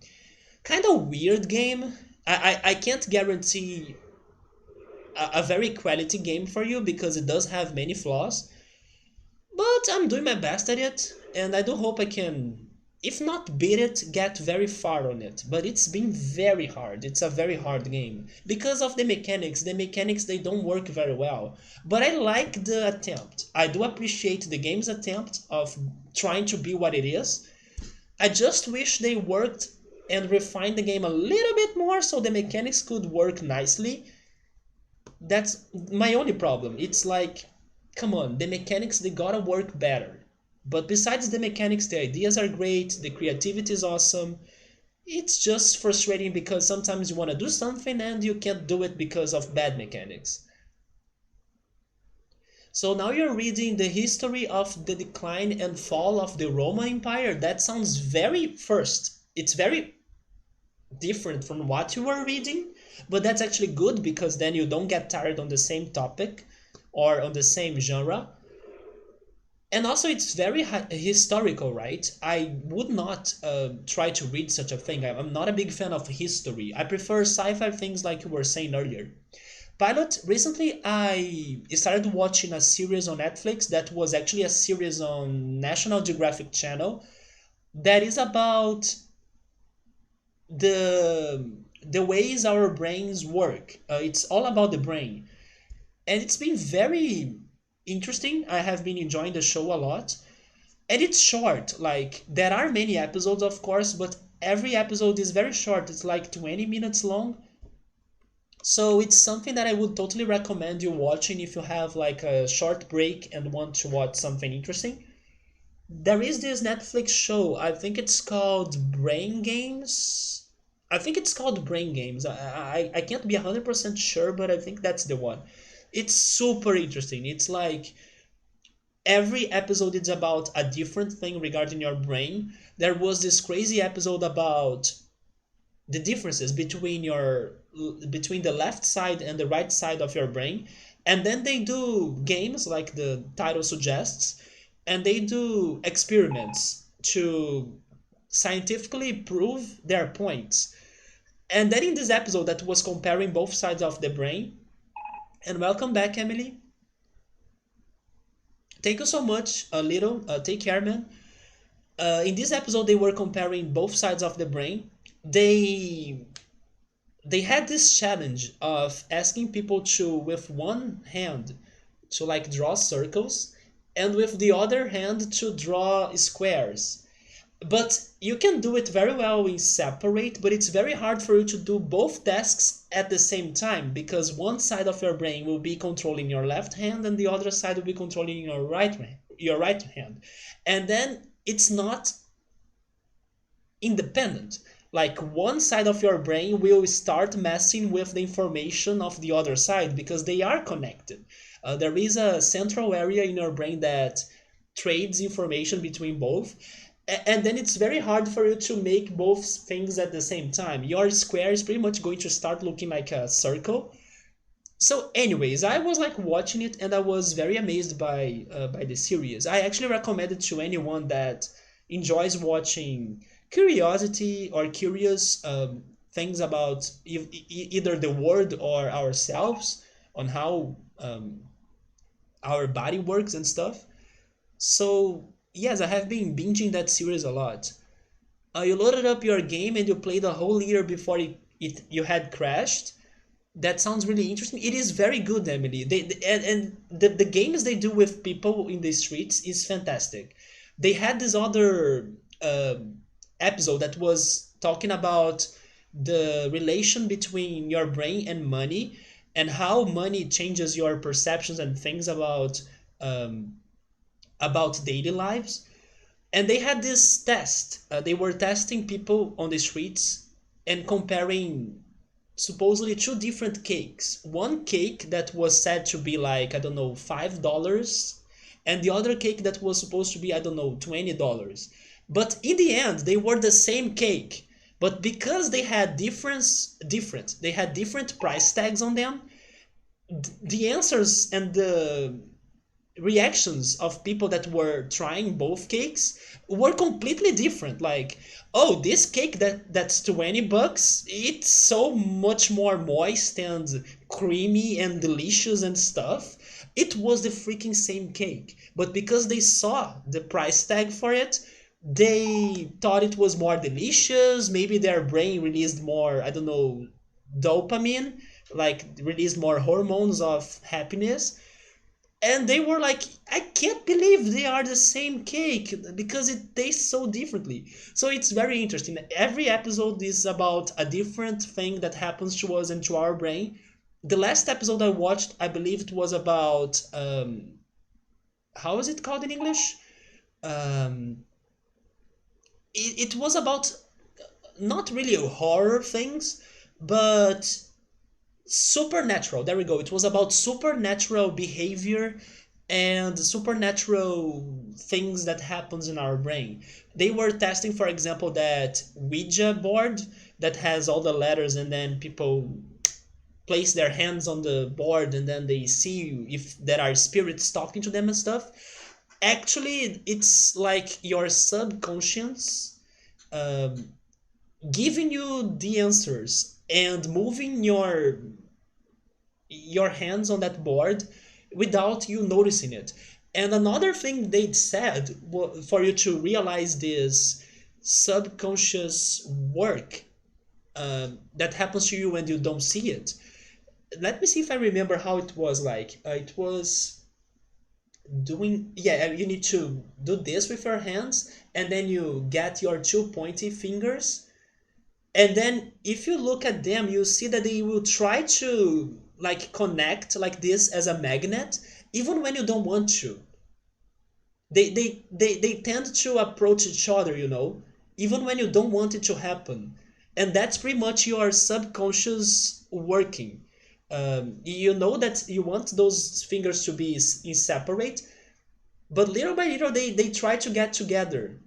Speaker 1: kind of weird game. I can't guarantee a very quality game for you because it does have many flaws. But I'm doing my best at it, and I do hope I can, if not beat it, get very far on it. But it's been very hard. It's a very hard game. Because of the mechanics. The mechanics, they don't work very well. But I like the attempt. I do appreciate the game's attempt of trying to be what it is. I just wish they worked and refined the game a little bit more so the mechanics could work nicely. That's my only problem. It's like, come on, the mechanics, they gotta work better. But besides the mechanics, the ideas are great, the creativity is awesome. It's just frustrating because sometimes you want to do something and you can't do it because of bad mechanics. So now you're reading the history of the decline and fall of the Roman Empire. That sounds very first. It's very different from what you were reading. but that's actually good because then you don't get tired on the same topic or on the same genre. And also it's very historical, right? I would not try to read such a thing. I'm not a big fan of history. I prefer sci-fi things like you were saying earlier. Pilot, recently I started watching a series on Netflix that was actually a series on National Geographic Channel that is about the ways our brains work. It's all about the brain, and it's been very interesting. I have been enjoying the show a lot, and it's short. Like there are many episodes, of course, but every episode is very short. It's like 20 minutes long. So it's something that I would totally recommend you watching if you have like a short break and want to watch something interesting. There is this Netflix show, I think it's called Brain Games. I think it's called Brain Games. I can't be 100% sure, but I think that's the one. It's super interesting. It's like every episode is about a different thing regarding your brain. There was this crazy episode about the differences between the left side and the right side of your brain, and then they do games like the title suggests, and they do experiments to scientifically prove their points. And then in this episode that was comparing both sides of the brain, and welcome back, Emily. Thank you so much, little. Take care, man. In this episode, they were comparing both sides of the brain. They had this challenge of asking people to, with one hand, to like draw circles, and with the other hand to draw squares. But you can do it very well in separate, but it's very hard for you to do both tasks at the same time because one side of your brain will be controlling your left hand and the other side will be controlling your right hand. And then it's not independent. Like one side of your brain will start messing with the information of the other side because they are connected. There is a central area in your brain that trades information between both, and then it's very hard for you to make both things at the same time. Your square is pretty much going to start looking like a circle. So anyways, I was like watching it and I was very amazed by the series. I actually recommend it to anyone that enjoys watching curiosity or curious things about either the world or ourselves, on how our body works and stuff. So yes, I have been binging that series a lot. You loaded up your game and you played a whole year before you had crashed. That sounds really interesting. It is very good, Emily. And the games they do with people in the streets is fantastic. They had this other uh, episode that was talking about the relation between your brain and money, and how money changes your perceptions and things um, about daily lives. And they had this test. They were testing people on the streets and comparing supposedly two different cakes. One cake that was said to be like, I don't know, $5, and the other cake that was supposed to be, I don't know, $20. But in the end, they were the same cake. But because they had different price tags on them, the answers and the reactions of people that were trying both cakes were completely different. Like, oh, this cake that's $20, it's so much more moist and creamy and delicious and stuff. It was the freaking same cake, but because they saw the price tag for it, they thought it was more delicious. Maybe their brain released more, I don't know, dopamine, like released more hormones of happiness, and they were like, I can't believe they are the same cake because it tastes so differently. So it's very interesting. Every episode is about a different thing that happens to us and to our brain. The last episode I watched, I believe it was about how is it called in English? um, it was about not really horror things, but supernatural. There we go. It was about supernatural behavior and supernatural things that happens in our brain. They were testing, for example, that Ouija board that has all the letters, and then people place their hands on the board and then they see if there are spirits talking to them and stuff. Actually, it's like your subconscious um, giving you the answers and moving your hands on that board without you noticing it. And another thing they said for you to realize this subconscious work that happens to you when you don't see it. Let me see if I remember how it was like. It was doing, yeah, you need to do this with your hands, and then you get your two pointy fingers, and then if you look at them you see that they will try to like connect like this as a magnet even when you don't want to. They tend to approach each other, even when you don't want it to happen. And that's pretty much your subconscious working. You know that you want those fingers to be separate, but little by little they try to get together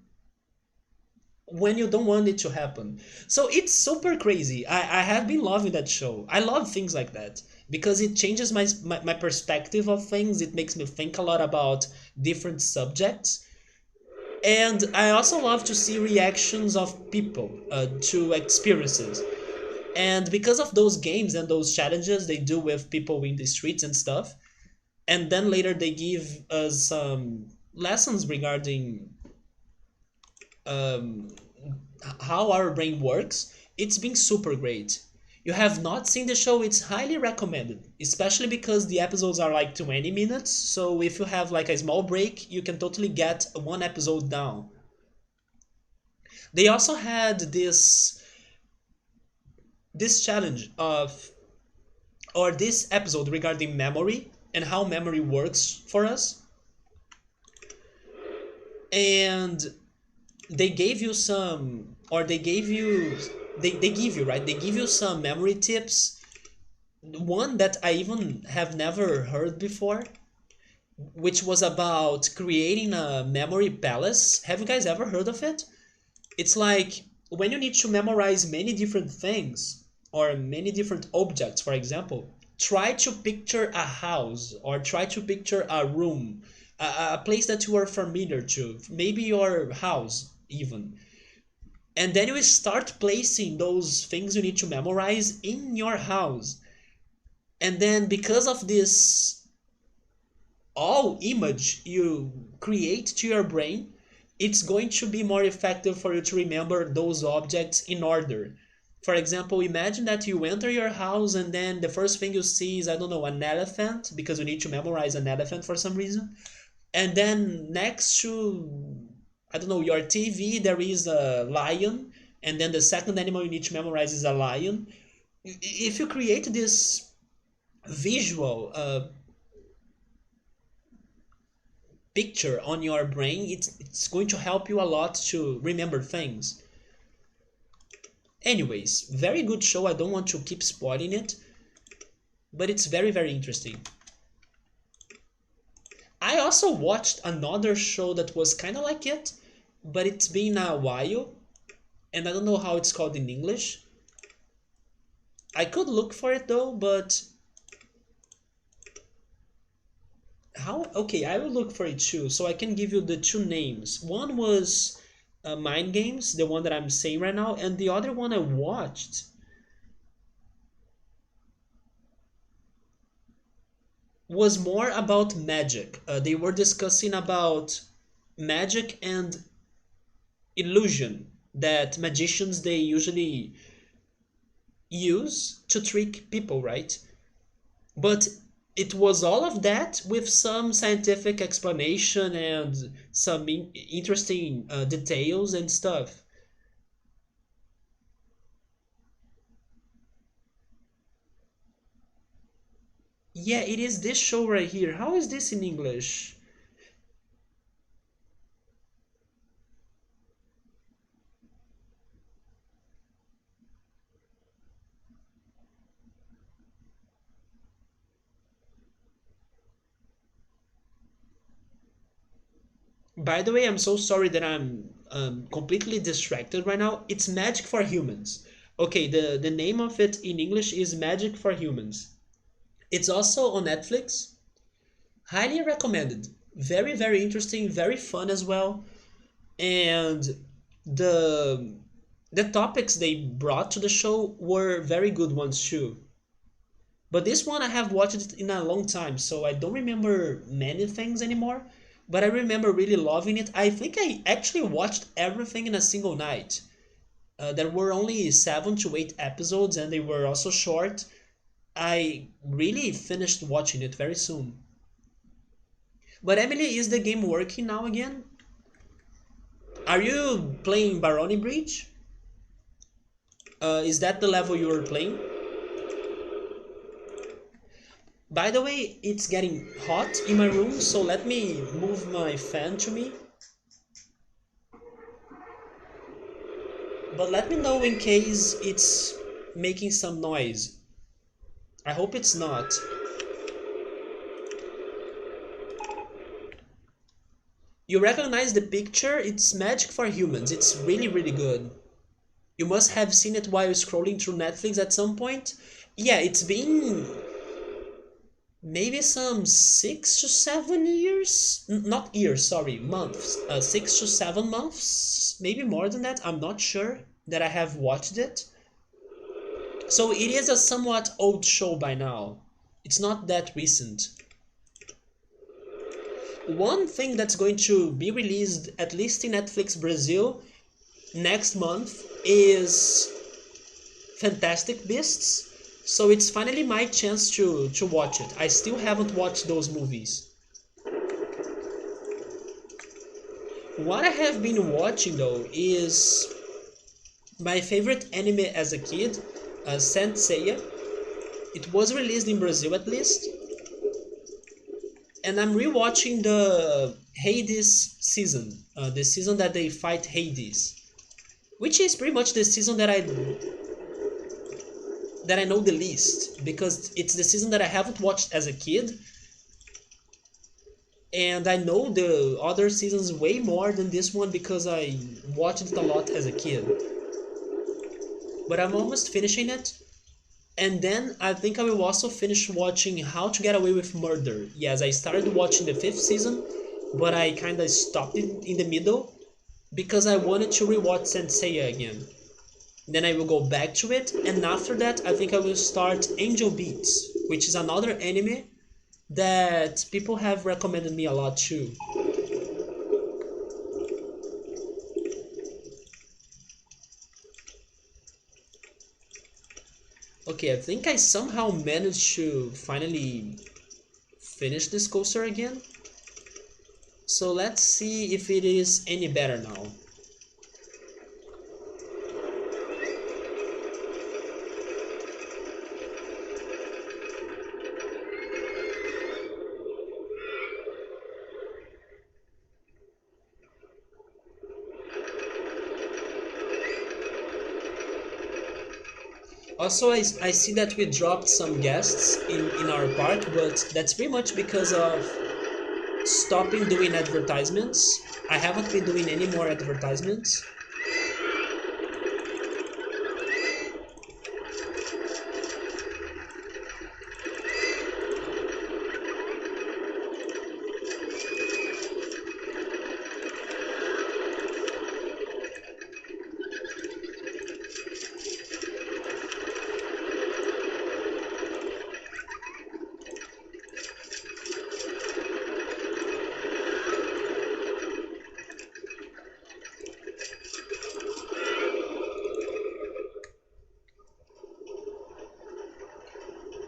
Speaker 1: when you don't want it to happen. So it's super crazy. I have been loving that show. I love things like that because it changes my perspective of things. It makes me think a lot about different subjects. And I also love to see reactions of people to experiences. And because of those games and those challenges they do with people in the streets and stuff, and then later they give us some lessons regarding um, how our brain works, it's been super great. You have not seen the show, it's highly recommended, especially because the episodes are like 20 minutes, so if you have like a small break, you can totally get one episode down. They also had this challenge of or this episode regarding memory and how memory works for us. And they gave you some or they give you, right, they give you some memory tips. One that I even have never heard before, which was about creating a memory palace. Have you guys ever heard of it? It's like when you need to memorize many different things or many different objects, for example, try to picture a house or try to picture a room, a place that you are familiar to, maybe your house even. And then you start placing those things you need to memorize in your house. And then because of this all image you create to your brain, it's going to be more effective for you to remember those objects in order. For example, imagine that you enter your house and then the first thing you see is, I don't know, an elephant, because you need to memorize an elephant for some reason. And then next to, I don't know, your TV, there is a lion. And then the second animal you need to memorize is a lion. If you create this visual picture on your brain, it's going to help you a lot to remember things. Anyways, very good show. I don't want to keep spoiling it, but it's very, very interesting. I also watched another show that was kind of like it, but it's been a while, and I don't know how it's called in English. I could look for it though, but how? Okay, I will look for it too, so I can give you the two names. One was Mind Games, the one that I'm saying right now, and the other one I watched was more about magic. They were discussing about magic and illusion that magicians they usually use to trick people, right? But it was all of that with some scientific explanation and some interesting details and stuff. Yeah, it is this show right here. How is this in English? By the way, I'm so sorry that I'm completely distracted right now. It's Magic for Humans. Okay, the name of it in English is Magic for Humans. It's also on Netflix. Highly recommended. Very, very interesting, very fun as well. And the the topics they brought to the show were very good ones too. But this one I have watched it in a long time, so I don't remember many things anymore. But I remember really loving it. I think I actually watched everything in a single night. There were only 7 to 8 episodes, and they were also short. I really finished watching it very soon. But Emily, is the game working now again? Are you playing Barony Bridge? Is that the level you were playing? By the way, it's getting hot in my room, so let me move my fan to me. But let me know in case it's making some noise. I hope it's not. You recognize the picture? It's Magic for Humans. It's really, really good. You must have seen it while scrolling through Netflix at some point. Yeah, it's been maybe some 6 to 7 years. Not years, sorry, months. 6 to 7 months, maybe more than that. I'm not sure that I have watched it. So it is a somewhat old show by now. It's not that recent. One thing that's going to be released, at least in Netflix Brazil, next month is Fantastic Beasts. So it's finally my chance to watch it. I still haven't watched those movies. What I have been watching though is my favorite anime as a kid, Saint Seiya. It was released in Brazil at least. And I'm rewatching the Hades season, the season that they fight Hades, which is pretty much the season that I know the least because it's the season that I haven't watched as a kid, and I know the other seasons way more than this one because I watched it a lot as a kid. But I'm almost finishing it, and then I think I will also finish watching How to Get Away with Murder. Yes, I started watching the fifth season, but I kinda stopped it in the middle because I wanted to rewatch Senseiya again. Then I will go back to it, and after that I think I will start Angel Beats, which is another anime that people have recommended me a lot too. Okay, I think I somehow managed to finally finish this coaster again. So let's see if it is any better now. Also, I see that we dropped some guests in our park, but that's pretty much because of stopping doing advertisements. I haven't been doing any more advertisements.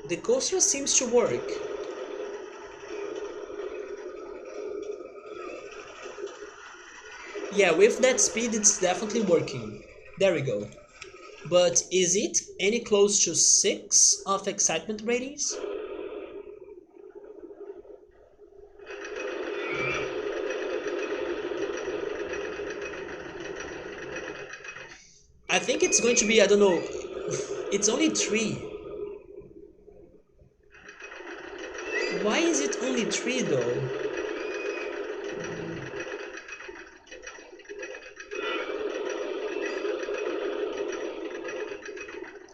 Speaker 1: The coaster seems to work. Yeah, with that speed it's definitely working. There we go. But is it any close to 6 of excitement ratings? I think it's going to be, I don't know, it's only 3. Why is it only 3 though?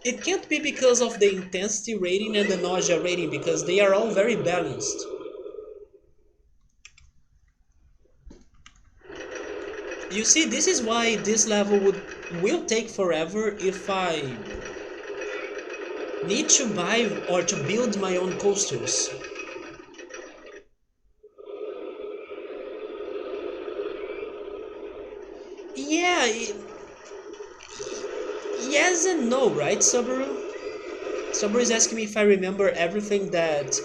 Speaker 1: It can't be because of the intensity rating and the nausea rating, because they are all very balanced. You see, this is why this level will take forever if I need to buy or to build my own coasters. Yeah, yes and no, right, Subaru? Subaru is asking me if I remember everything that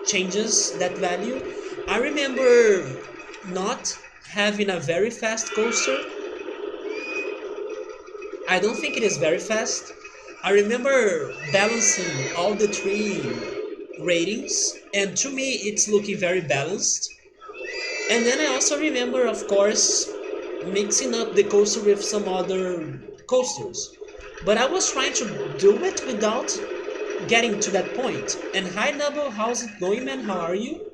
Speaker 1: changes that value. I remember not having a very fast coaster. I don't think it is very fast. I remember balancing all the three ratings, and to me it's looking very balanced. And then I also remember, of course, mixing up the coaster with some other coasters. But I was trying to do it without getting to that point. And hi Nubble, how's it going, man? How are you?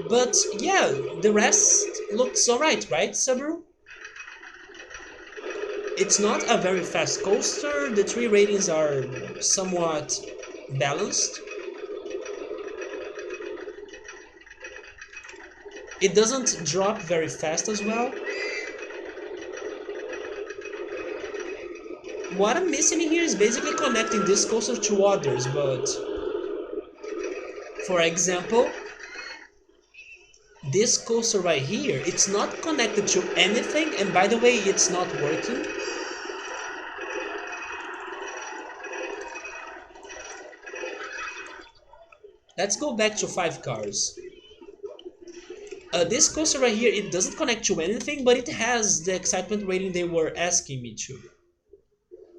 Speaker 1: But yeah, the rest looks alright, right, Subaru? It's not a very fast coaster, the three ratings are somewhat balanced. It doesn't drop very fast as well. What I'm missing here is basically connecting this coaster to others, but for example, this coaster right here, it's not connected to anything, and by the way, it's not working. Let's go back to 5 cars. This coaster right here, it doesn't connect to anything, but it has the excitement rating they were asking me to.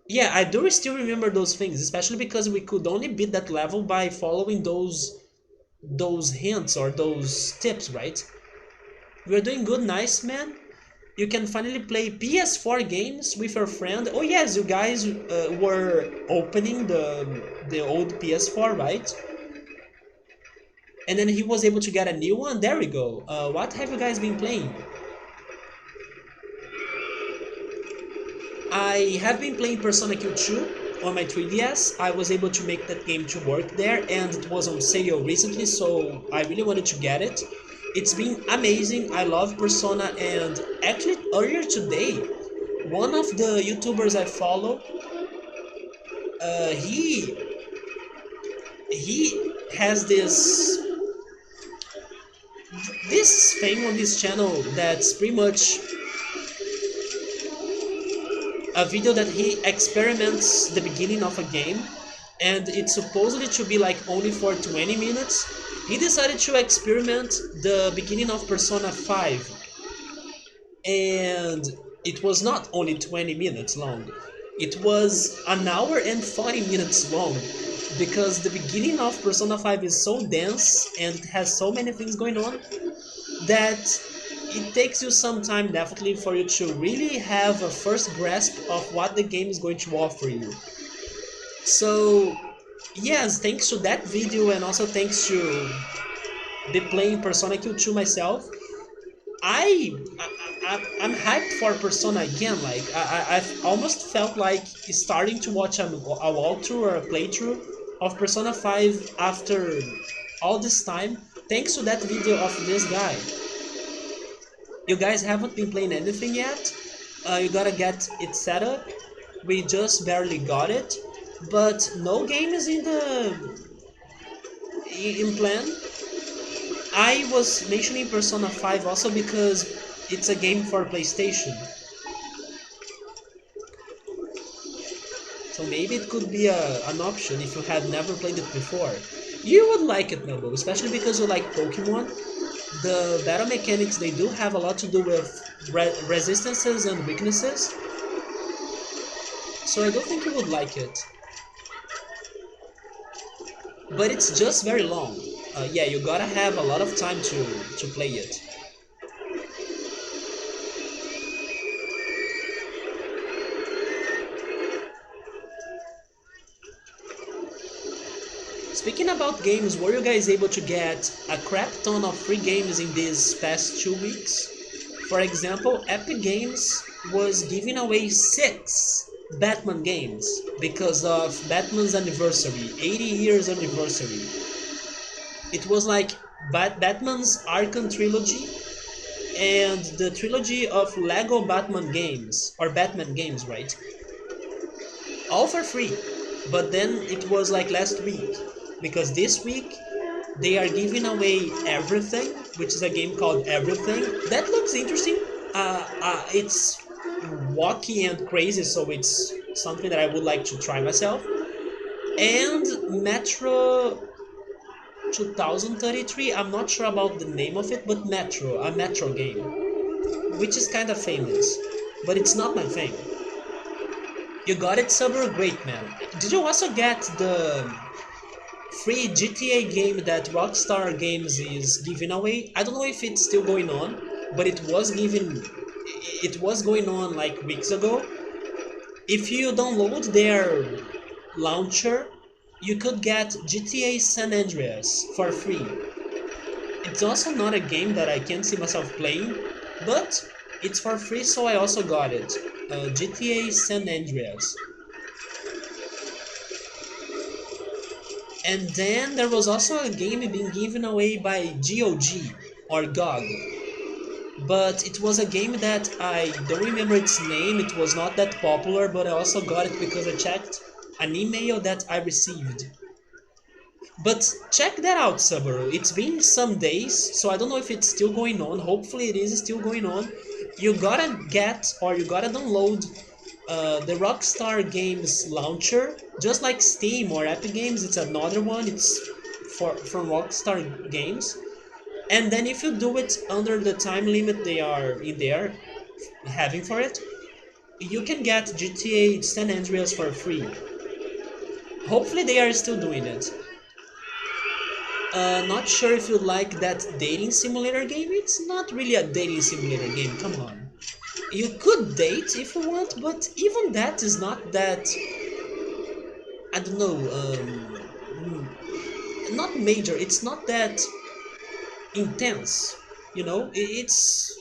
Speaker 1: Yeah, I do still remember those things, especially because we could only beat that level by following those hints or those tips, right? We're doing good, nice man. You can finally play PS4 games with your friend. Oh yes, you guys were opening the old PS4, right? And then he was able to get a new one. There we go. What have you guys been playing? I have been playing Persona Q2 on my 3DS. I was able to make that game to work there, and it was on sale recently, so I really wanted to get it. It's been amazing. I love Persona, and actually earlier today, one of the YouTubers I follow, uh, he he has this thing on his channel that's pretty much a video that he experiments the beginning of a game, and it's supposedly to be like only for 20 minutes. He decided to experiment the beginning of Persona 5, and it was not only 20 minutes long, it was an hour and 40 minutes long, because the beginning of Persona 5 is so dense and it has so many things going on that it takes you some time definitely for you to really have a first grasp of what the game is going to offer you. So yes, thanks to that video and also thanks to be playing Persona Q2 myself, I'm hyped for Persona again. Like I've almost felt like starting to watch a walkthrough or a playthrough of Persona 5 after all this time, thanks to that video of this guy. You guys haven't been playing anything yet. You gotta get it set up. We just barely got it, but no game is in plan. I was mentioning Persona 5 also because it's a game for PlayStation. So maybe it could be an option if you have never played it before. You would like it, Noble, especially because you like Pokemon. The battle mechanics, they do have a lot to do with resistances and weaknesses. So I don't think you would like it. But it's just very long. Yeah, you gotta have a lot of time to play it. Speaking about games, were you guys able to get a crap ton of free games in these past 2 weeks? For example, Epic Games was giving away 6 Batman games because of Batman's anniversary, 80 years anniversary. It was like Batman's Arkham trilogy and the trilogy of Lego Batman games, or Batman games, right? All for free. But then it was like last week, because this week they are giving away Everything, which is a game called Everything. That looks interesting. It's wacky and crazy, so it's something that I would like to try myself. And Metro 2033, I'm not sure about the name of it, but Metro, a Metro game, which is kind of famous, but it's not my thing. You got it, Subaru? Great, man. Did you also get the free GTA game that Rockstar Games is giving away? I don't know if it's still going on, but it was going on like weeks ago. If you download their launcher, you could get GTA San Andreas for free. It's also not a game that I can see myself playing, but it's for free, so I also got it. GTA San Andreas. And then there was also a game being given away by GOG or GOG. But it was a game that I don't remember its name, it was not that popular, but I also got it because I checked an email that I received. But check that out, Subaru. It's been some days, so I don't know if it's still going on. Hopefully it is still going on. You gotta get or you gotta download the Rockstar Games launcher, just like Steam or Epic Games. It's another one. It's from Rockstar Games. And then if you do it under the time limit they are in there having for it, you can get GTA San Andreas for free. Hopefully they are still doing it. Not sure if you like that dating simulator game. It's not really a dating simulator game, come on. You could date if you want, but even that is not that, I don't know, not major. It's not that intense, you know? It's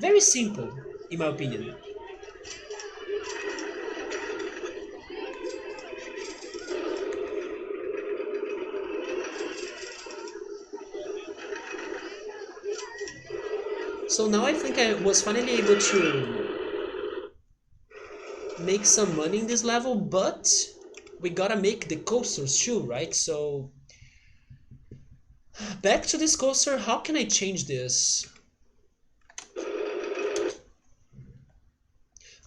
Speaker 1: very simple, in my opinion. So now I think I was finally able to make some money in this level, but we gotta make the coasters too, right? So back to this coaster, how can I change this?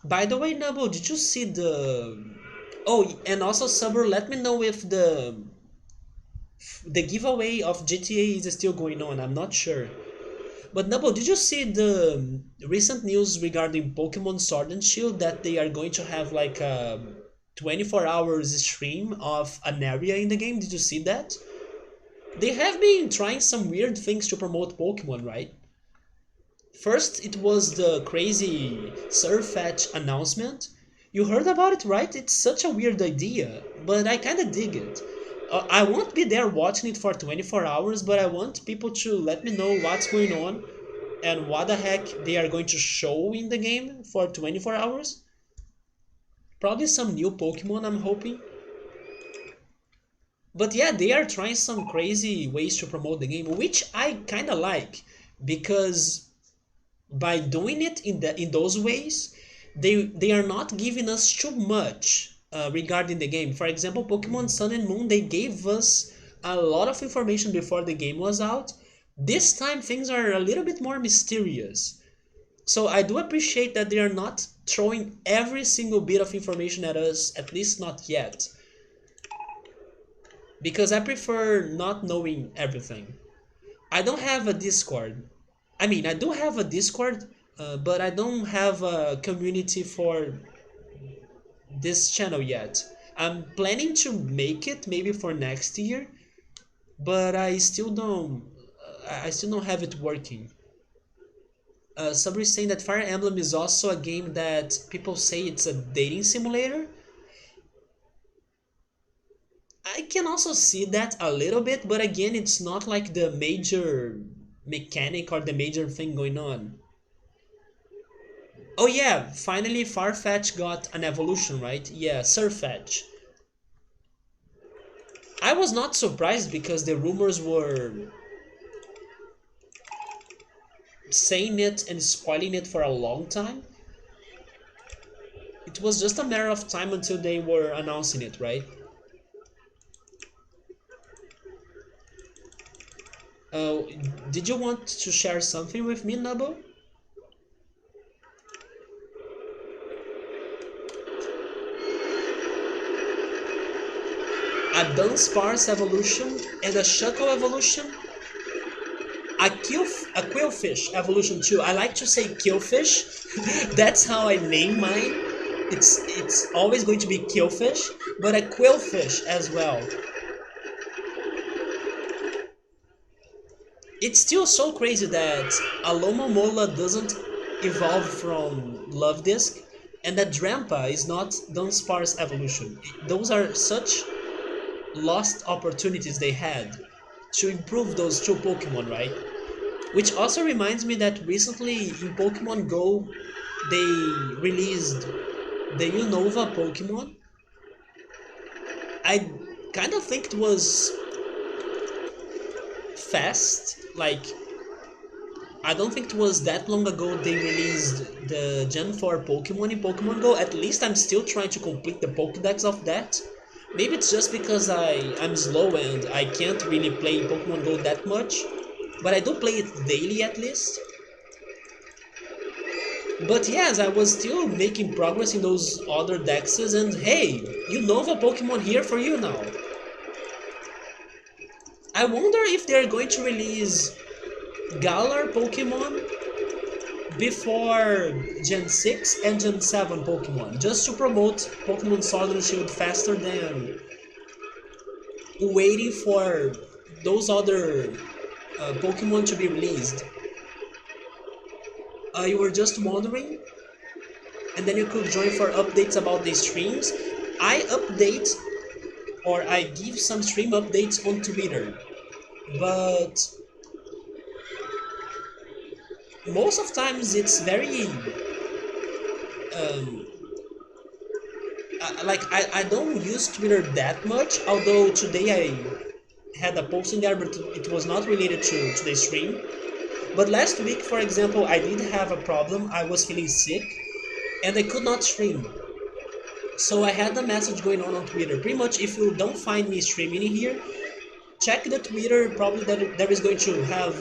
Speaker 1: By the way, Nabo, did you see the... Oh, and also Subaru, let me know if the giveaway of GTA is still going on. I'm not sure. But Nabo, did you see the recent news regarding Pokemon Sword and Shield that they are going to have like a 24 hours stream of an area in the game? Did you see that? They have been trying some weird things to promote Pokemon, right? First, it was the crazy Surfetch announcement. You heard about it, right? It's such a weird idea, but I kinda dig it. I won't be there watching it for 24 hours, but I want people to let me know what's going on and what the heck they are going to show in the game for 24 hours. Probably some new Pokemon, I'm hoping. But yeah, they are trying some crazy ways to promote the game, which I kinda like, because by doing it in those ways, they are not giving us too much regarding the game. For example, Pokemon Sun and Moon, they gave us a lot of information before the game was out. This time things are a little bit more mysterious. So I do appreciate that they are not throwing every single bit of information at us, at least not yet. Because I prefer not knowing everything. I don't have a Discord. I mean, I do have a Discord, but I don't have a community for this channel yet. I'm planning to make it maybe for next year, but I still don't have it working. Somebody saying that Fire Emblem is also a game that people say it's a dating simulator. I can also see that a little bit, but again, it's not like the major mechanic or the major thing going on. Oh yeah, finally Farfetch got an evolution, right? Yeah, Surfetch. I was not surprised because the rumors were saying it and spoiling it for a long time. It was just a matter of time until they were announcing it, right? Uh, did you want to share something with me, Nabo? A Dunsparce evolution and a Shuckle evolution? A Quillfish evolution too. I like to say Killfish. That's how I name mine. It's always going to be Killfish, but a Quillfish as well. It's still so crazy that a Lomomola doesn't evolve from Love Disc, and that Drampa is not Dunsparce evolution. Those are such lost opportunities they had to improve those two Pokemon, right? Which also reminds me that recently in Pokemon Go, they released the Unova Pokemon. I kind of think it was fast. Like, I don't think it was that long ago they released the Gen 4 Pokemon in Pokemon Go. At least I'm still trying to complete the Pokédex of that. Maybe it's just because I'm slow and I can't really play Pokemon Go that much. But I do play it daily at least. But yes, I was still making progress in those other dexes, and hey, you know a Pokemon here for you now. I wonder if they're going to release Galar Pokemon before Gen 6 and Gen 7 Pokemon, just to promote Pokemon Sword and Shield faster than waiting for those other Pokemon to be released. You were just wondering, and then you could join for updates about the streams. I update or I give some stream updates on Twitter, but most of times it's very um, I don't use Twitter that much. Although today I had a post in there, but it was not related to the stream. But last week, for example, I did have a problem. I was feeling sick, and I could not stream. So I had a message going on Twitter. Pretty much, if you don't find me streaming in here, check the Twitter. Probably that there is going to have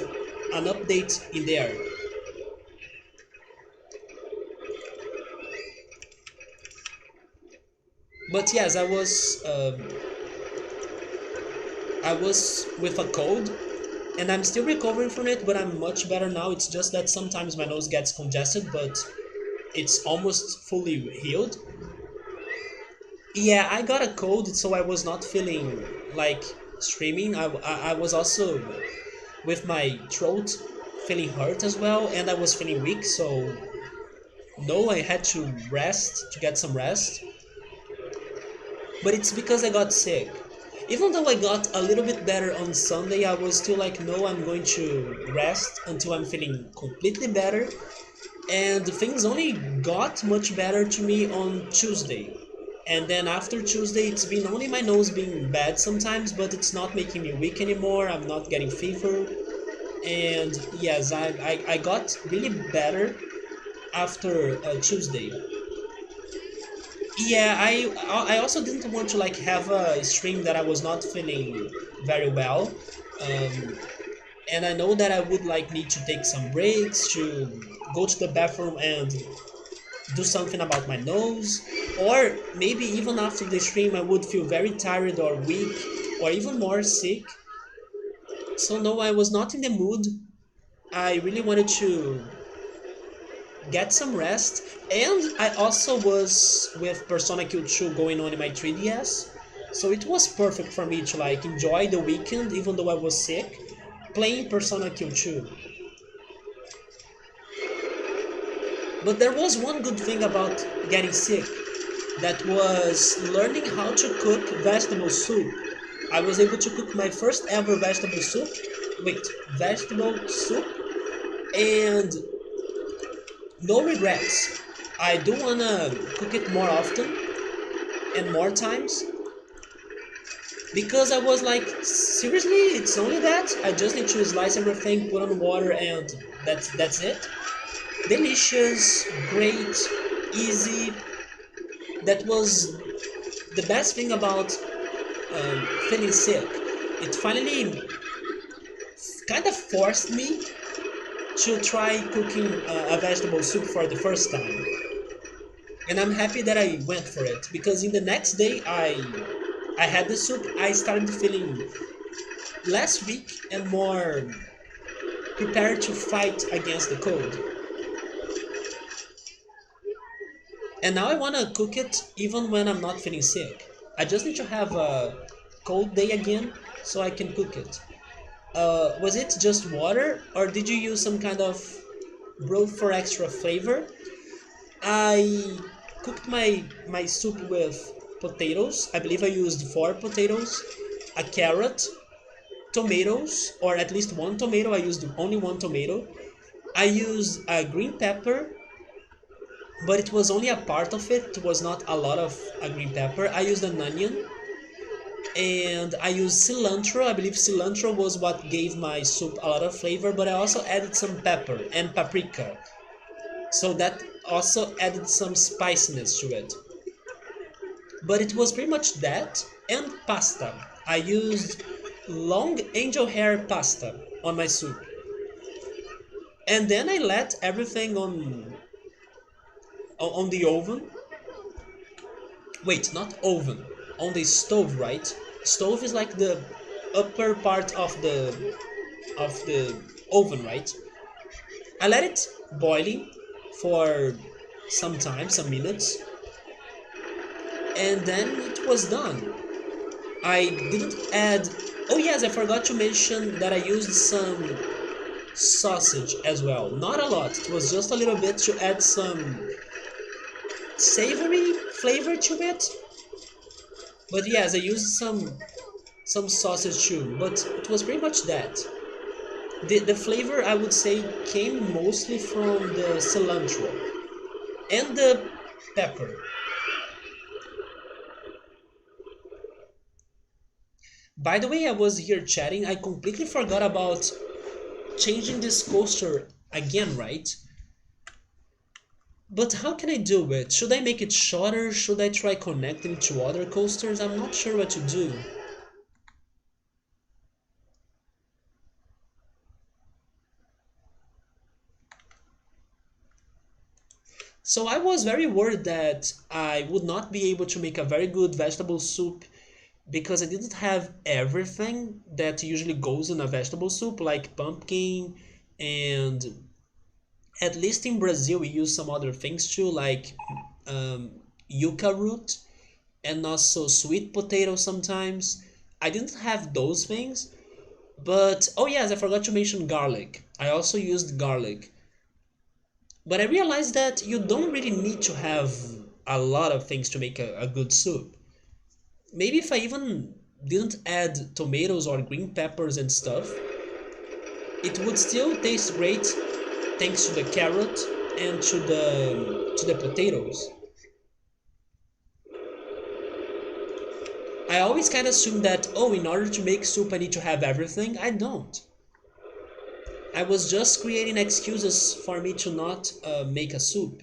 Speaker 1: an update in there. But yes, I was with a cold, and I'm still recovering from it. But I'm much better now. It's just that sometimes my nose gets congested, but it's almost fully healed. Yeah, I got a cold, so I was not feeling like streaming. I was also with my throat feeling hurt as well, and I was feeling weak, so no, I had to rest, to get some rest. But it's because I got sick. Even though I got a little bit better on Sunday, I was still like, no, I'm going to rest until I'm feeling completely better. And things only got much better to me on Tuesday. And then after Tuesday, it's been only my nose being bad sometimes, but it's not making me weak anymore. I'm not getting fever. And yes, I got really better after Tuesday. Yeah, I also didn't want to like have a stream that I was not feeling very well. Um, and I know that I would like need to take some breaks to go to the bathroom and do something about my nose, or maybe even after the stream I would feel very tired or weak or even more sick. So no, I was not in the mood. I really wanted to get some rest, and I also was with Persona Q2 going on in my 3DS, so it was perfect for me to like enjoy the weekend even though I was sick playing Persona Q2. But there was one good thing about getting sick. That was learning how to cook vegetable soup. I was able to cook my first ever vegetable soup. Wait, vegetable soup? And no regrets. I do wanna cook it more often and more times because I was like, seriously, it's only that? I just need to slice everything, put on water, and that's it. Delicious, great, easy. That was the best thing about feeling sick. It finally kind of forced me to try cooking a vegetable soup for the first time. And I'm happy that I went for it because in the next day I had the soup. I started feeling less weak and more prepared to fight against the cold. And now I want to cook it even when I'm not feeling sick. I just need to have a cold day again so I can cook it. Was it just water or did you use some kind of broth for extra flavor? I cooked my soup with potatoes. I believe I used 4 potatoes, a carrot, tomatoes, or at least one tomato. I used only one tomato. I used a green pepper, but it was only a part of it. It was not a lot of a green pepper. I used an onion and I used cilantro. I believe cilantro was what gave my soup a lot of flavor, but I also added some pepper and paprika. So that also added some spiciness to it. But it was pretty much that and pasta. I used long angel hair pasta on my soup. And then I let everything on the oven. Wait, not oven. On the stove, right? Stove is like the upper part of the oven, right? I let it boiling for some time, some minutes, and then it was done. I didn't add. Oh yes, I forgot to mention that I used some sausage as well. Not a lot. It was just a little bit to add some savory flavor to it. But yes, I used some sausage too. But it was pretty much that. The flavor I would say came mostly from the cilantro and the pepper. By the way, I was here chatting. I completely forgot about changing this coaster again, right? But how can I do it? Should I make it shorter? Should I try connecting to other coasters? I'm not sure what to do. So I was very worried that I would not be able to make a very good vegetable soup because I didn't have everything that usually goes in a vegetable soup, like pumpkin and at least in Brazil we use some other things too, like um, yuca root and also sweet potato sometimes. I didn't have those things, but oh yes, I forgot to mention garlic. I also used garlic. But I realized that you don't really need to have a lot of things to make a good soup. Maybe if I even didn't add tomatoes or green peppers and stuff, it would still taste great thanks to the carrot and to the potatoes. I always kind of assume that, oh, in order to make soup I need to have everything. I don't. I was just creating excuses for me to not make a soup.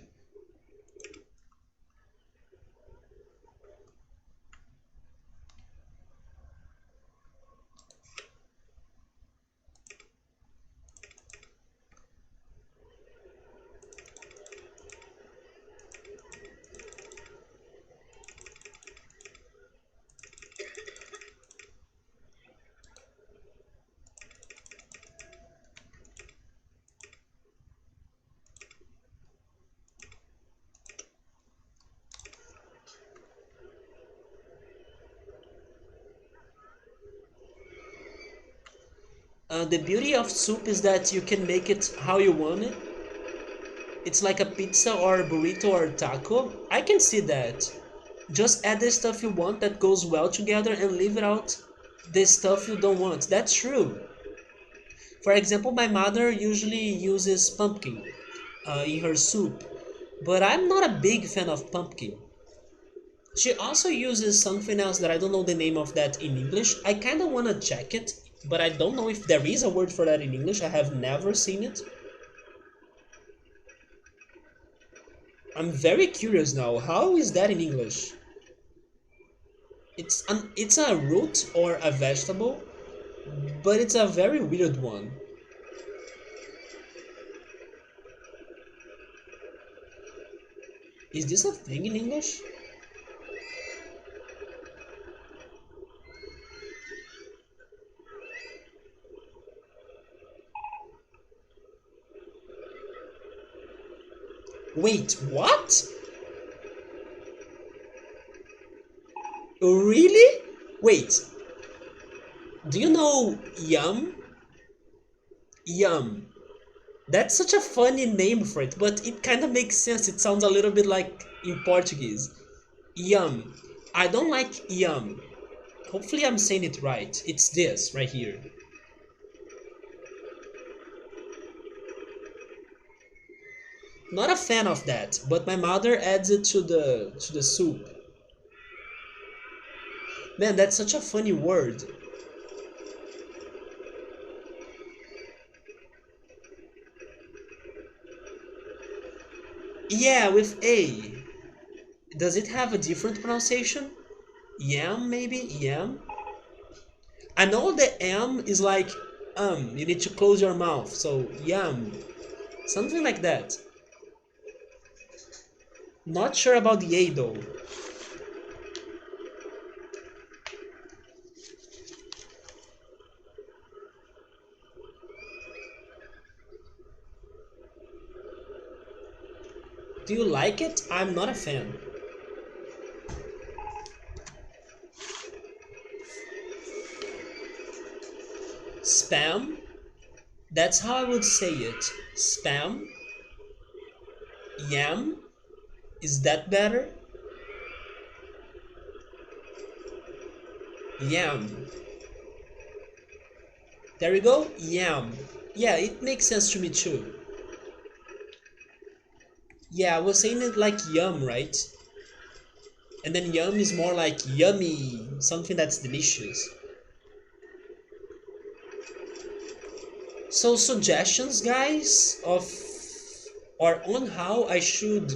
Speaker 1: The beauty of soup is that you can make it how you want it. It's like a pizza or a burrito or a taco. I can see that. Just add the stuff you want that goes well together and leave it out the stuff you don't want. That's true. For example, my mother usually uses pumpkin. in her soup, but I'm not a big fan of pumpkin. She also uses something else that I don't know the name of that in English. I kind of want to check it, but I don't know if there is a word for that in English. I have never seen it. I'm very curious now. How is that in English? It's a root or a vegetable, but it's a very weird one. Is this a thing in English? Wait, what? Really? Wait, do you know yum? Yum. That's such a funny name for it, but it kind of makes sense. It sounds a little bit like in Portuguese. Yum. I don't like yum. Hopefully I'm saying it right. It's this right here. Not a fan of that, but my mother adds it to the soup. Man, that's such a funny word. Yeah, with A. Does it have a different pronunciation? Yam, maybe? Yam? I know the M is like, you need to close your mouth, so yam. Something like that. Not sure about the A though. Do you like it? I'm not a fan. Spam? That's how I would say it. Spam? Yam? Is that better? Yam. There we go. Yam. Yeah, it makes sense to me too. Yeah, I was saying it like yum, right? And then yum is more like yummy, something that's delicious. So suggestions, guys, of or on how I should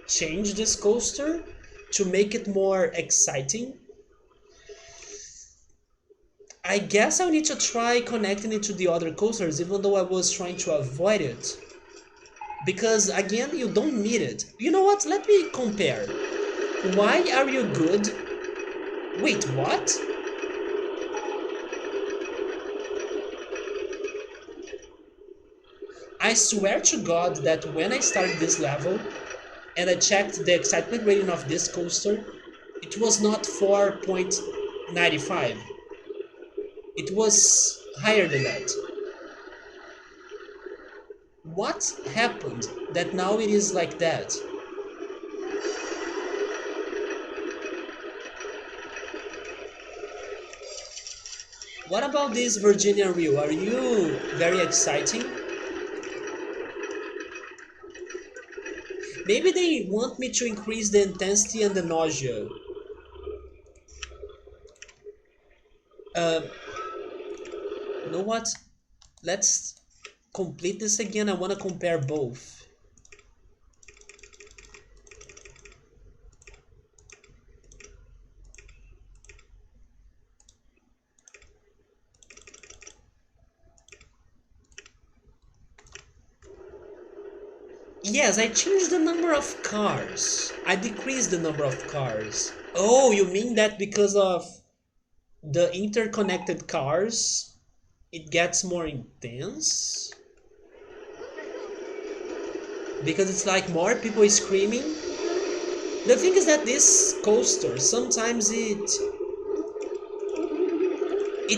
Speaker 1: change this coaster to make it more exciting. I guess I'll need to try connecting it to the other coasters, even though I was trying to avoid it. Because again, you don't need it. You know what? Let me compare. Why are you good? Wait, what? I swear to God that when I started this level and I checked the excitement rating of this coaster, it was not 4.95. It was higher than that. What happened that now it is like that? What about this Virginia Reel? Are you very exciting? Maybe they want me to increase the intensity and the nausea. Uh, you know what? Let's complete this again. I want to compare both. Yes, I changed the number of cars. I decreased the number of cars. Oh, you mean that because of the interconnected cars, it gets more intense? Because it's like more people screaming? The thing is that this coaster, sometimes it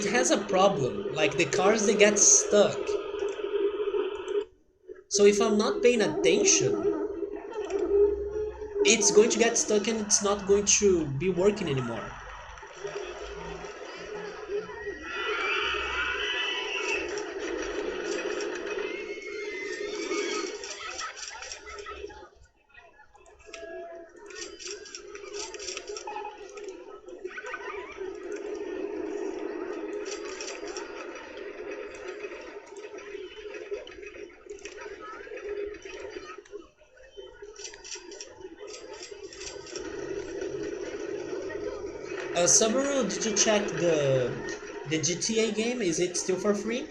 Speaker 1: has a problem. Like the cars, they get stuck. So if I'm not paying attention, it's going to get stuck and it's not going to be working anymore. Subaru, did you check the GTA game? Is it still for free?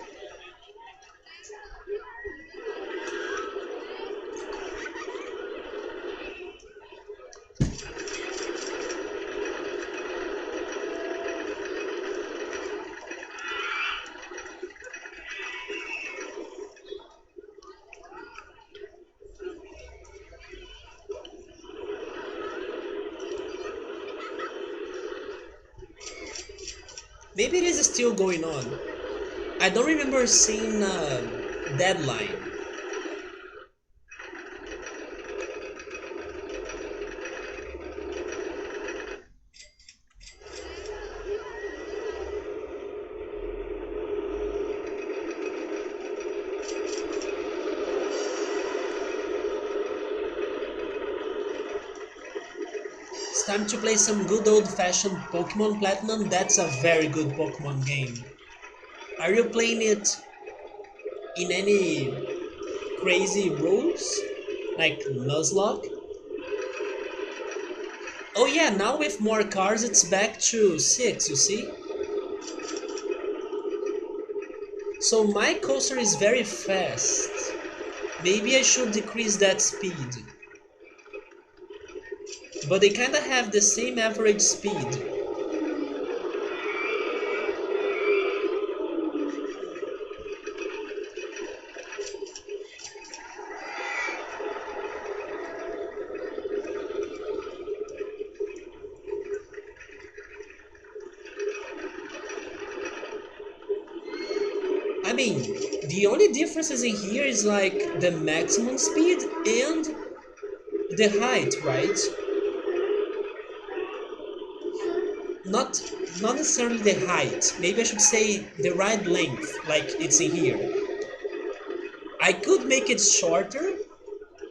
Speaker 1: Maybe it is still going on. I don't remember seeing a deadline. It's time to play some good old-fashioned Pokemon Platinum. That's a very good Pokemon game. Are you playing it in any crazy rules? Like Nuzlocke? Oh yeah, now with more cars it's back to 6, you see? So my coaster is very fast. Maybe I should decrease that speed. But they kinda have the same average speed. I mean, the only differences in here is like the maximum speed and the height, right? Not not necessarily the height. Maybe I should say the ride length, like it's in here. I could make it shorter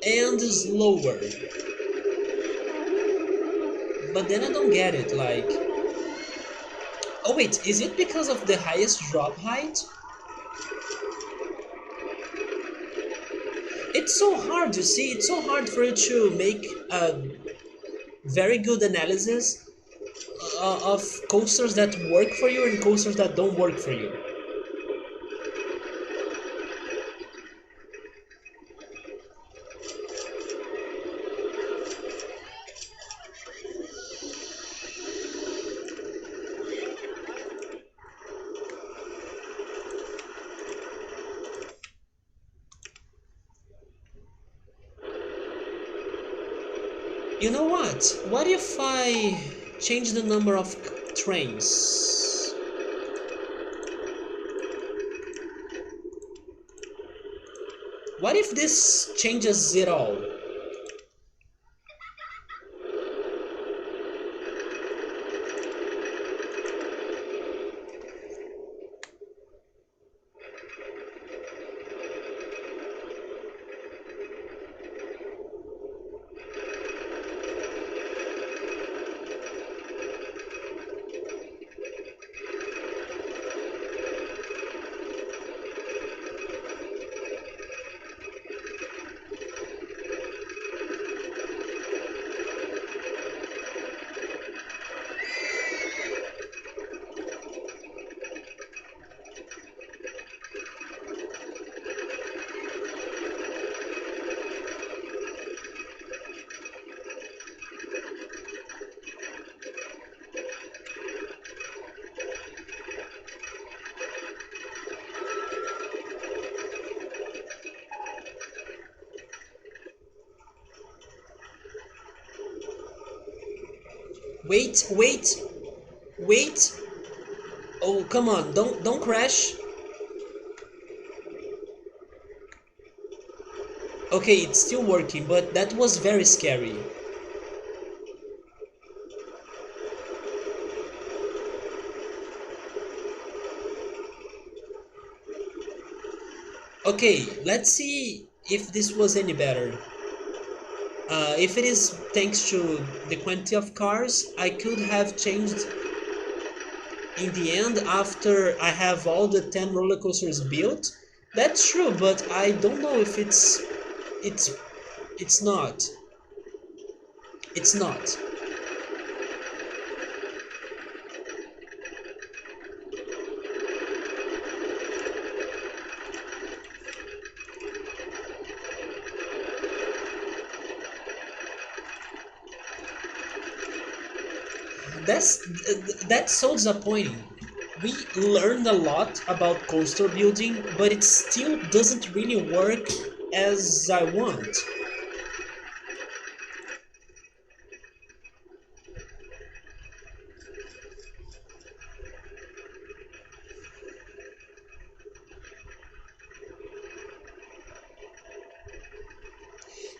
Speaker 1: and slower, but then I don't get it. Like, oh wait, is it because of the highest drop height? It's so hard, you see. It's so hard for you to make a very good analysis of coasters that work for you and coasters that don't work for you. You know what? What if I change the number of trains? What if this changes it all? Wait, wait, wait. Oh, come on, don't crash. Okay, it's still working, but that was very scary. Okay, let's see if this was any better. If it is thanks to the quantity of cars, I could have changed in the end after I have all the 10 roller coasters built. That's true, but I don't know if it's it's not. It's not. That's so disappointing. We learned a lot about coaster building, but it still doesn't really work as I want.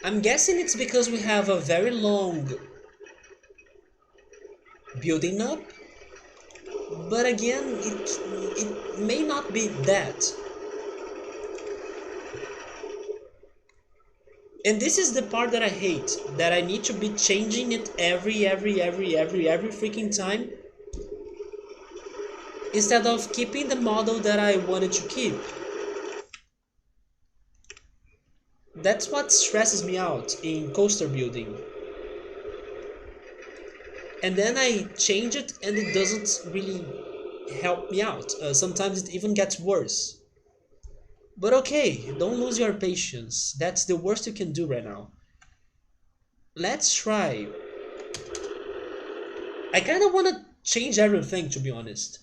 Speaker 1: I'm guessing it's because we have a very long building up, but again, it may not be that. And this is the part that I hate, that I need to be changing it every freaking time instead of keeping the model that I wanted to keep. That's what stresses me out in coaster building. And then I change it and it doesn't really help me out. Sometimes it even gets worse. But okay, don't lose your patience. That's the worst you can do right now. Let's try. I kind of want to change everything, to be honest.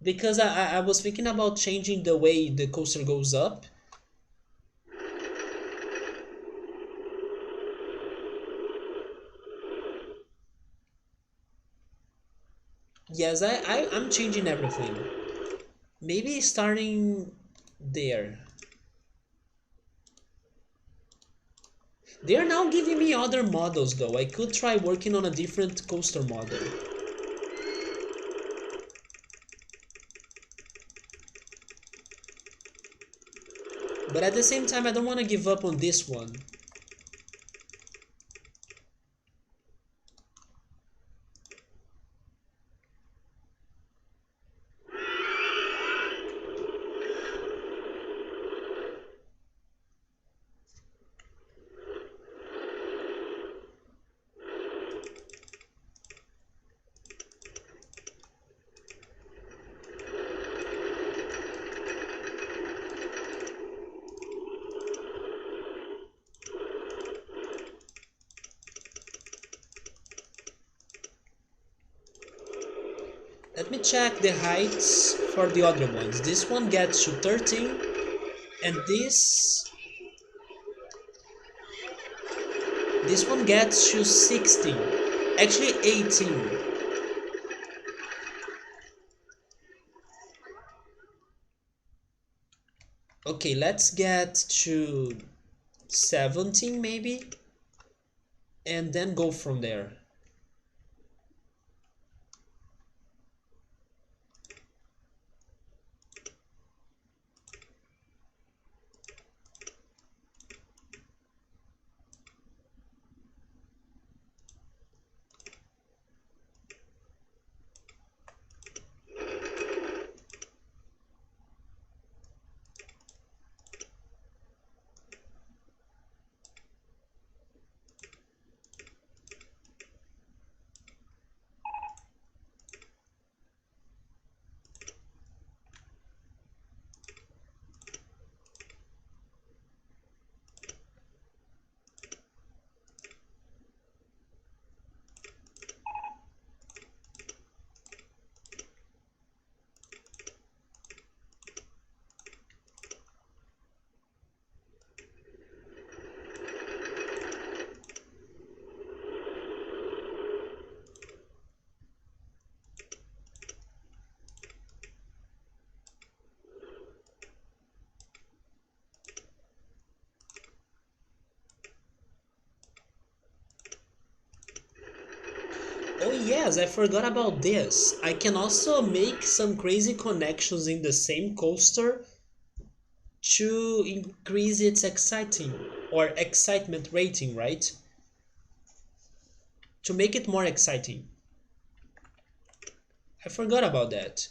Speaker 1: Because I was thinking about changing the way the coaster goes up. Yes, I'm changing everything. Maybe starting there. They are now giving me other models though. I could try working on a different coaster model. But at the same time, I don't want to give up on this one. Let me check the heights for the other ones. This one gets to 13 and this one gets to 16. Actually 18. Okay, let's get to 17 maybe and then go from there. Oh yes, I forgot about this. I can also make some crazy connections in the same coaster to increase its exciting or excitement rating, right? To make it more exciting. I forgot about that.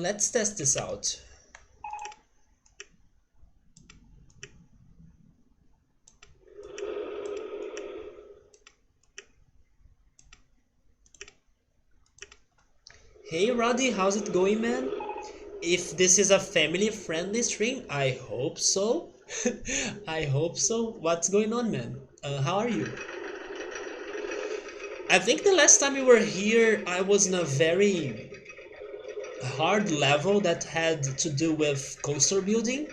Speaker 1: Let's test this out. Hey Roddy, how's it going, man? If this is a family-friendly stream, I hope so. I hope so. What's going on, man? How are you? I think the last time we were here, I was in a very hard level that had to do with coaster building.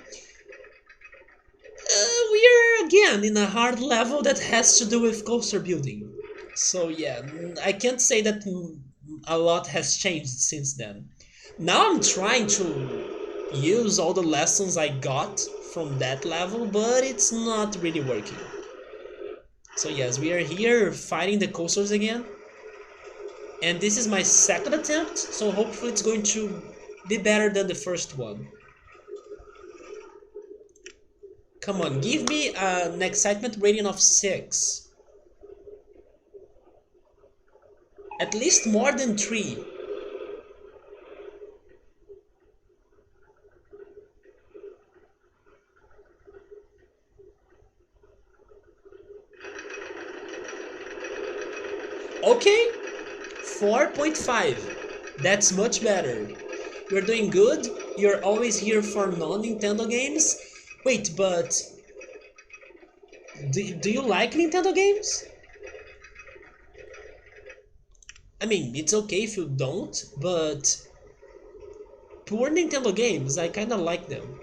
Speaker 1: We're again in a hard level that has to do with coaster building. So yeah, I can't say that a lot has changed since then. Now I'm trying to use all the lessons I got from that level, but it's not really working. So yes, we are here fighting the coasters again. And this is my second attempt, so hopefully it's going to be better than the first one. Come on, give me an excitement rating of 6. At least more than 3. Okay, 4.5. That's much better. You're doing good. You're always here for non-Nintendo games. Wait, but do you like Nintendo games? I mean, it's okay if you don't, but poor Nintendo games, I kinda like them.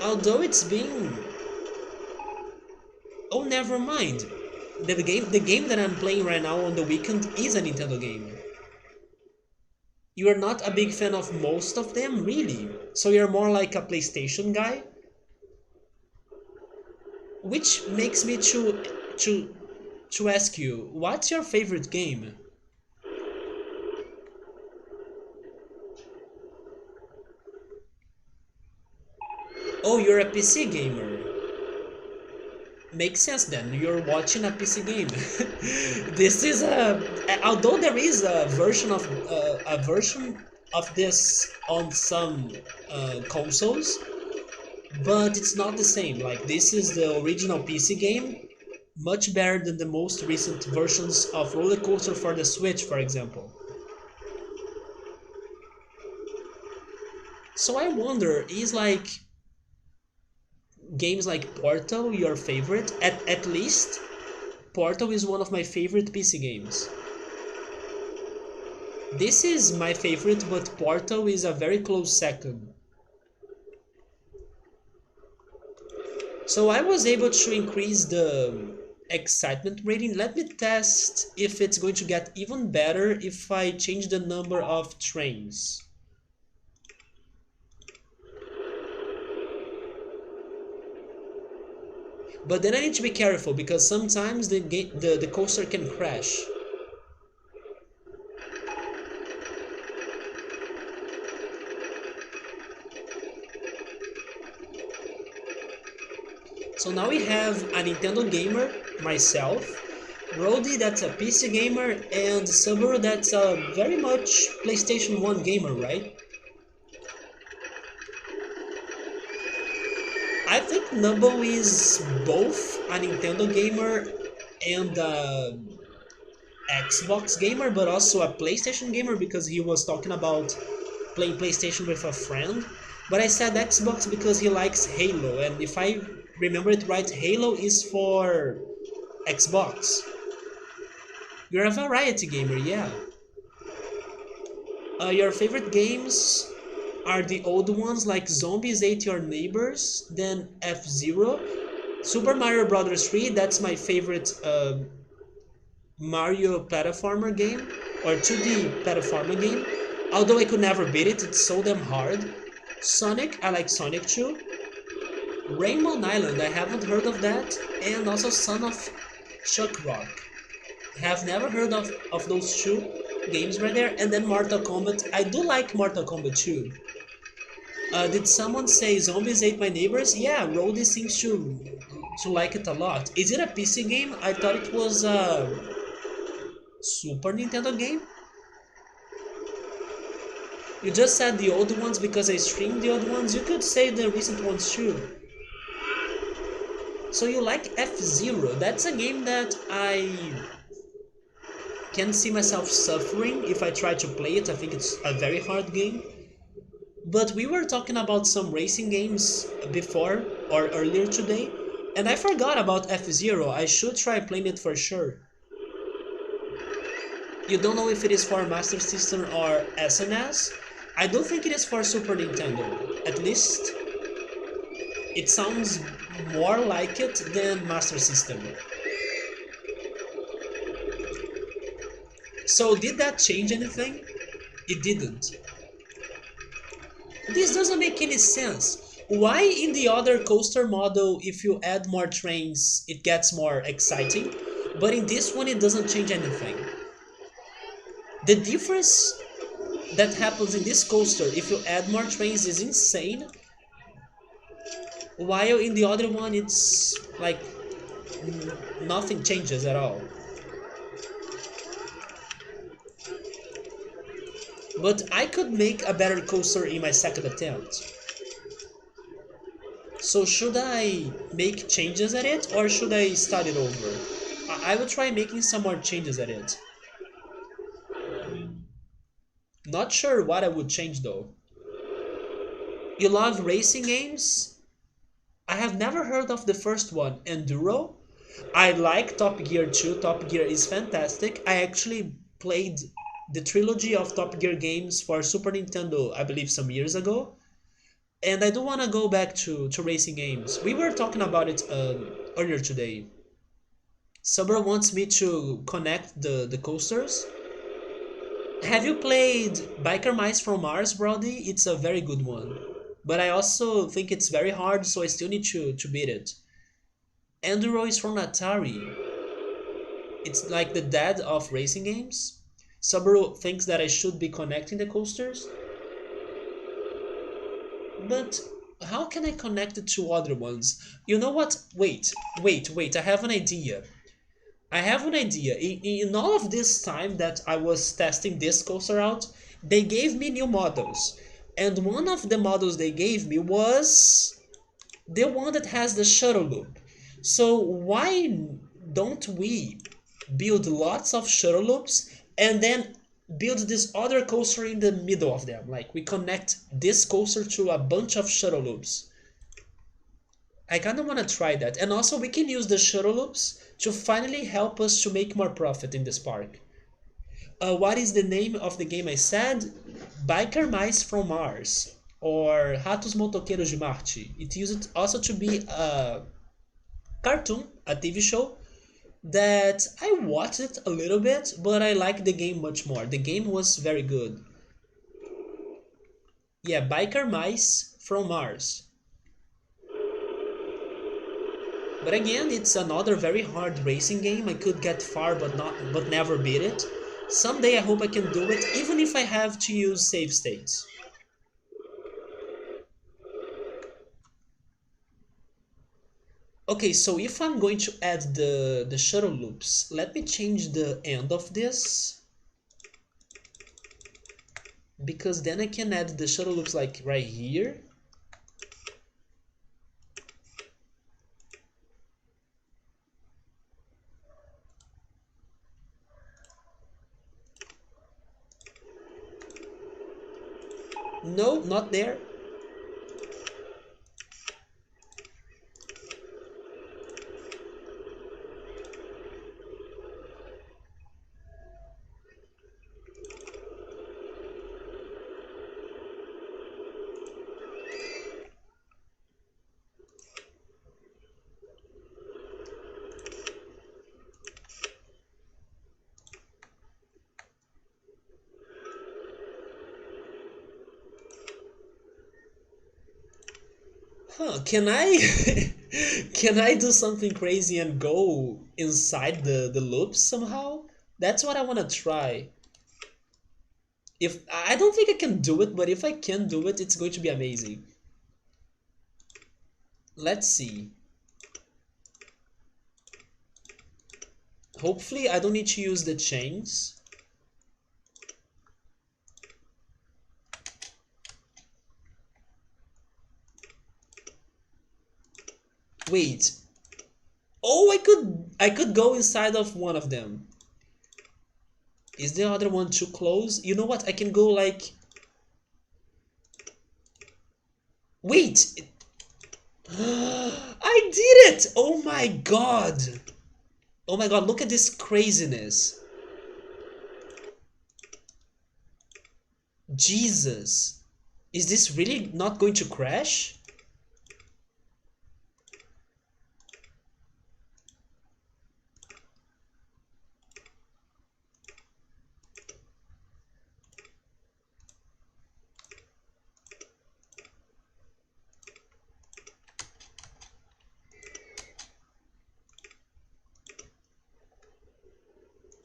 Speaker 1: Although it's been... Oh, never mind. The game that I'm playing right now on the weekend is a Nintendo game. You are not a big fan of most of them, really. So you're more like a PlayStation guy? Which makes me to ask you, what's your favorite game? Oh, you're a PC gamer. Makes sense then. You're watching a PC game. This is a although there is a version of this on some consoles, but it's not the same. Like this is the original PC game, much better than the most recent versions of RollerCoaster for the Switch, for example. So I wonder, is like games like Portal your favorite? At least Portal is one of my favorite PC games. This is my favorite, but Portal is a very close second. So I was able to increase the excitement rating. Let me test if it's going to get even better if I change the number of trains. But then I need to be careful because sometimes the coaster can crash. So now we have a Nintendo gamer, myself, Brody that's a PC gamer, and Subaru that's a very much PlayStation 1 gamer, right? I think Nubbo is both a Nintendo gamer and a Xbox gamer, but also a PlayStation gamer because he was talking about playing PlayStation with a friend. But I said Xbox because he likes Halo, and if I remember it right, Halo is for Xbox. You're a variety gamer, yeah. Your favorite games are the old ones like Zombies Ate Your Neighbors, then F-Zero, Super Mario Bros. 3, that's my favorite Mario platformer game, or 2D platformer game, although I could never beat it, it's so damn hard. Sonic, I like Sonic 2. Rainbow Island, I haven't heard of that, and also Son of Chuck Rock. Have never heard of those two games right there, and then Mortal Kombat. I do like Mortal Kombat 2. Did someone say Zombies Ate My Neighbors? Yeah, Rody seems to like it a lot. Is it a PC game? I thought it was a Super Nintendo game. You just said the old ones because I streamed the old ones. You could say the recent ones too. So you like F-Zero. That's a game that I can see myself suffering if I try to play it. I think it's a very hard game. But we were talking about some racing games before or earlier today, and I forgot about F-Zero. I should try playing it for sure. You don't know if it is for Master System or SNS? I don't think it is for Super Nintendo. At least it sounds more like it than Master System. So did that change anything? It didn't. This doesn't make any sense. Why in the other coaster model, if you add more trains, it gets more exciting, but in this one it doesn't change anything? The difference that happens in this coaster if you add more trains is insane, while in the other one it's like nothing changes at all. But I could make a better coaster in my second attempt. So should I make changes at it or should I start it over? I will try making some more changes at it. Not sure what I would change though. You love racing games? I have never heard of the first one, Enduro. I like Top Gear too. Top Gear is fantastic. I actually played the trilogy of Top Gear games for Super Nintendo, I believe some years ago. And I do want to go back to racing games. We were talking about it earlier today. Summer wants me to connect the coasters. Have you played Biker Mice from Mars, Brody? It's a very good one. But I also think it's very hard, so I still need to beat it. Enduro is from Atari. It's like the dad of racing games. Subaru thinks that I should be connecting the coasters. But how can I connect it to other ones? You know what? Wait. I have an idea. In all of this time that I was testing this coaster out, they gave me new models. And one of the models they gave me was the one that has the shuttle loop. So why don't we build lots of shuttle loops and then build this other coaster in the middle of them? Like we connect this coaster to a bunch of shuttle loops. I kind of want to try that. And also we can use the shuttle loops to finally help us to make more profit in this park. What is the name of the game I said? Biker Mice from Mars, or Ratos Motoqueiros de Marte. It used also to be a cartoon, a TV show, that I watched it a little bit, but I like the game much more. The game was very good. Yeah, Biker Mice from Mars. But again, it's another very hard racing game. I could get far but never beat it. Someday I hope I can do it, even if I have to use save states. Okay, so if I'm going to add the shuttle loops, let me change the end of this. Because then I can add the shuttle loops like right here. No, not there. Huh, can I can I do something crazy and go inside the loops somehow? That's what I want to try. If I don't think I can do it, but if I can do it, it's going to be amazing. Let's see. Hopefully I don't need to use the chains. Wait. Oh, I could go inside of one of them. Is the other one too close? You know what? I can go like... Wait! I did it! Oh my god! Oh my god, look at this craziness. Jesus. Is this really not going to crash?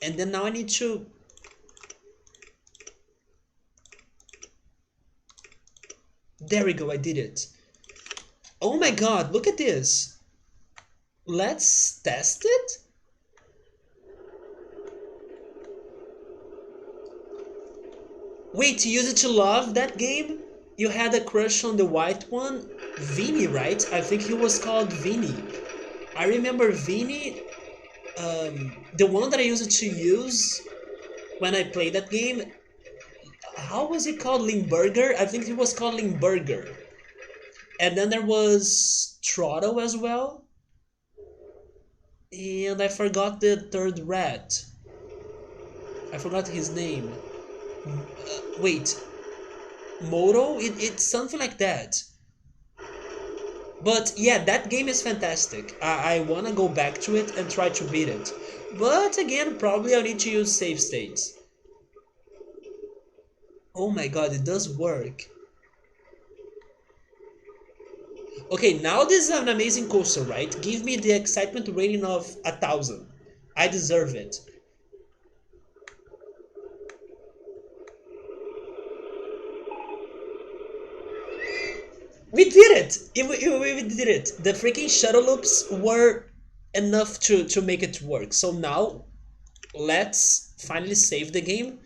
Speaker 1: And then now I need to... There we go, I did it. Oh my god, look at this. Let's test it? Wait, you used to love that game? You had a crush on the white one? Vinny, right? I think he was called Vinny. I remember Vinny, the one that I used to use when I played that game. How was it called? Limburger? I think it was called Limburger. And then there was Trotto as well. And I forgot the third rat. I forgot his name. Wait. Moto? It's something like that. But yeah, that game is fantastic. I want to go back to it and try to beat it. But again, probably I'll need to use save states. Oh my god, it does work. Okay, now this is an amazing coaster, right? Give me the excitement rating of 1,000. I deserve it. We did it! We did it! The freaking shuttle loops were enough to make it work. So now, let's finally save the game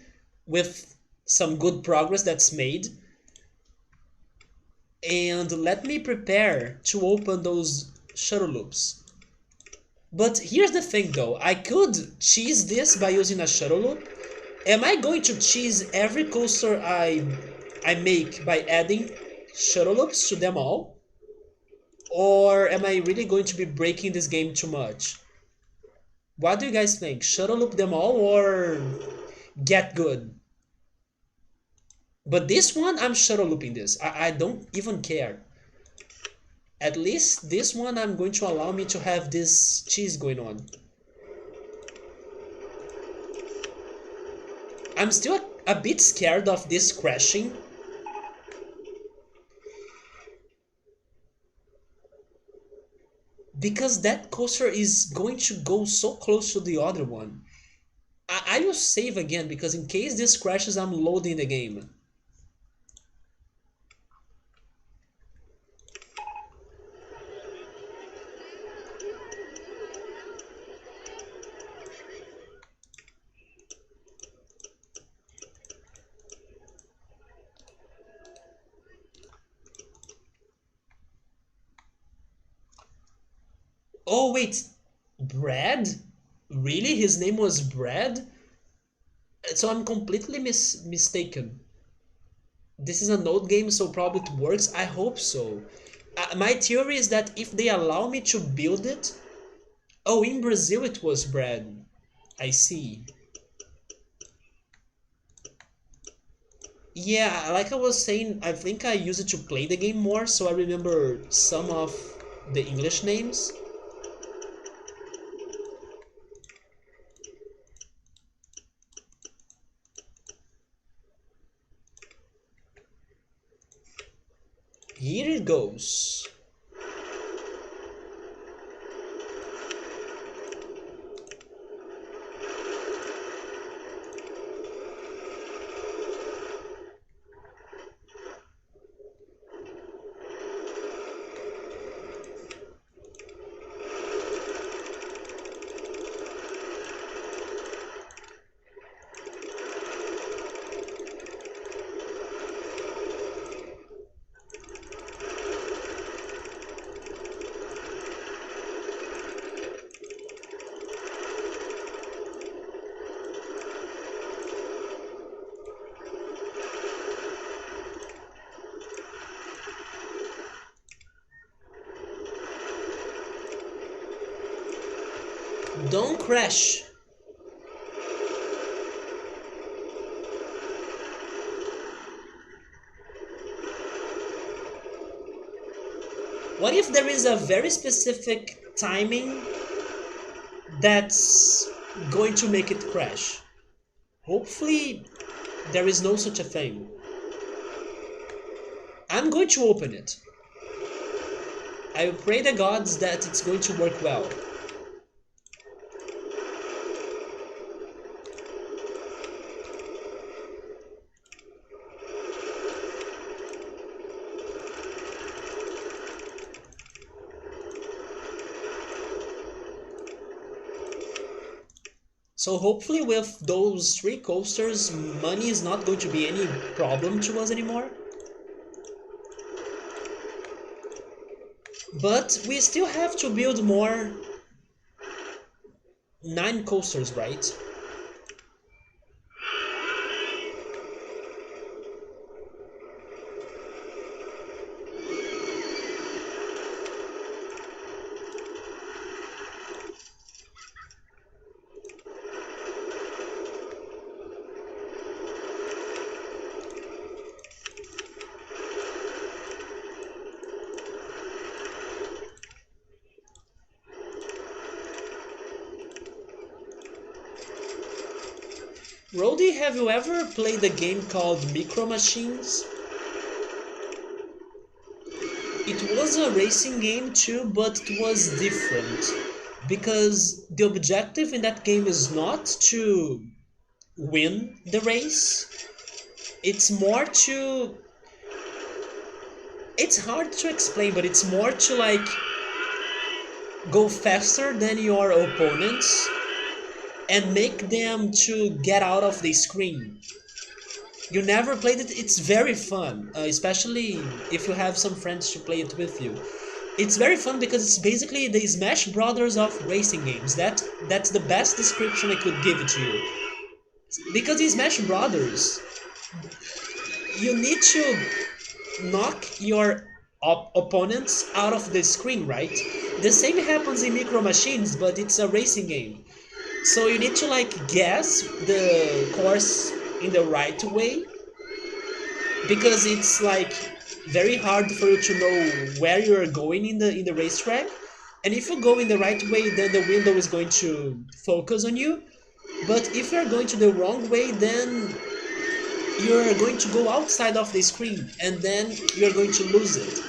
Speaker 1: with some good progress that's made. And let me prepare to open those shuttle loops. But here's the thing though, I could cheese this by using a shuttle loop. Am I going to cheese every coaster I make by adding shuttle loops to them all? Or am I really going to be breaking this game too much? What do you guys think? Shuttle loop them all or get good? But this one, I'm shuttle looping this. I don't even care. At least this one I'm going to allow me to have this cheese going on. I'm still a bit scared of this crashing. Because that coaster is going to go so close to the other one. I will save again because in case this crashes, I'm loading the game. Oh wait, Brad? Really? His name was Brad? So I'm completely mistaken. This is a node game, so probably it works. I hope so. My theory is that if they allow me to build it... Oh, in Brazil it was Brad. I see. Yeah, like I was saying, I think I use it to play the game more, so I remember some of the English names. Here it goes. Don't crash. What if there is a very specific timing that's going to make it crash? Hopefully, there is no such a thing. I'm going to open it. I pray the gods that it's going to work well. So hopefully with those 3 coasters, money is not going to be any problem to us anymore. But we still have to build more 9 coasters, right? Rody, have you ever played a game called Micro Machines? It was a racing game too, but it was different. Because the objective in that game is not to win the race, it's more to... It's hard to explain, but it's more to like go faster than your opponents and make them to get out of the screen. You never played it? It's very fun, especially if you have some friends to play it with you. It's very fun because it's basically the Smash Brothers of racing games. That's the best description I could give it to you. Because in Smash Brothers, you need to knock your opponents out of the screen, right? The same happens in Micro Machines, but it's a racing game. So you need to like guess the course in the right way, because it's like very hard for you to know where you're going in the racetrack. And if you go in the right way, then the window is going to focus on you. But if you're going to the wrong way, then you're going to go outside of the screen and then you're going to lose it.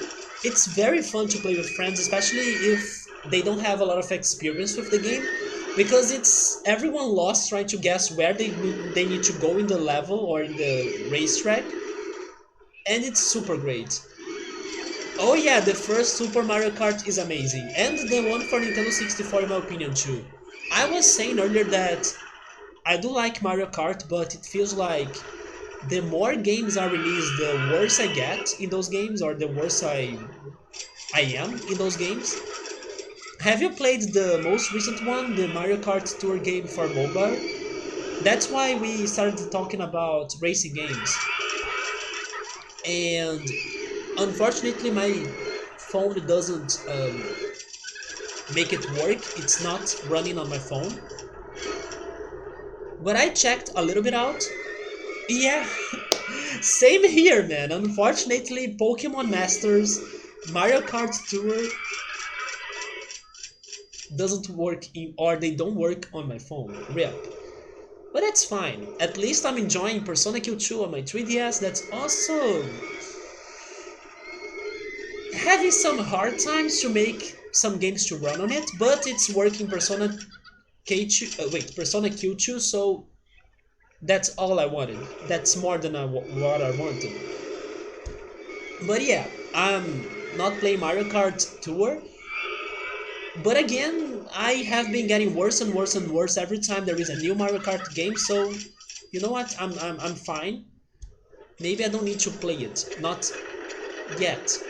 Speaker 1: It's very fun to play with friends, especially if they don't have a lot of experience with the game, because it's everyone lost trying to guess where they need to go in the level or in the racetrack, and it's super great. Oh yeah, the first Super Mario Kart is amazing, and the one for Nintendo 64 in my opinion too. I was saying earlier that I do like Mario Kart, but it feels like the more games are released, the worse I get in those games, or the worse I am in those games. Have you played the most recent one, the Mario Kart Tour game for mobile? That's why we started talking about racing games. And unfortunately my phone doesn't make it work. It's not running on my phone. But I checked a little bit out. Yeah, same here, man. Unfortunately, Pokemon Masters, Mario Kart Tour doesn't work or they don't work on my phone. RIP. But that's fine. At least I'm enjoying Persona Q2 on my 3DS. That's also having some hard times to make some games to run on it, but it's working Persona Persona Q2, so that's all I wanted. That's more than what I wanted. But yeah, I'm not playing Mario Kart Tour. But again, I have been getting worse and worse and worse every time there is a new Mario Kart game, so you know what? I'm fine. Maybe I don't need to play it. Not yet.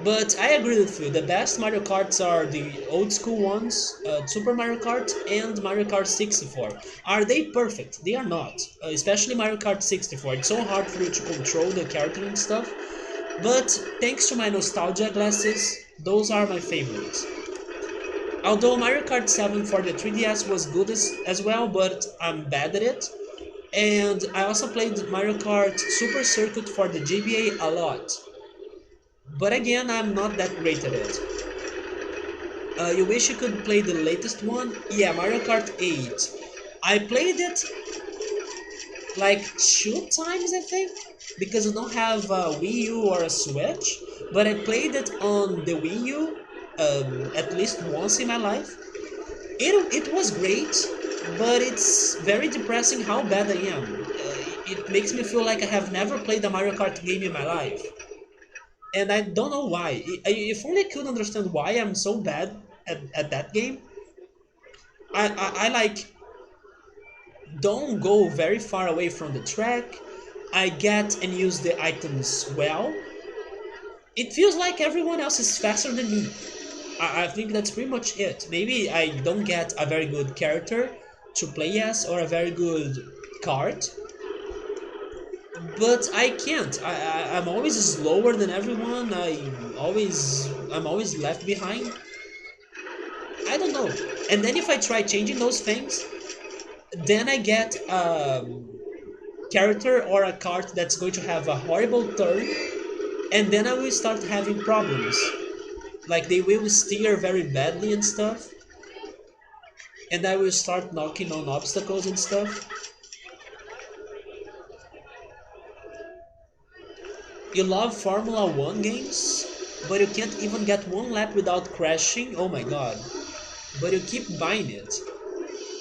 Speaker 1: But I agree with you, the best Mario Karts are the old school ones, Super Mario Kart and Mario Kart 64. Are they perfect? They are not, especially Mario Kart 64. It's so hard for you to control the character and stuff, but thanks to my nostalgia glasses, those are my favorites. Although Mario Kart 7 for the 3DS was good as well, but I'm bad at it. And I also played Mario Kart Super Circuit for the GBA a lot. But again, I'm not that great at it. You wish you could play the latest one? Yeah, Mario Kart 8. I played it like 2 times, I think, because I don't have a Wii U or a Switch. But I played it on the Wii U at least once in my life. It was great, but it's very depressing how bad I am. It makes me feel like I have never played a Mario Kart game in my life. And I don't know why. If only I could understand why I'm so bad at that game. I like don't go very far away from the track. I get and use the items well. It feels like everyone else is faster than me. I think that's pretty much it. Maybe I don't get a very good character to play as or a very good card, but I can't. I'm always slower than everyone. I'm always left behind. I don't know. And then if I try changing those things, then I get a character or a card that's going to have a horrible turn, and then I will start having problems. Like they will steer very badly and stuff, and I will start knocking on obstacles and stuff. You love Formula 1 games, but you can't even get one lap without crashing? Oh my god. But you keep buying it.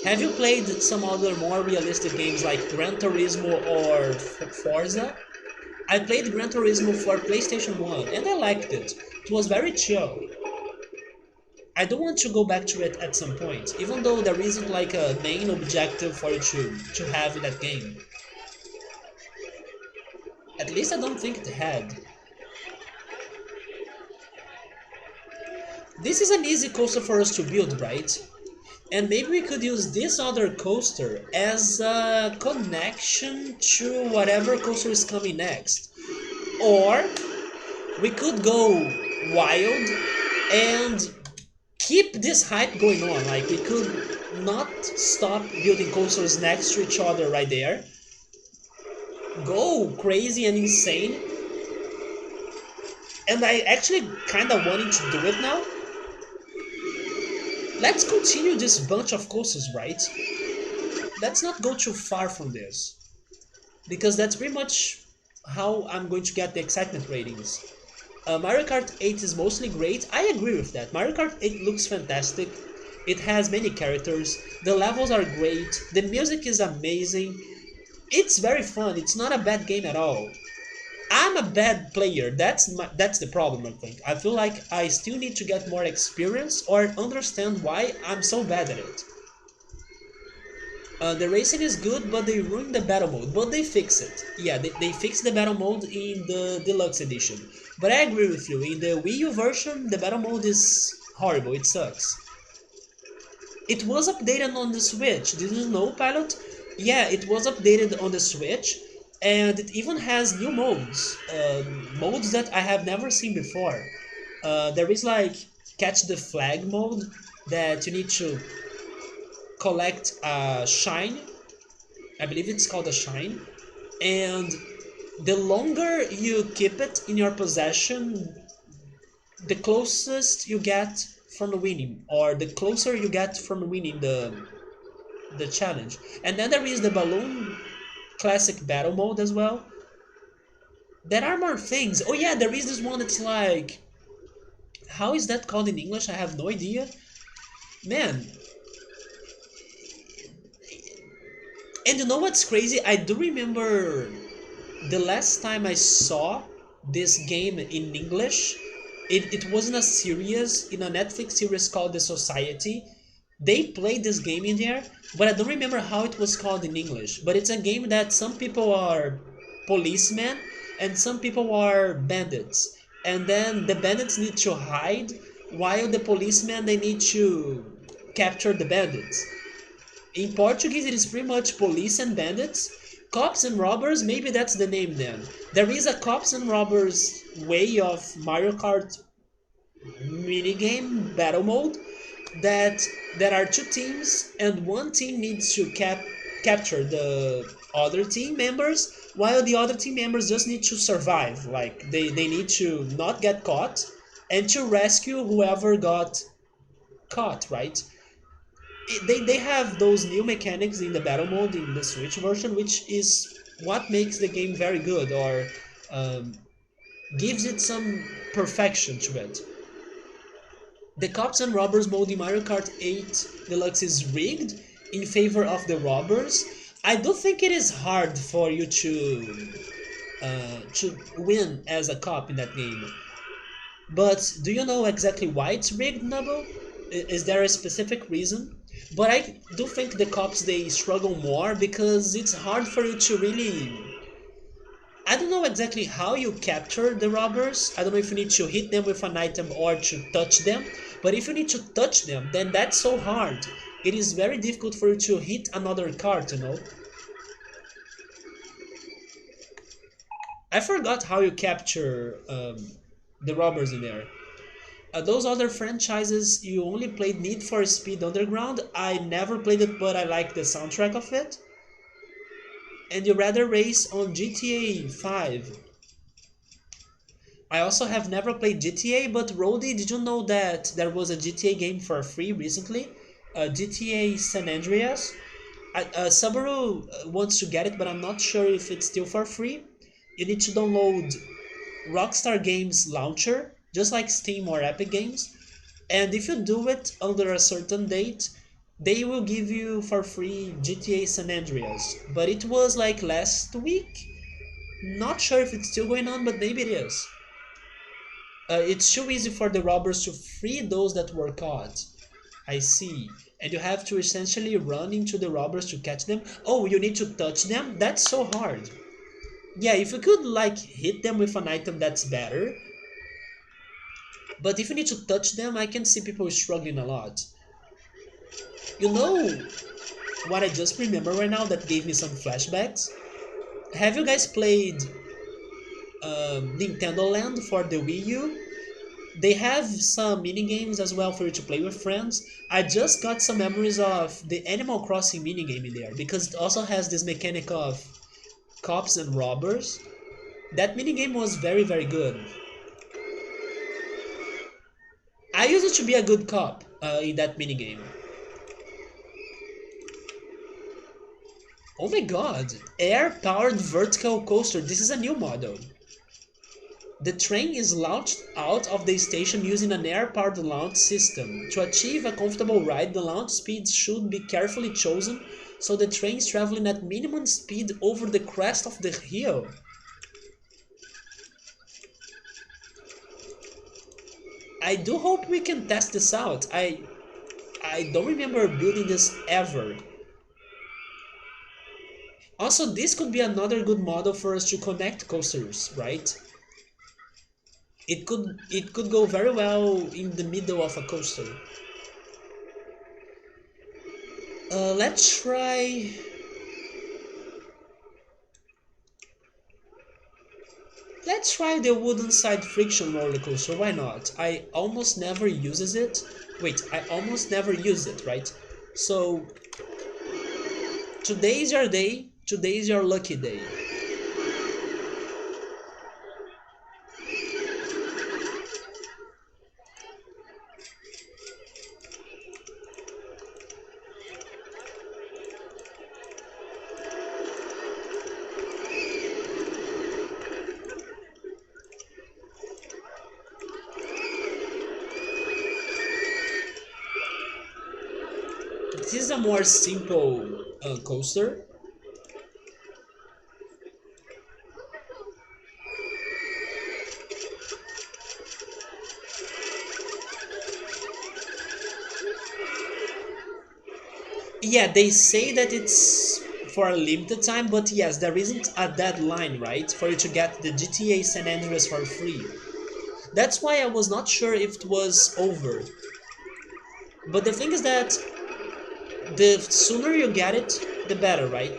Speaker 1: Have you played some other more realistic games like Gran Turismo or Forza? I played Gran Turismo for PlayStation 1 and I liked it. It was very chill. I don't want to go back to it at some point, even though there isn't like a main objective for you to have in that game. At least I don't think it had. This is an easy coaster for us to build, right? And maybe we could use this other coaster as a connection to whatever coaster is coming next. Or we could go wild and keep this hype going on. Like we could not stop building coasters next to each other right there. Go crazy and insane. And I actually kind of wanting to do it now. Let's continue this bunch of coasters, right? Let's not go too far from this, because that's pretty much how I'm going to get the excitement ratings. Mario Kart 8 is mostly great. I agree with that. Mario Kart 8 looks fantastic. It has many characters. The levels are great. The music is amazing. It's very fun. It's not a bad game at all. I'm a bad player. That's the problem, I think. I feel like I still need to get more experience or understand why I'm so bad at it. The racing is good, but they ruined the battle mode. But they fix it. Yeah, they fixed the battle mode in the deluxe edition. But I agree with you. In the Wii U version, the battle mode is horrible. It sucks. It was updated on the Switch. Did you know, Pilot? Yeah, it was updated on the Switch. And it even has new modes. Modes that I have never seen before. There is like Catch the Flag mode that you need to collect a shine. I believe it's called a shine. And the longer you keep it in your possession, the closest you get from winning, or the closer you get from winning the challenge. And then there is the balloon classic battle mode as well. There are more things. Oh yeah, there is this one that's like, how is that called in English? I have no idea. Man. And you know what's crazy? I do remember the last time I saw this game in English, it was in a series, in a Netflix series called The Society. They played this game in there, but I don't remember how it was called in English. But it's a game that some people are policemen and some people are bandits. And then the bandits need to hide while the policemen, they need to capture the bandits. In Portuguese, it is pretty much police and bandits. Cops and robbers, maybe that's the name then. There is a cops and robbers way of Mario Kart minigame battle mode, that there are two teams and one team needs to capture the other team members while the other team members just need to survive. Like they need to not get caught and to rescue whoever got caught, right? They have those new mechanics in the battle mode in the Switch version, which is what makes the game very good, or um, gives it some perfection to it. The Cops and Robbers mode in Mario Kart 8 Deluxe is rigged in favor of the robbers. I do think it is hard for you to win as a cop in that game. But do you know exactly why it's rigged, Nubble? Is there a specific reason? But I do think the cops they struggle more because it's hard for you to really. I don't know exactly how you capture the robbers. I don't know if you need to hit them with an item or to touch them. But if you need to touch them, then that's so hard. It is very difficult for you to hit another card, you know? I forgot how you capture the robbers in there. Those other franchises, you only played Need for Speed Underground. I never played it, but I like the soundtrack of it. And you rather race on GTA 5. I also have never played GTA, but Rody, did you know that there was a GTA game for free recently? GTA San Andreas. Subaru wants to get it, but I'm not sure if it's still for free. You need to download Rockstar Games Launcher, just like Steam or Epic Games. And if you do it under a certain date, they will give you for free GTA San Andreas. But it was like last week. Not sure if it's still going on, but maybe it is. It's too easy for the robbers to free those that were caught. I see. And you have to essentially run into the robbers to catch them. Oh, you need to touch them? That's so hard. Yeah, if you could like hit them with an item, that's better. But if you need to touch them, I can see people struggling a lot. You know what I just remember right now that gave me some flashbacks? Have you guys played Nintendo Land for the Wii U? They have some mini games as well for you to play with friends. I just got some memories of the Animal Crossing minigame in there because it also has this mechanic of cops and robbers. That minigame was very, very good. I used to be a good cop in that minigame. Oh my god, air-powered vertical coaster. This is a new model. The train is launched out of the station using an air-powered launch system. To achieve a comfortable ride, the launch speeds should be carefully chosen so the train is traveling at minimum speed over the crest of the hill. I do hope we can test this out. I don't remember building this ever. Also, this could be another good model for us to connect coasters, right? It could go very well in the middle of a coaster. Let's try. Let's try the wooden side friction roller coaster. Why not? I almost never uses it. Wait, I almost never use it, right? So today's your day. Today's your lucky day. This is a more simple coaster. Yeah, they say that it's for a limited time, but yes, there isn't a deadline, right, for you to get the GTA San Andreas for free. That's why I was not sure if it was over. But the thing is that the sooner you get it, the better, right?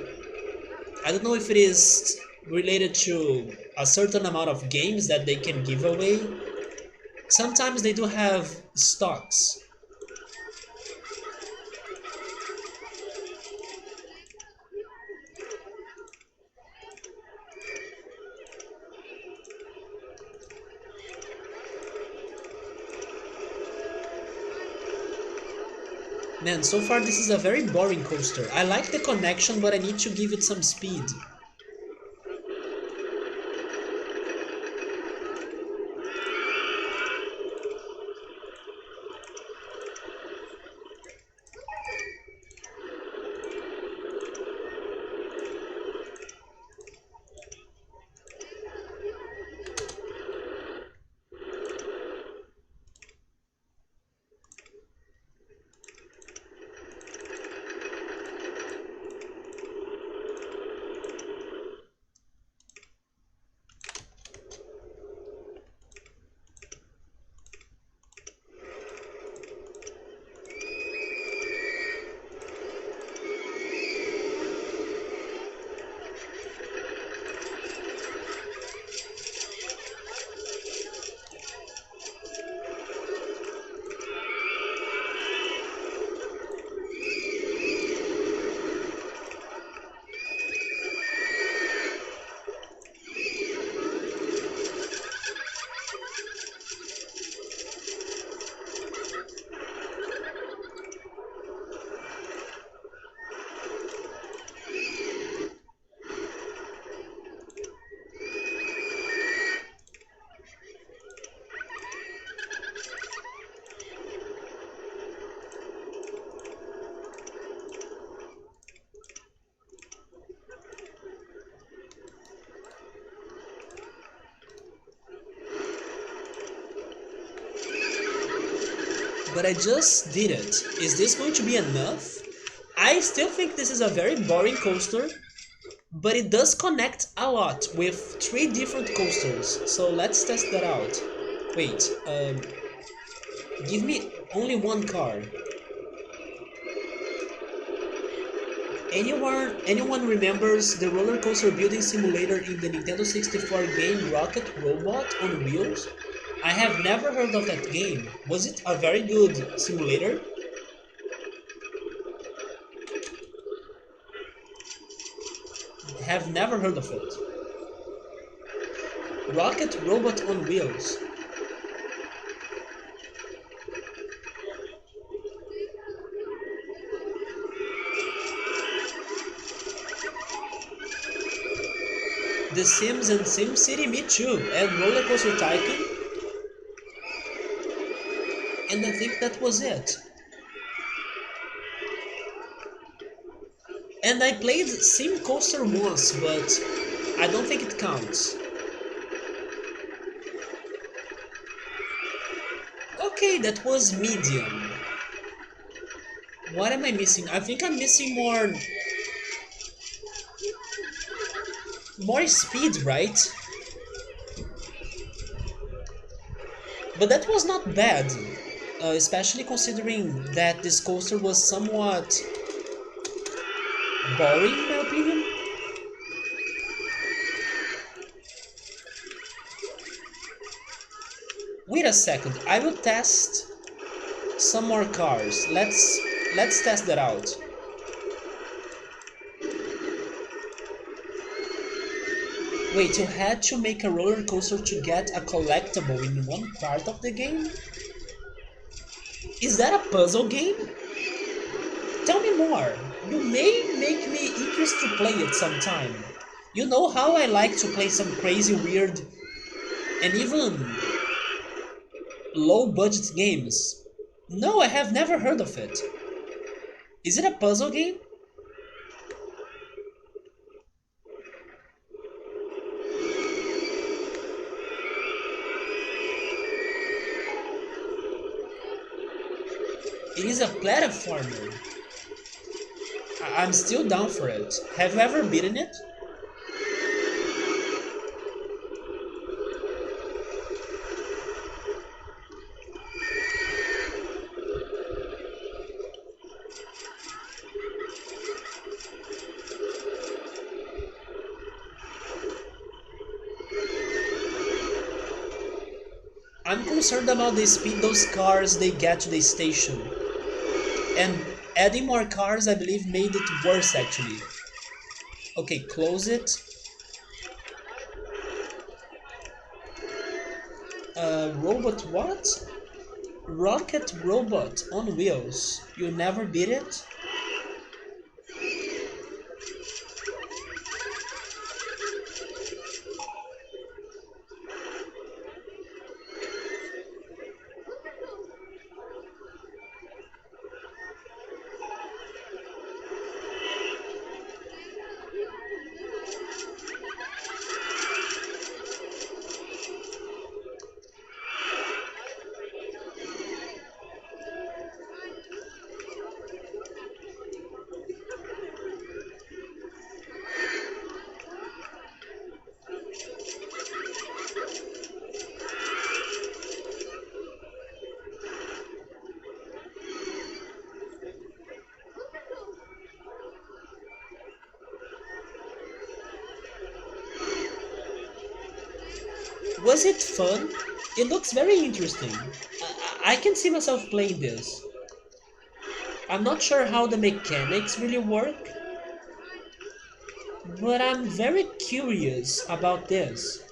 Speaker 1: I don't know if it is related to a certain amount of games that they can give away. Sometimes they do have stocks. Man, so far this is a very boring coaster. I like the connection, but I need to give it some speed. But I just did it. Is this going to be enough? I still think this is a very boring coaster, but it does connect a lot with 3 different coasters. So let's test that out. Wait, give me only one car. Anyone remembers the roller coaster building simulator in the Nintendo 64 game Rocket Robot on Wheels? I have never heard of that game. Was it a very good simulator? Have never heard of it. Rocket Robot on Wheels. The Sims and SimCity, me too, and RollerCoaster Tycoon. And I think that was it. And I played Sim Coaster once, but I don't think it counts. Okay, that was medium. What am I missing? I think I'm missing more speed, right? But that was not bad, especially considering that this coaster was somewhat boring in my opinion. Wait a second, I will test some more cars. Let's test that out. Wait, you had to make a roller coaster to get a collectible in one part of the game? Is that a puzzle game? Tell me more. You may make me interested to play it sometime. You know how I like to play some crazy, weird, and even low-budget games. No, I have never heard of it. Is it a puzzle game? It is a platformer. I'm still down for it. Have you ever beaten it? I'm concerned about the speed those cars they get to the station. And adding more cars I believe made it worse actually. Okay, close it. Robot what? Rocket Robot on Wheels. You never beat it? Was it fun? It looks very interesting. I can see myself playing this. I'm not sure how the mechanics really work, but I'm very curious about this.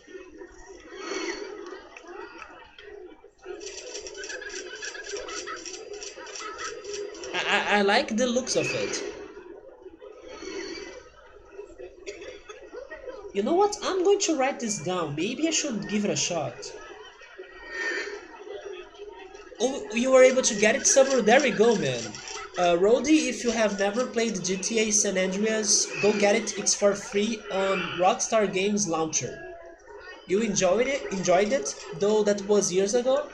Speaker 1: I like the looks of it. You know what? I'm going to write this down. Maybe I should give it a shot. Oh, you were able to get it somewhere. There we go, man. Rody, if you have never played GTA San Andreas, go get it. It's for free on Rockstar Games Launcher. You enjoyed it, though that was years ago.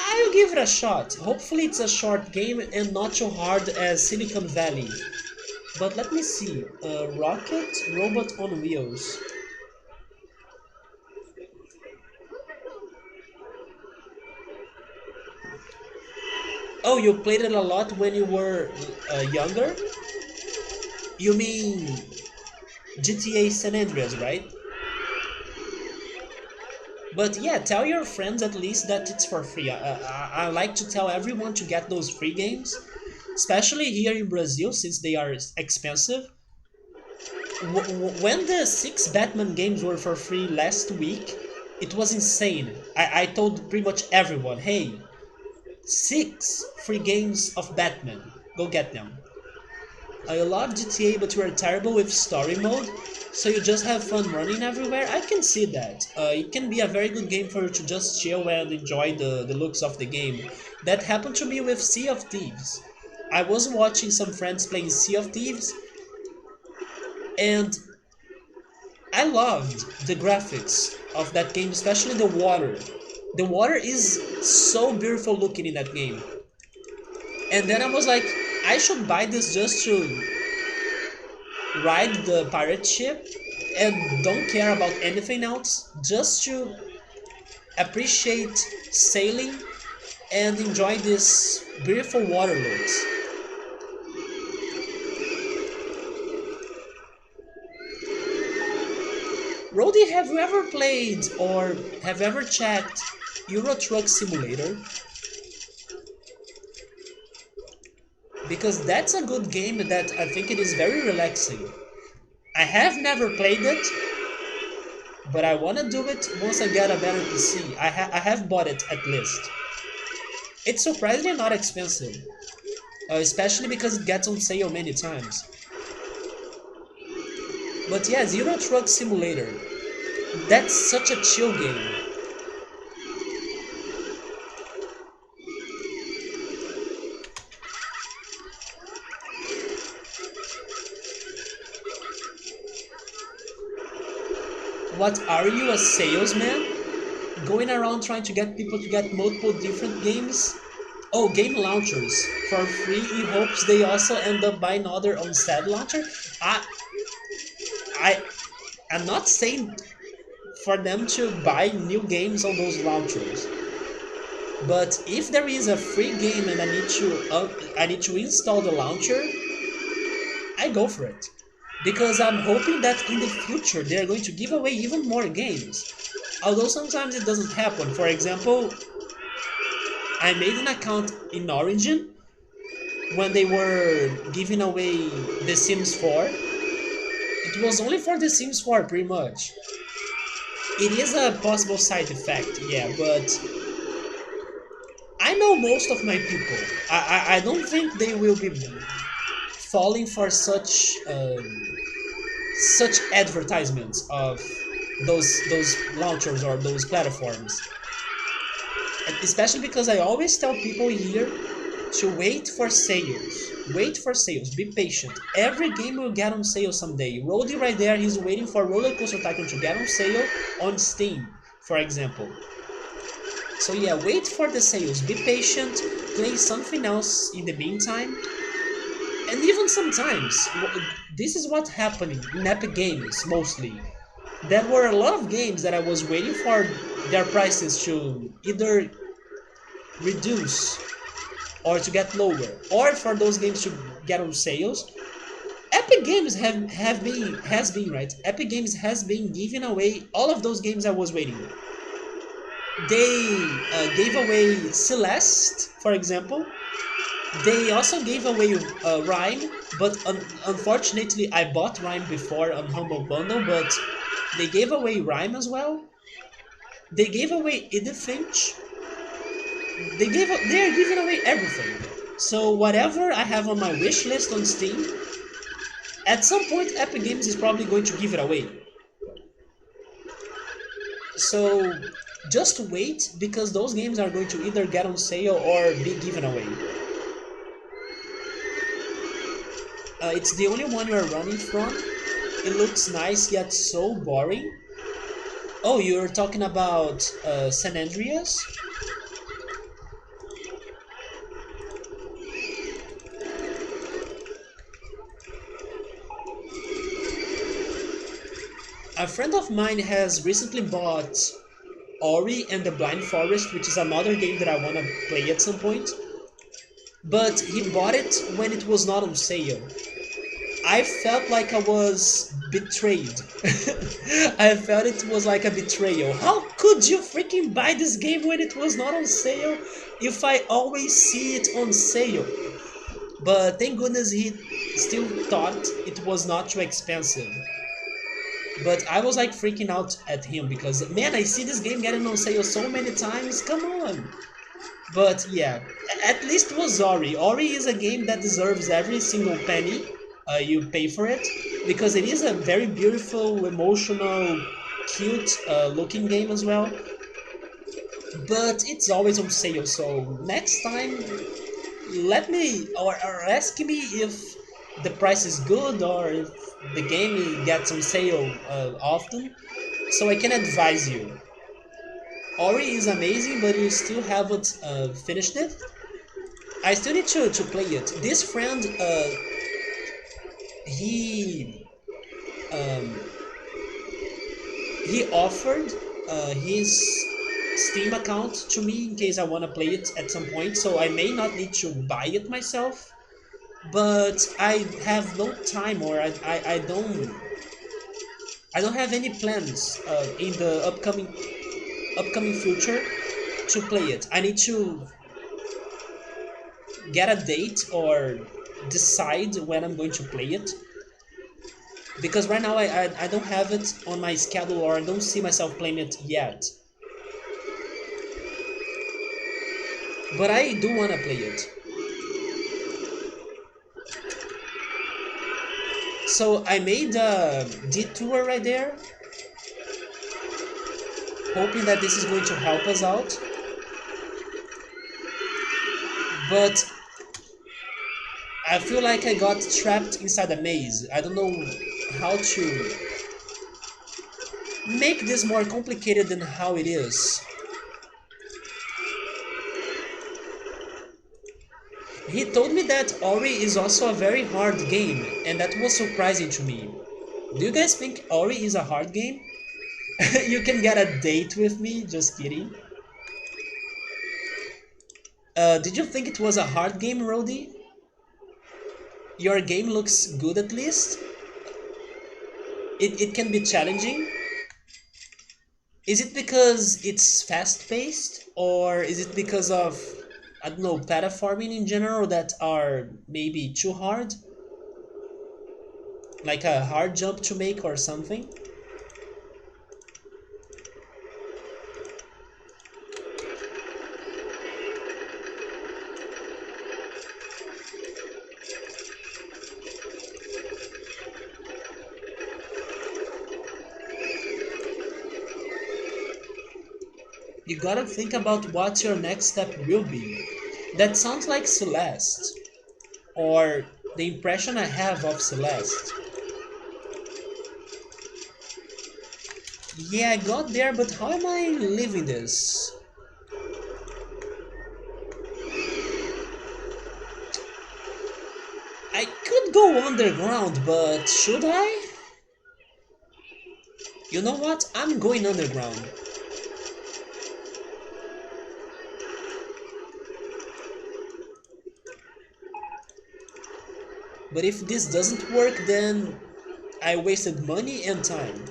Speaker 1: I'll give it a shot. Hopefully it's a short game and not too hard as Silicon Valley. But let me see. Rocket Robot on Wheels. Oh, you played it a lot when you were younger? You mean GTA San Andreas, right? But yeah, tell your friends at least that it's for free. I like to tell everyone to get those free games, especially here in Brazil since they are expensive. When the 6 Batman games were for free last week, it was insane. I told pretty much everyone, hey, 6 free games of Batman, go get them. I love GTA, but you are terrible with story mode, so you just have fun running everywhere. I can see that. It can be a very good game for you to just chill and enjoy the looks of the game. That happened to me with Sea of Thieves. I was watching some friends playing Sea of Thieves, and I loved the graphics of that game, especially the water. The water is so beautiful looking in that game. And then I was like, I should buy this just to ride the pirate ship and don't care about anything else, just to appreciate sailing and enjoy this beautiful water looks. Rody, have you ever played or have ever checked Euro Truck Simulator? Because that's a good game that I think it is very relaxing. I have never played it, but I want to do it once I get a better PC. I have bought it at least. It's surprisingly not expensive, especially because it gets on sale many times. But yeah, Zero Truck Simulator. That's such a chill game. What are you, a salesman? Going around trying to get people to get multiple different games? Oh, game launchers for free in hopes they also end up buying other on said launcher? I, I, I'm not saying for them to buy new games on those launchers. But if there is a free game and I need to install the launcher, I go for it. Because I'm hoping that in the future they're going to give away even more games. Although sometimes it doesn't happen. For example, I made an account in Origin when they were giving away The Sims 4. It was only for The Sims 4 pretty much. It is a possible side effect, yeah, but I know most of my people. I don't think they will be falling for such advertisements of those launchers or those platforms. Especially because I always tell people here to wait for sales. Wait for sales. Be patient. Every game will get on sale someday. Roddy right there, he's waiting for RollerCoaster Tycoon to get on sale on Steam, for example. So yeah, wait for the sales. Be patient. Play something else in the meantime. And even sometimes, this is what happened in Epic Games mostly. There were a lot of games that I was waiting for their prices to either reduce or to get lower, or for those games to get on sales. Epic Games have been has been right. Epic Games has been giving away all of those games I was waiting. They gave away Celeste, for example. They also gave away Rhyme, but unfortunately I bought Rhyme before on Humble Bundle, but they gave away Rhyme as well. They gave away Edith Finch. They are giving away everything. So whatever I have on my wish list on Steam, at some point Epic Games is probably going to give it away. So just wait, because those games are going to either get on sale or be given away. It's the only one you're running from. It looks nice yet so boring. Oh, you're talking about San Andreas? A friend of mine has recently bought Ori and the Blind Forest, which is another game that I want to play at some point. But he bought it when it was not on sale. I felt like I was betrayed. I felt it was like a betrayal. How could you freaking buy this game when it was not on sale if I always see it on sale? But thank goodness he still thought it was not too expensive. But I was like freaking out at him because, man, I see this game getting on sale so many times, come on. But yeah, at least it was Ori. Ori is a game that deserves every single penny you pay for it, because it is a very beautiful, emotional, cute looking game as well. But it's always on sale, so next time let me or ask me if the price is good or if the game gets on sale often, so I can advise you. Ori is amazing, but you still haven't finished it. I still need to play it. This friend, he um, he offered his Steam account to me in case I want to play it at some point, so I may not need to buy it myself, but I have no time, or I don't have any plans in the upcoming future to play it. I need to get a date or decide when I'm going to play it, because right now I don't have it on my schedule, or I don't see myself playing it yet. But I do want to play it. So I made a detour right there, hoping that this is going to help us out. But I feel like I got trapped inside a maze. I don't know how to make this more complicated than how it is. He told me that Ori is also a very hard game, and that was surprising to me. Do you guys think Ori is a hard game? You can get a date with me, just kidding. Did you think it was a hard game, Rody? Your game looks good at least. It can be challenging. Is it because it's fast-paced, or is it because of, I don't know, platforming in general that are maybe too hard? Like a hard jump to make or something? You gotta think about what your next step will be. That sounds like Celeste, or the impression I have of Celeste. Yeah, I got there, but how am I living this? I could go underground, but should I? You know what? I'm going underground. But if this doesn't work, then I wasted money and time.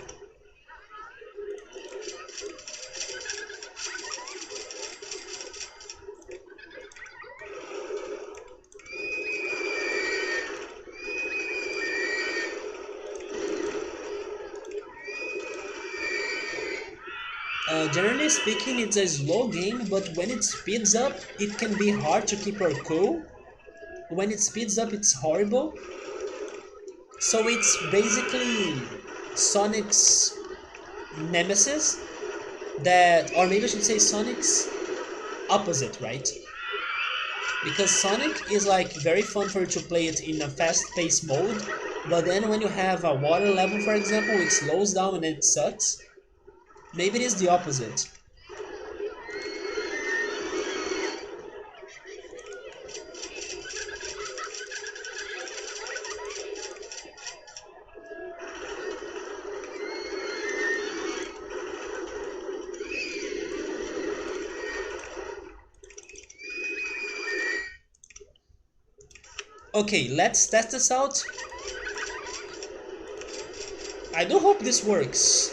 Speaker 1: Generally speaking, it's a slow game, but when it speeds up, it can be hard to keep your cool. When it speeds up, it's horrible. So it's basically Sonic's nemesis, that, or maybe I should say Sonic's opposite, right? Because Sonic is like very fun for you to play it in a fast-paced mode, but then when you have a water level, for example, it slows down and it sucks. Maybe it is the opposite. Okay, let's test this out. I do hope this works.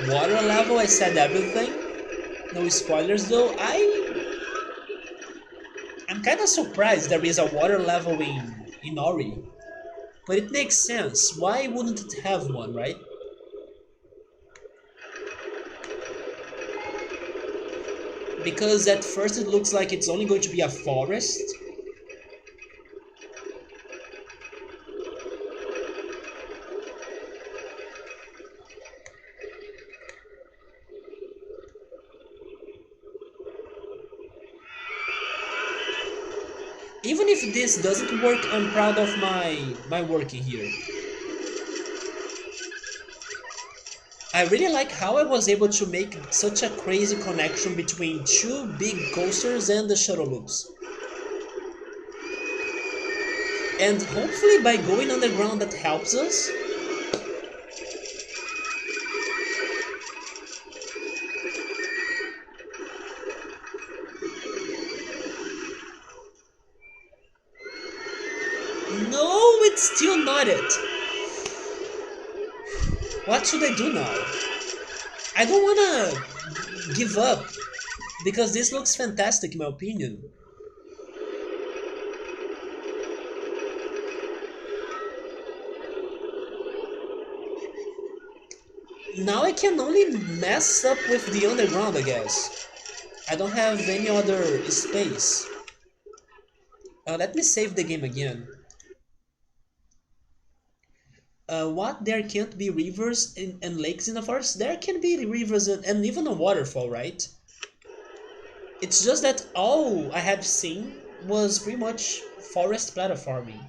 Speaker 1: Water level, I said everything. No spoilers though. I'm kinda surprised there is a water level in Ori. But it makes sense. Why wouldn't it have one, right? Because at first it looks like it's only going to be a forest. Even if this doesn't work, I'm proud of my working here. I really like how I was able to make such a crazy connection between two big coasters and the shuttle loops. And hopefully by going underground that helps us. No, it's still not it. What should I do now? I don't wanna give up because this looks fantastic in my opinion. Now I can only mess up with the underground, I guess. I don't have any other space. Let me save the game again. What? There can't be rivers and lakes in the forest? There can be rivers and even a waterfall, right? It's just that all I have seen was pretty much forest platforming.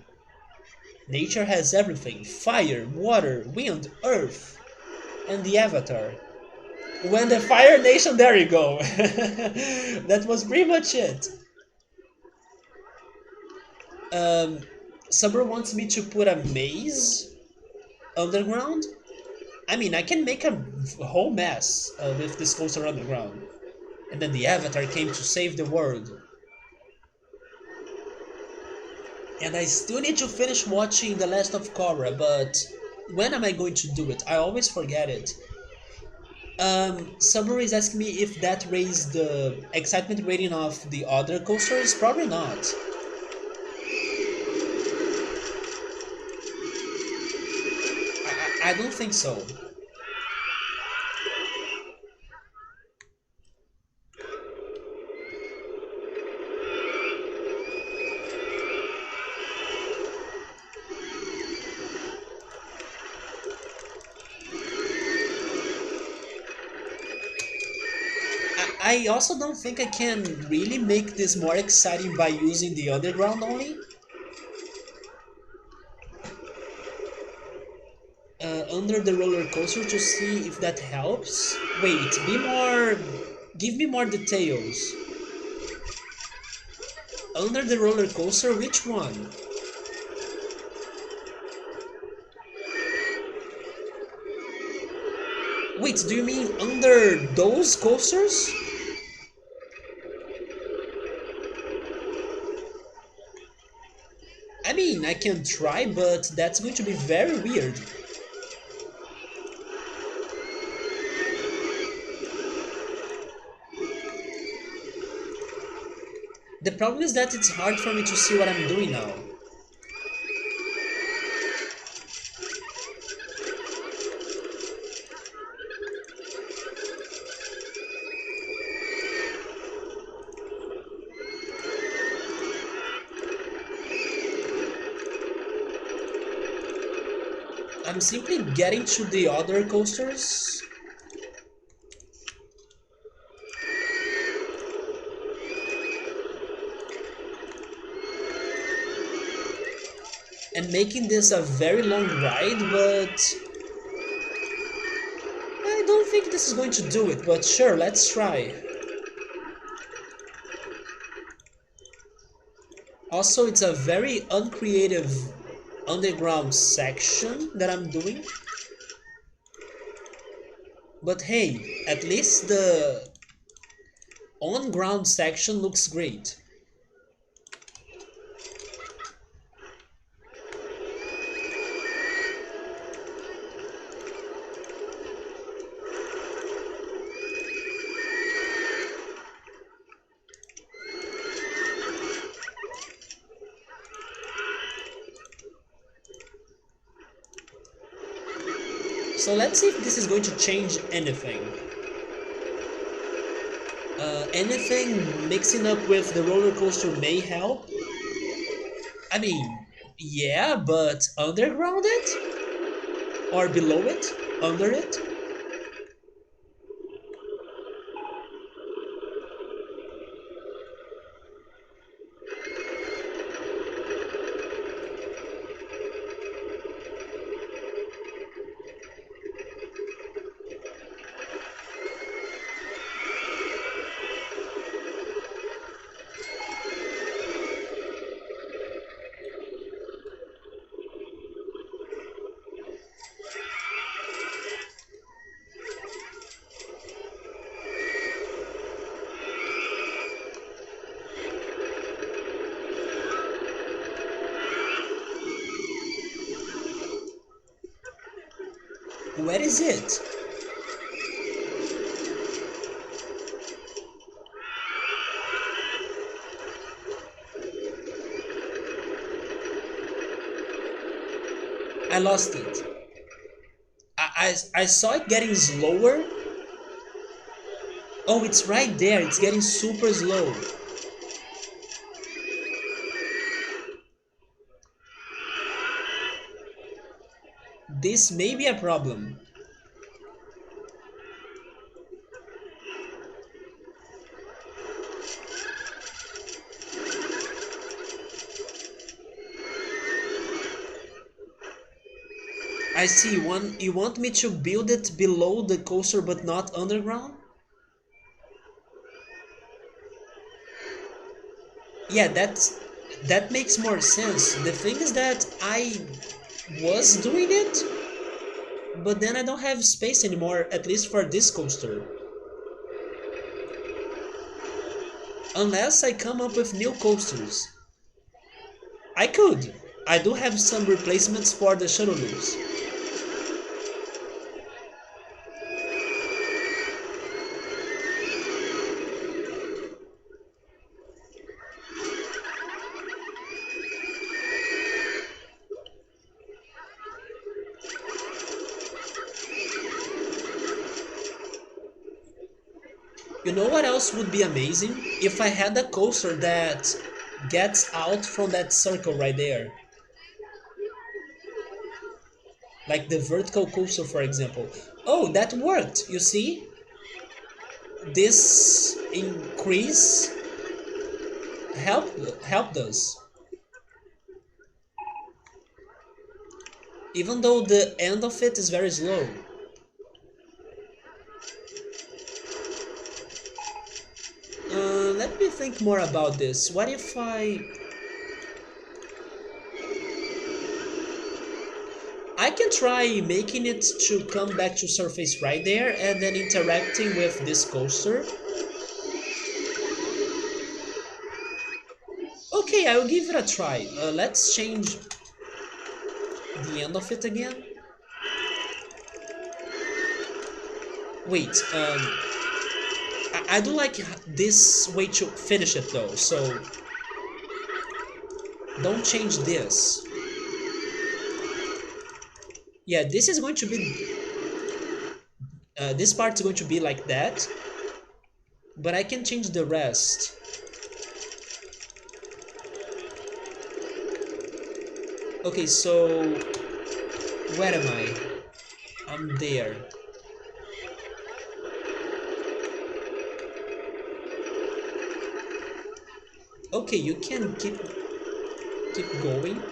Speaker 1: Nature has everything: fire, water, wind, earth, and the avatar. When the Fire Nation, there you go. That was pretty much it. Um, Summer wants me to put a maze underground. I mean, I can make a whole mess with this coaster underground. And then the Avatar came to save the world. And I still need to finish watching The Last of Korra, but when am I going to do it? I always forget it. Summer is asking me if that raised the excitement rating of the other coasters. Probably not. I don't think so. I also don't think I can really make this more exciting by using the underground only. Under the roller coaster to see if that helps. Wait, be more. Give me more details. Under the roller coaster, which one? Wait, do you mean under those coasters? I mean, I can try, but that's going to be very weird. The problem is that it's hard for me to see what I'm doing now. I'm simply getting to the other coasters and making this a very long ride, but I don't think this is going to do it, but sure, let's try. Also, it's a very uncreative underground section that I'm doing. But hey, at least the on-ground section looks great. So let's see if this is going to change anything. Anything mixing up with the roller coaster may help. I mean, yeah, but underground it? Or below it? Under it? Where is it? I lost it. I saw it getting slower. Oh, it's right there. It's getting super slow. This may be a problem. I see. You want me to build it below the coaster but not underground? Yeah, that makes more sense. The thing is that I was doing it, but then I don't have space anymore, at least for this coaster. Unless I come up with new coasters. I could. I do have some replacements for the shuttle loops. You know what else would be amazing? If I had a coaster that gets out from that circle right there. Like the vertical coaster, for example. Oh, that worked, you see? this increase helped us, even though the end of it is very slow. Let me think more about this. What if I can try making it to come back to surface right there and then interacting with this coaster. Okay, I will give it a try. Let's change the end of it again. Wait, I do like this way to finish it though, so don't change this. Yeah, this is going to be this part is going to be like that, but I can change the rest. Okay, so where am I? I'm there. Okay, you can keep going.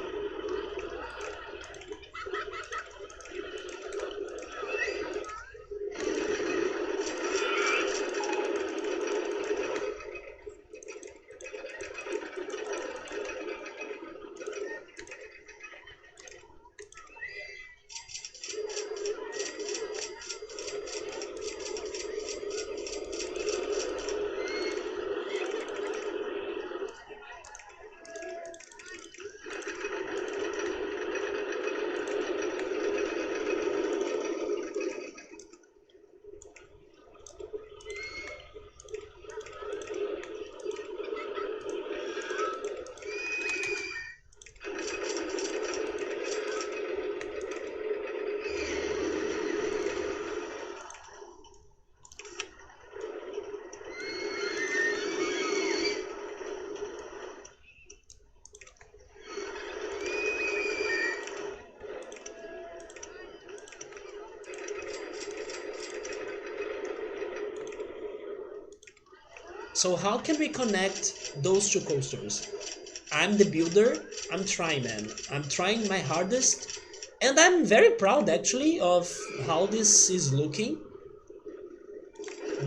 Speaker 1: So how can we connect those two coasters? I'm the builder, I'm trying, man. I'm trying my hardest, and I'm very proud actually of how this is looking,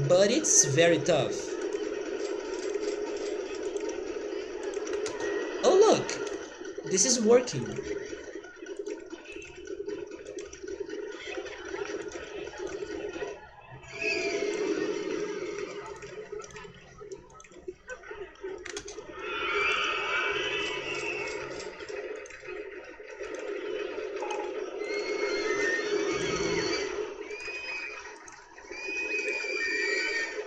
Speaker 1: but it's very tough. Oh look, this is working.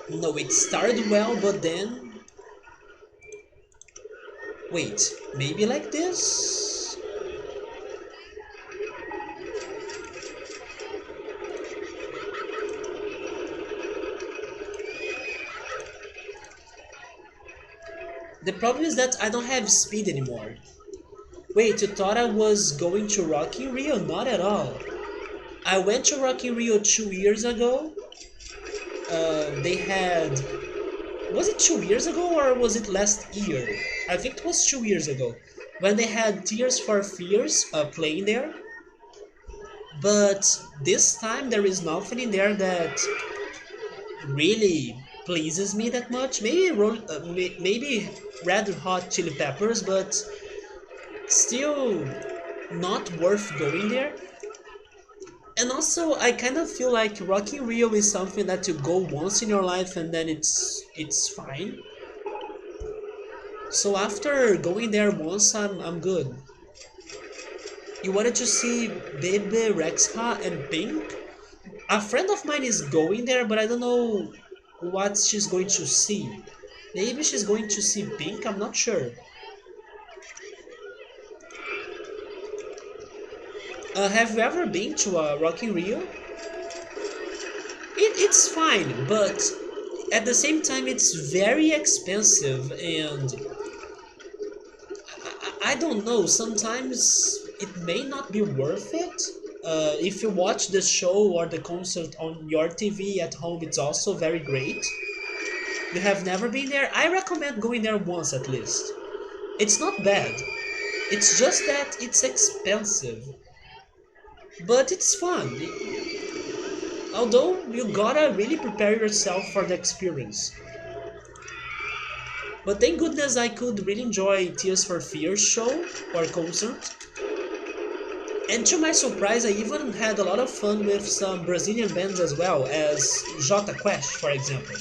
Speaker 1: No, it started well, but then... Wait, maybe like this? The problem is that I don't have speed anymore. Wait, you thought I was going to Rock in Rio? Not at all. I went to Rock in Rio 2 years ago. They had... Was it 2 years ago or was it last year? I think it was 2 years ago. When they had Tears for Fears playing there. But this time there is nothing in there that really pleases me that much. Maybe Red Hot Chili Peppers, but still not worth going there. And also, I kind of feel like Rock in Rio is something that you go once in your life and then it's fine. So after going there once, I'm good. You wanted to see Bebe Rexha and Pink? A friend of mine is going there, but I don't know what she's going to see. Maybe she's going to see Pink, I'm not sure. Have you ever been to Rock in Rio? It's fine, but at the same time it's very expensive and I don't know, sometimes it may not be worth it. If you watch the show or the concert on your TV at home, it's also very great. You have never been there? I recommend going there once at least. It's not bad. It's just that it's expensive. But it's fun. Although you gotta really prepare yourself for the experience. But thank goodness I could really enjoy Tears for Fears show or concert. And to my surprise, I even had a lot of fun with some Brazilian bands as well, as Jota Quest, for example.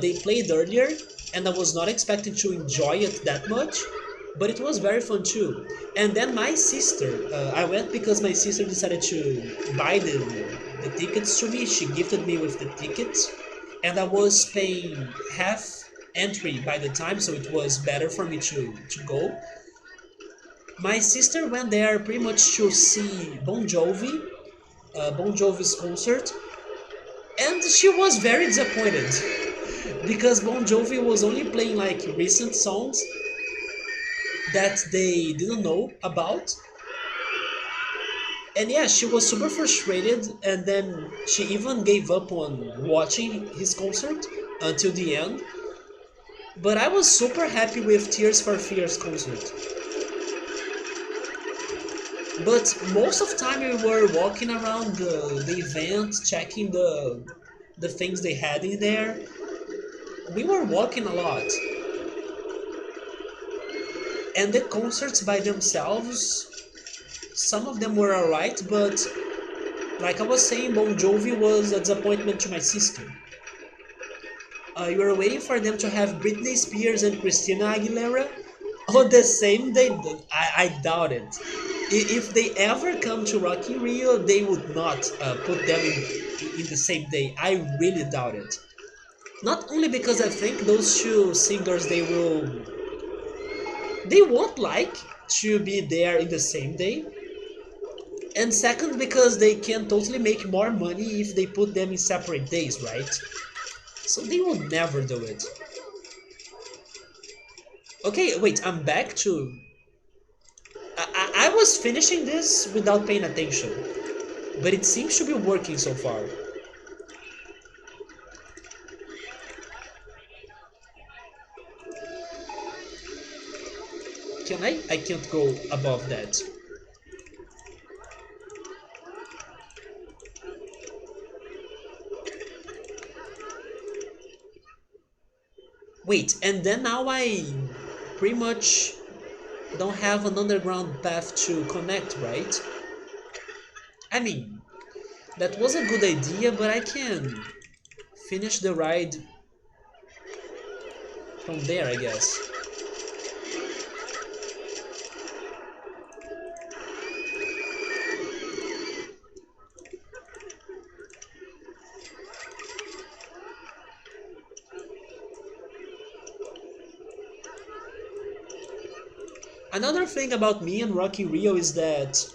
Speaker 1: They played earlier, and I was not expecting to enjoy it that much, but it was very fun too. And then my sister, I went because my sister decided to buy the tickets to me. She gifted me with the tickets, and I was paying half entry by the time, so it was better for me to go. My sister went there pretty much to see Bon Jovi's concert, and she was very disappointed because Bon Jovi was only playing like recent songs that they didn't know about. And yeah, she was super frustrated, and then she even gave up on watching his concert until the end. But I was super happy with Tears for Fears concert. But most of the time we were walking around the event, checking the things they had in there. We were walking a lot. And the concerts by themselves, some of them were alright, but like I was saying, Bon Jovi was a disappointment to my sister. You were waiting for them to have Britney Spears and Christina Aguilera on the same day. I doubt it. If they ever come to Rock in Rio, they would not put them in the same day. I really doubt it. Not only because I think those two singers they won't like to be there in the same day, and second because they can totally make more money if they put them in separate days, right? So they will never do it. Okay, wait, I'm back to... I was finishing this without paying attention, but it seems to be working so far. Can I? I can't go above that. Wait, and then now I pretty much don't have an underground path to connect, right? I mean, that was a good idea, but I can finish the ride from there, I guess. Another thing about me and Rocky Rio is that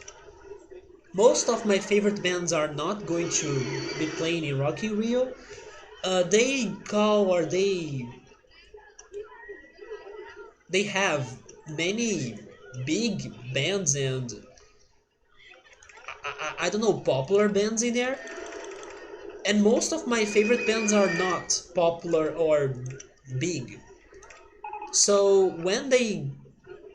Speaker 1: most of my favorite bands are not going to be playing in Rocky Rio. They call or they have many big bands and I don't know, popular bands in there. And most of my favorite bands are not popular or big. So when they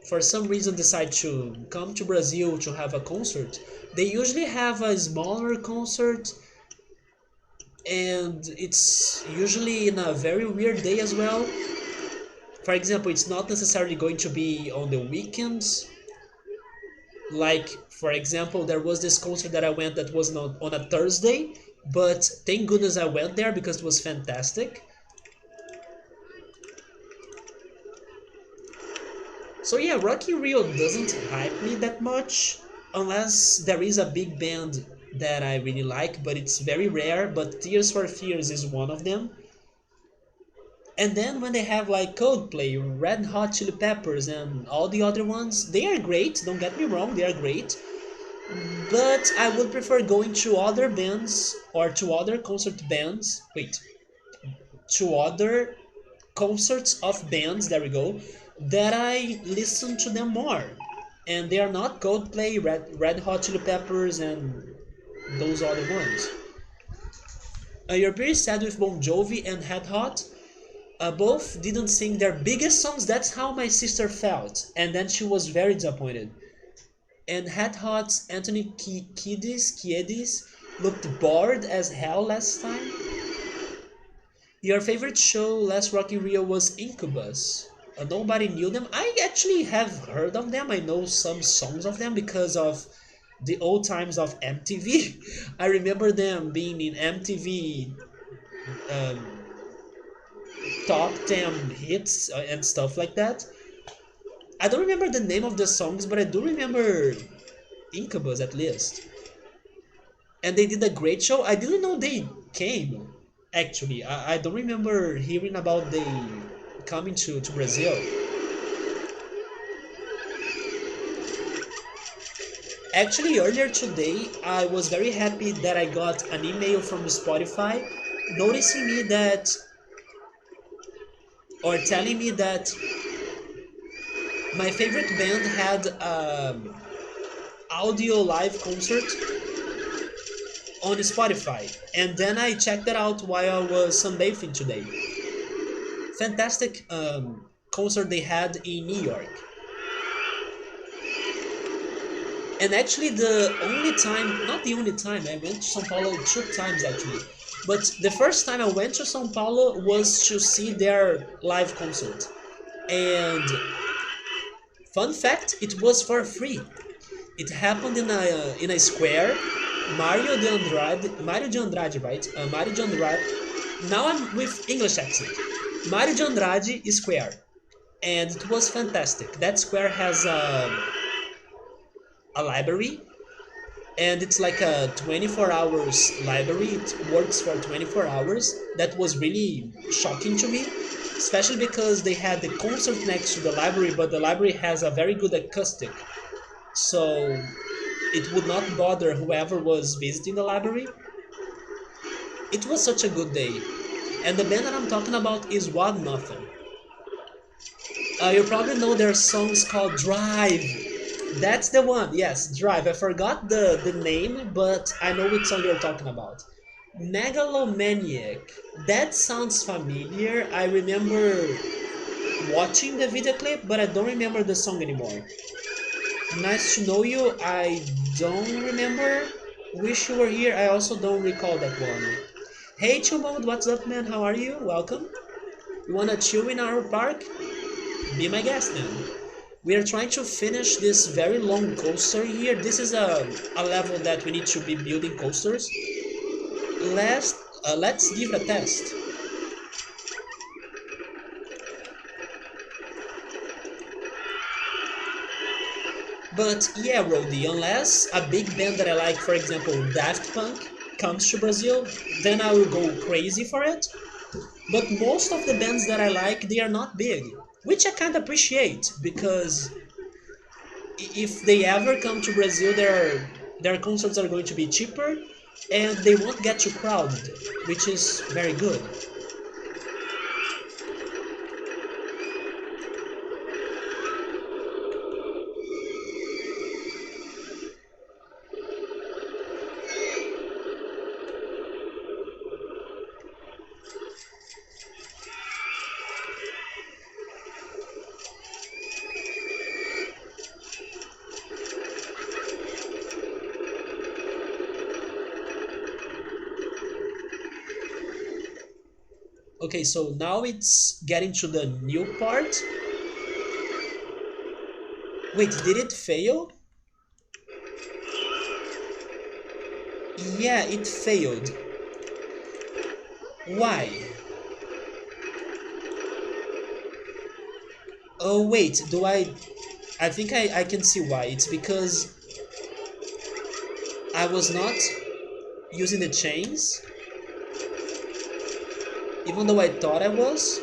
Speaker 1: for some reason decide to come to Brazil to have a concert, they usually have a smaller concert, and it's usually in a very weird day as well. For example, it's not necessarily going to be on the weekends. Like, for example, there was this concert that I went that was on a Thursday, but thank goodness I went there because it was fantastic. So yeah, Rocky Rio doesn't hype me that much, unless there is a big band that I really like, but it's very rare, but Tears for Fears is one of them. And then when they have like Coldplay, Red Hot Chili Peppers, and all the other ones, they are great, don't get me wrong, they are great. But I would prefer going to other bands or to other concert bands. Wait, to other concerts of bands, there we go, that I listen to them more. and they are not Coldplay, Red Hot Chili Peppers, and those other ones. You're pretty sad with Bon Jovi and Red Hot. Both didn't sing their biggest songs. That's how my sister felt, and then she was very disappointed. And Red Hot's Anthony Kiedis looked bored as hell last time. Your favorite show last Rock in Rio was Incubus. Nobody knew them. I actually have heard of them. I know some songs of them because of the old times of MTV. I remember them being in MTV um, top 10 hits and stuff like that. I don't remember the name of the songs, but I do remember Incubus at least. And they did a great show. I didn't know they came, actually. I don't remember hearing about they coming to Brazil. Actually, earlier today, I was very happy that I got an email from Spotify noticing me that, or telling me that my favorite band had audio live concert on Spotify, and then I checked it out while I was sunbathing today. Fantastic concert they had in New York. And actually, the only time, not the only time, I went to São Paulo 2 times actually. But the first time I went to São Paulo was to see their live concert. And fun fact, it was for free. It happened in a square. Mario de Andrade, right? Mario de Andrade. Now I'm with English accent. Mario de Andrade Square, and it was fantastic. That square has a library, and it's like a 24 hours library. It works for 24 hours. That was really shocking to me, especially because they had the concert next to the library, but the library has a very good acoustic, so it would not bother whoever was visiting the library. It was such a good day. And the band that I'm talking about is What Nothing. You probably know their songs called Drive. That's the one, yes, Drive. I forgot the name, but I know which song you're talking about. Megalomaniac. That sounds familiar. I remember watching the video clip, but I don't remember the song anymore. Nice to know you. I don't remember. Wish you were here. I also don't recall that one. Hey, Chumod, what's up, man? How are you? Welcome. You wanna chill in our park? Be my guest then. We are trying to finish this very long coaster here. This is a level that we need to be building coasters. Let's give it a test. But yeah, Rody, unless a big band that I like, for example, Daft Punk, comes to Brazil, then I will go crazy for it. But most of the bands that I like, they are not big, which I kind of appreciate, because if they ever come to Brazil, their concerts are going to be cheaper, and they won't get too crowded, which is very good. Okay, so now it's getting to the new part. Wait, did it fail? Yeah, it failed. Why? Oh wait, do I think I can see why. It's because I was not using the chains, even though I thought I was.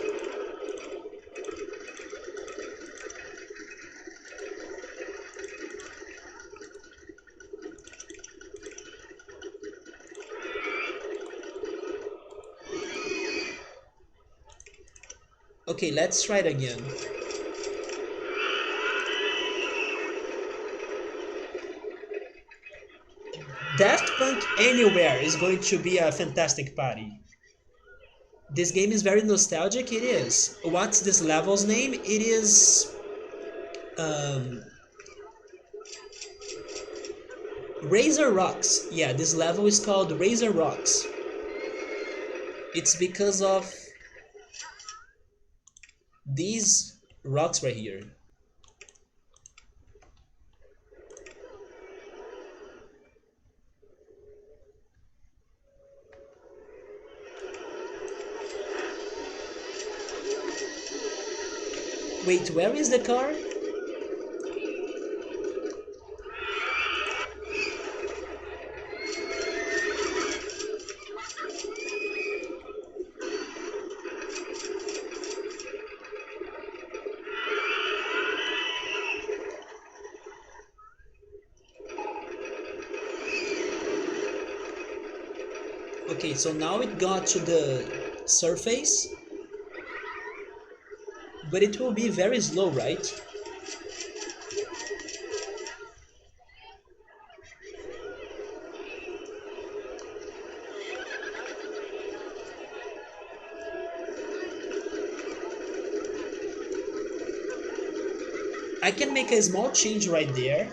Speaker 1: Okay, let's try it again. Daft Punk anywhere is going to be a fantastic party. This game is very nostalgic. It is. What's this level's name? It is um, Razor Rocks. Yeah, this level is called Razor Rocks. It's because of these rocks right here. Wait, where is the car? Okay, so now it got to the surface, but it will be very slow, right? I can make a small change right there.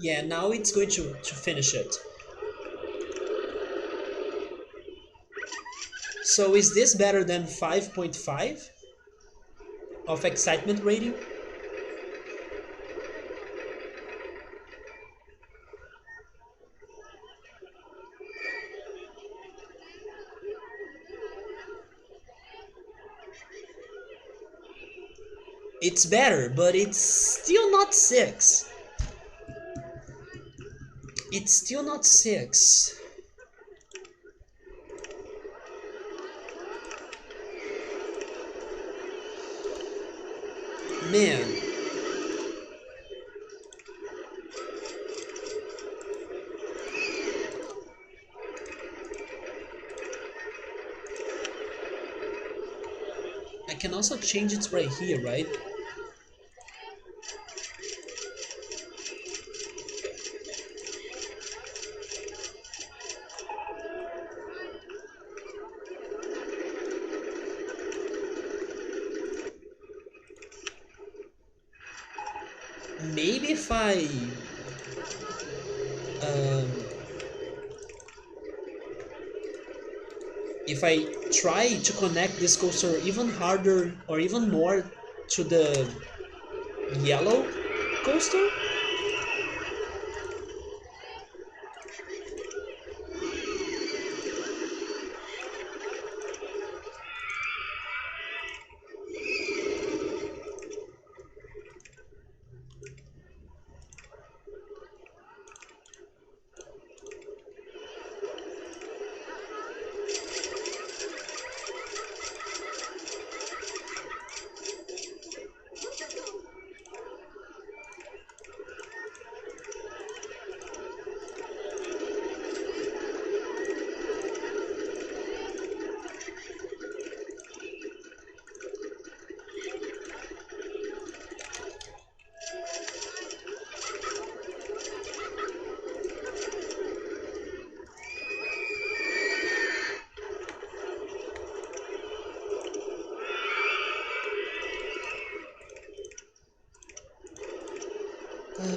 Speaker 1: Yeah, now it's going to finish it. So is this better than 5.5 of excitement rating? It's better, but it's still not 6. It's still not 6. Man, I can also change it right here, right? Maybe um, if I try to connect this coaster even harder or even more to the yellow coaster.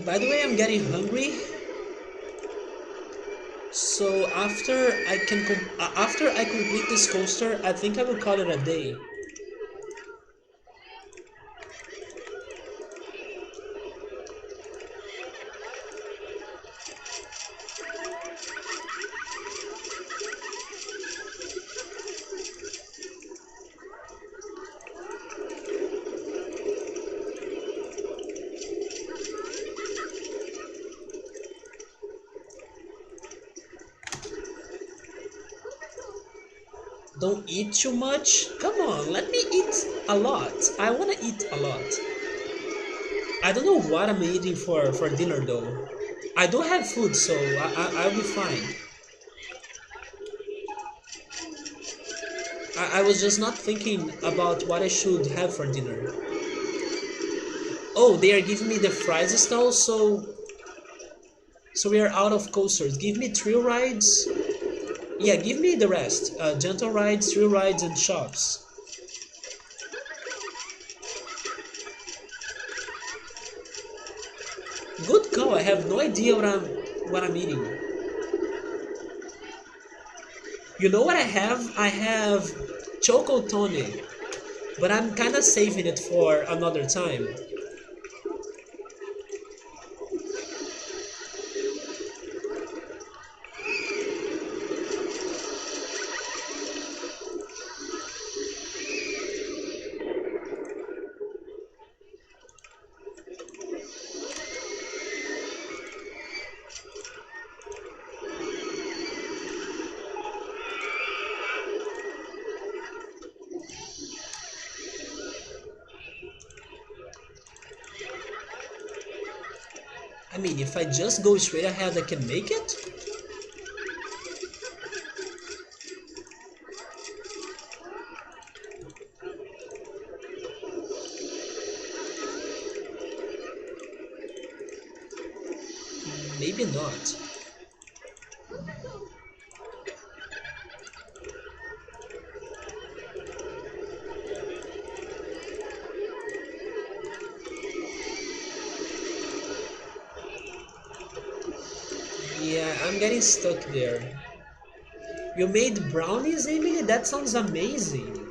Speaker 1: By the way, I'm getting hungry. So after I complete this coaster, I think I will call it a day. Don't eat too much. Come on, let me eat a lot. I wanna eat a lot. I don't know what I'm eating for dinner though. I do have food, so I'll be fine. I was just not thinking about what I should have for dinner. Oh, they are giving me the fries stall, so we are out of coasters. Give me thrill rides. Yeah, give me the rest. Gentle rides, thrill rides, and shops. Good call. I have no idea what I'm eating. You know what I have? I have choco tone, but I'm kind of saving it for another time. I mean, if I just go straight ahead, I can make it? Maybe not. Yeah, I'm getting stuck there. You made brownies, Emily? That sounds amazing.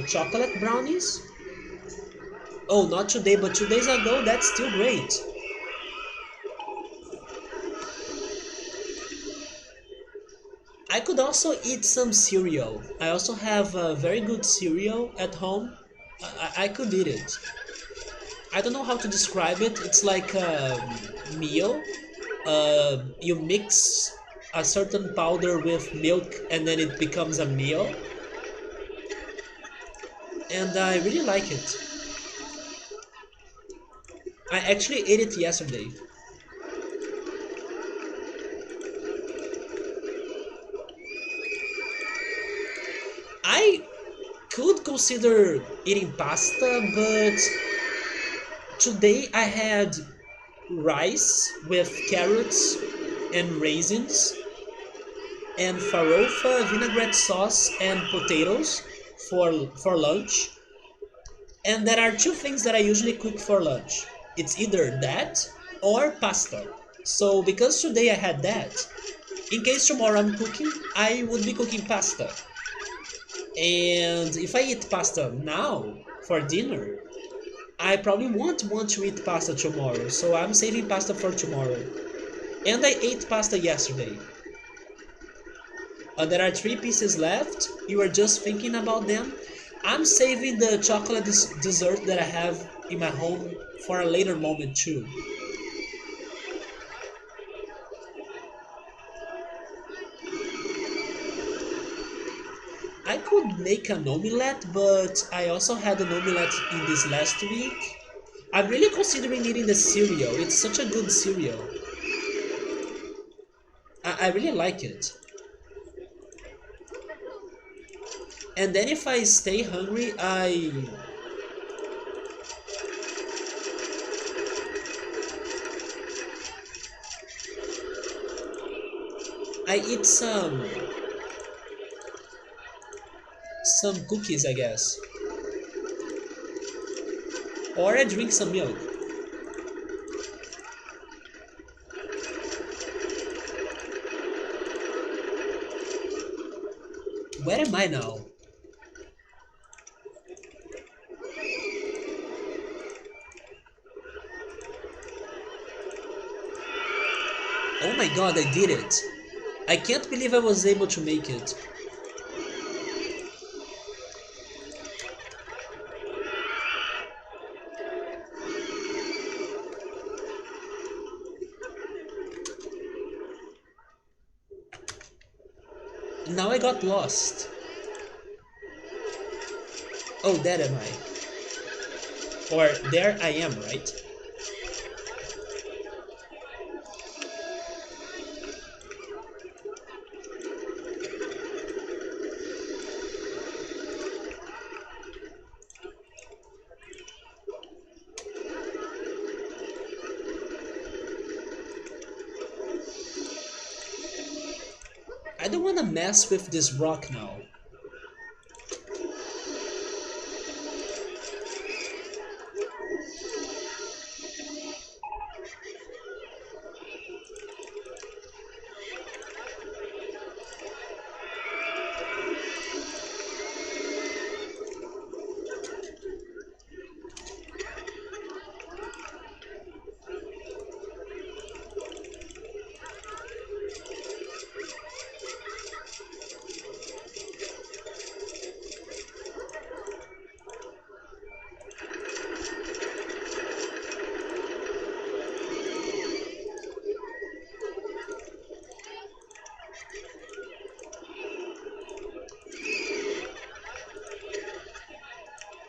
Speaker 1: Chocolate brownies? Oh, not today, but 2 days ago, that's still great. I could also eat some cereal. I also have a very good cereal at home. I could eat it. I don't know how to describe it. It's like a meal. You mix a certain powder with milk and then it becomes a meal. And I really like it. I actually ate it yesterday. I could consider eating pasta, but today I had rice with carrots and raisins and farofa, vinaigrette sauce, and potatoes for lunch. And there are two things that I usually cook for lunch. It's either that or pasta. So because today I had that, in case tomorrow I'm cooking, I would be cooking pasta. And if I eat pasta now for dinner, I probably won't want to eat pasta tomorrow. So I'm saving pasta for tomorrow. And I ate pasta yesterday. There are three pieces left. You are just thinking about them. I'm saving the chocolate dessert that I have in my home for a later moment too. I could make an omelette, but I also had an omelette in this last week. I'm really considering eating the cereal. It's such a good cereal. I really like it. And then if I stay hungry, I eat some cookies, I guess, or I drink some milk. Where am I now? Oh my god, I did it! I can't believe I was able to make it. Now I got lost. Oh, that am I. Or there I am, right? I don't want to mess with this rock now.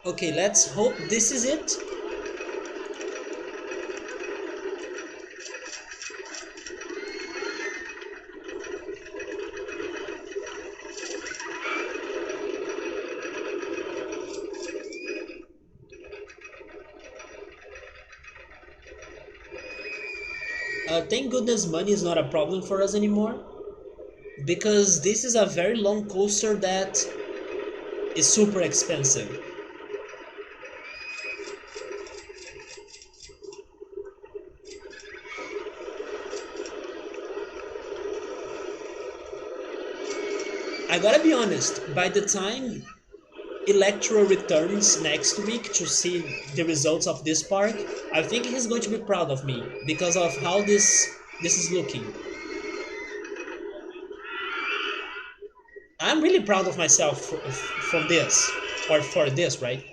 Speaker 1: Okay, let's hope this is it. Thank goodness money is not a problem for us anymore, because this is a very long coaster that is super expensive. I gotta be honest, by the time Electro returns next week to see the results of this park, I think he's going to be proud of me because of how this is looking. I'm really proud of myself from this, or for this, right?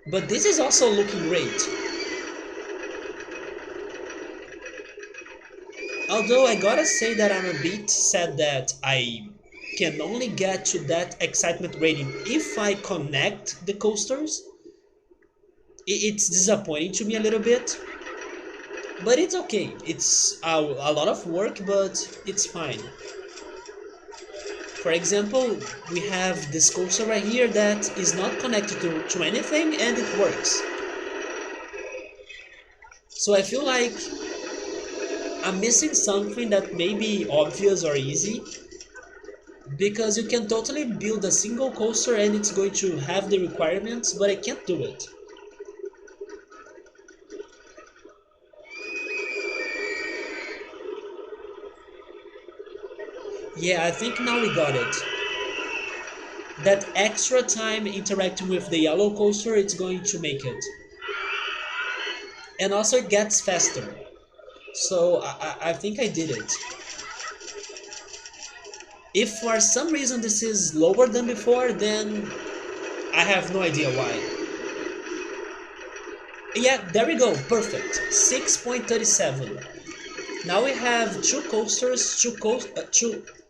Speaker 1: But this is also looking great. Although I gotta say that I'm a bit sad that I can only get to that excitement rating if I connect the coasters. It's disappointing to me a little bit, but it's okay. It's a lot of work, but it's fine. For example, we have this coaster right here that is not connected to anything and it works. So I feel like I'm missing something that may be obvious or easy, because you can totally build a single coaster and it's going to have the requirements, but I can't do it. Yeah, I think now we got it. That extra time interacting with the yellow coaster, it's going to make it. And also it gets faster. So I think I did it. If for some reason this is lower than before, then I have no idea why. Yeah, there we go, perfect. 6.37. Now we have two coasters, two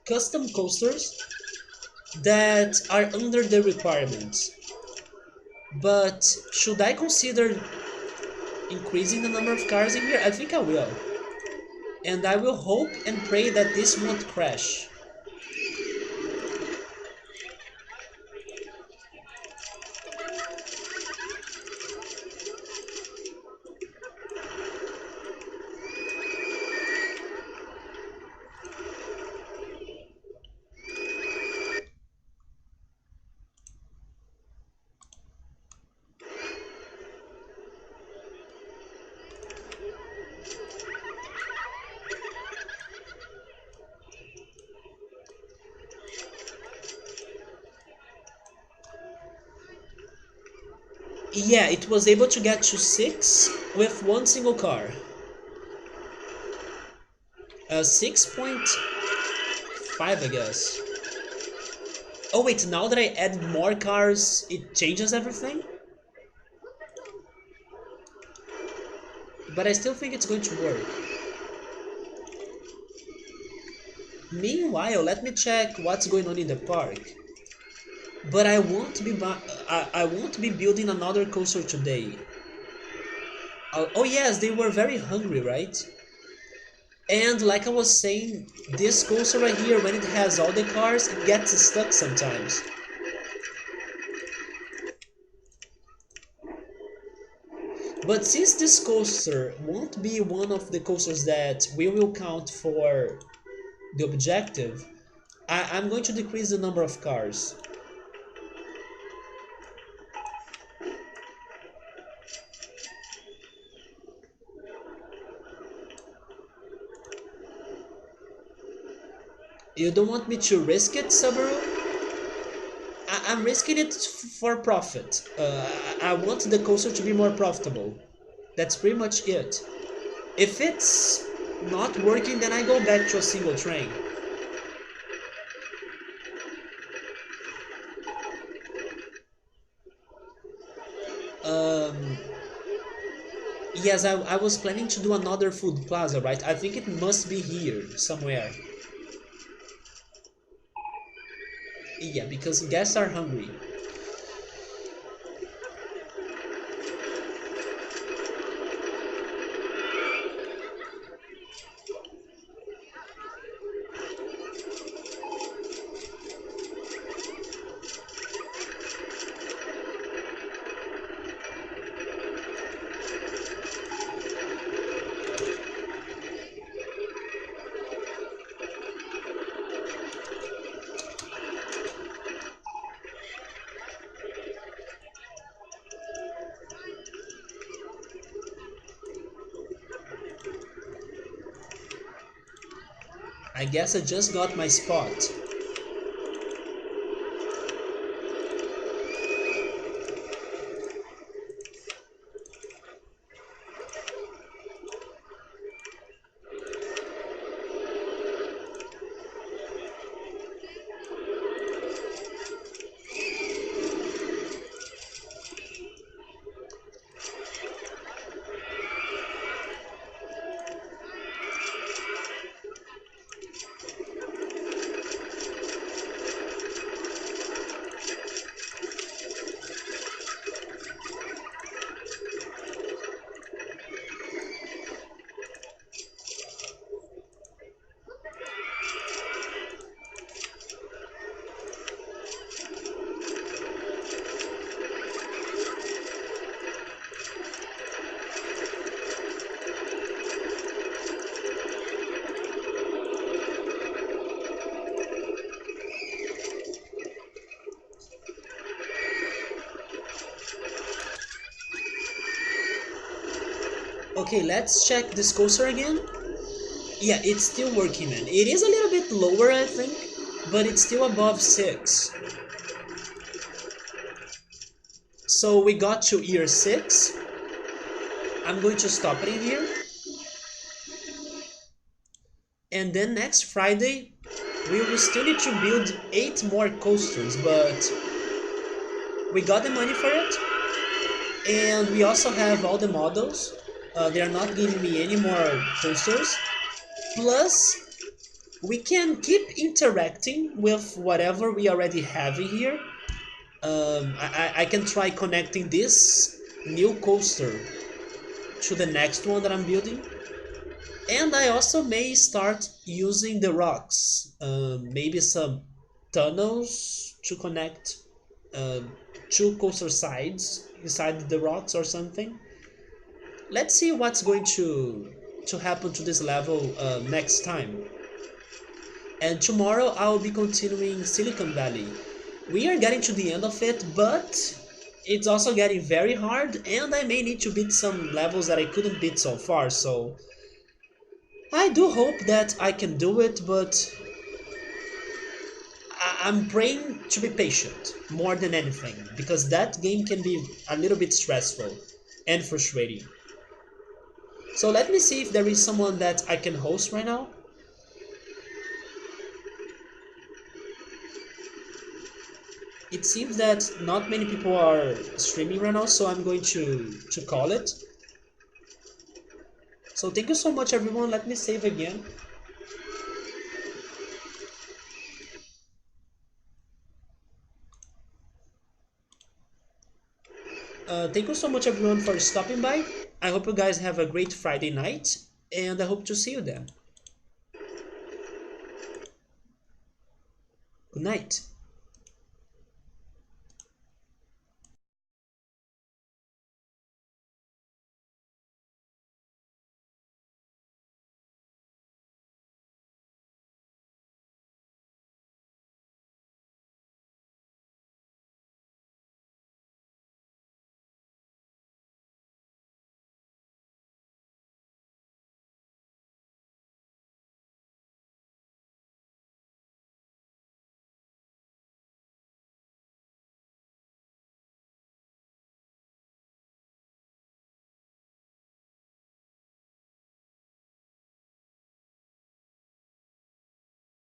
Speaker 1: custom coasters that are under the requirements. But should I consider increasing the number of cars in here? I think I will. And I will hope and pray that this won't crash. Yeah, it was able to get to 6 with one single car. 6.5, I guess. Oh wait, now that I add more cars, it changes everything? But I still think it's going to work. Meanwhile, let me check what's going on in the park. But I won't be building another coaster today. Oh yes, they were very hungry, right? And like I was saying, this coaster right here, when it has all the cars, it gets stuck sometimes. But since this coaster won't be one of the coasters that we will count for the objective, I'm going to decrease the number of cars. You don't want me to risk it, Subaru? I'm risking it for profit. I want the coaster to be more profitable. That's pretty much it. If it's not working, then I go back to a single train. Um, yes, I was planning to do another food plaza, right? I think it must be here somewhere. Yeah, because guests are hungry. I guess I just got my spot. Okay, let's check this coaster again. Yeah, it's still working, man. It is a little bit lower, I think, but it's still above 6. So we got to year 6. I'm going to stop it in here. And then next Friday, we will still need to build 8 more coasters, but we got the money for it. And we also have all the models. They are not giving me any more coasters. Plus, we can keep interacting with whatever we already have in here. I can try connecting this new coaster to the next one that I'm building. And I also may start using the rocks. Maybe some tunnels to connect uh, two coaster sides inside the rocks or something. Let's see what's going to happen to this level next time. And tomorrow I'll be continuing Silicon Valley. We are getting to the end of it, but it's also getting very hard, and I may need to beat some levels that I couldn't beat so far, so I do hope that I can do it, but I'm praying to be patient more than anything, because that game can be a little bit stressful and frustrating. So let me see if there is someone that I can host right now. It seems that not many people are streaming right now, so I'm going to call it. So thank you so much, everyone. Let me save again. Thank you so much everyone for stopping by. I hope you guys have a great Friday night, and I hope to see you then. Good night.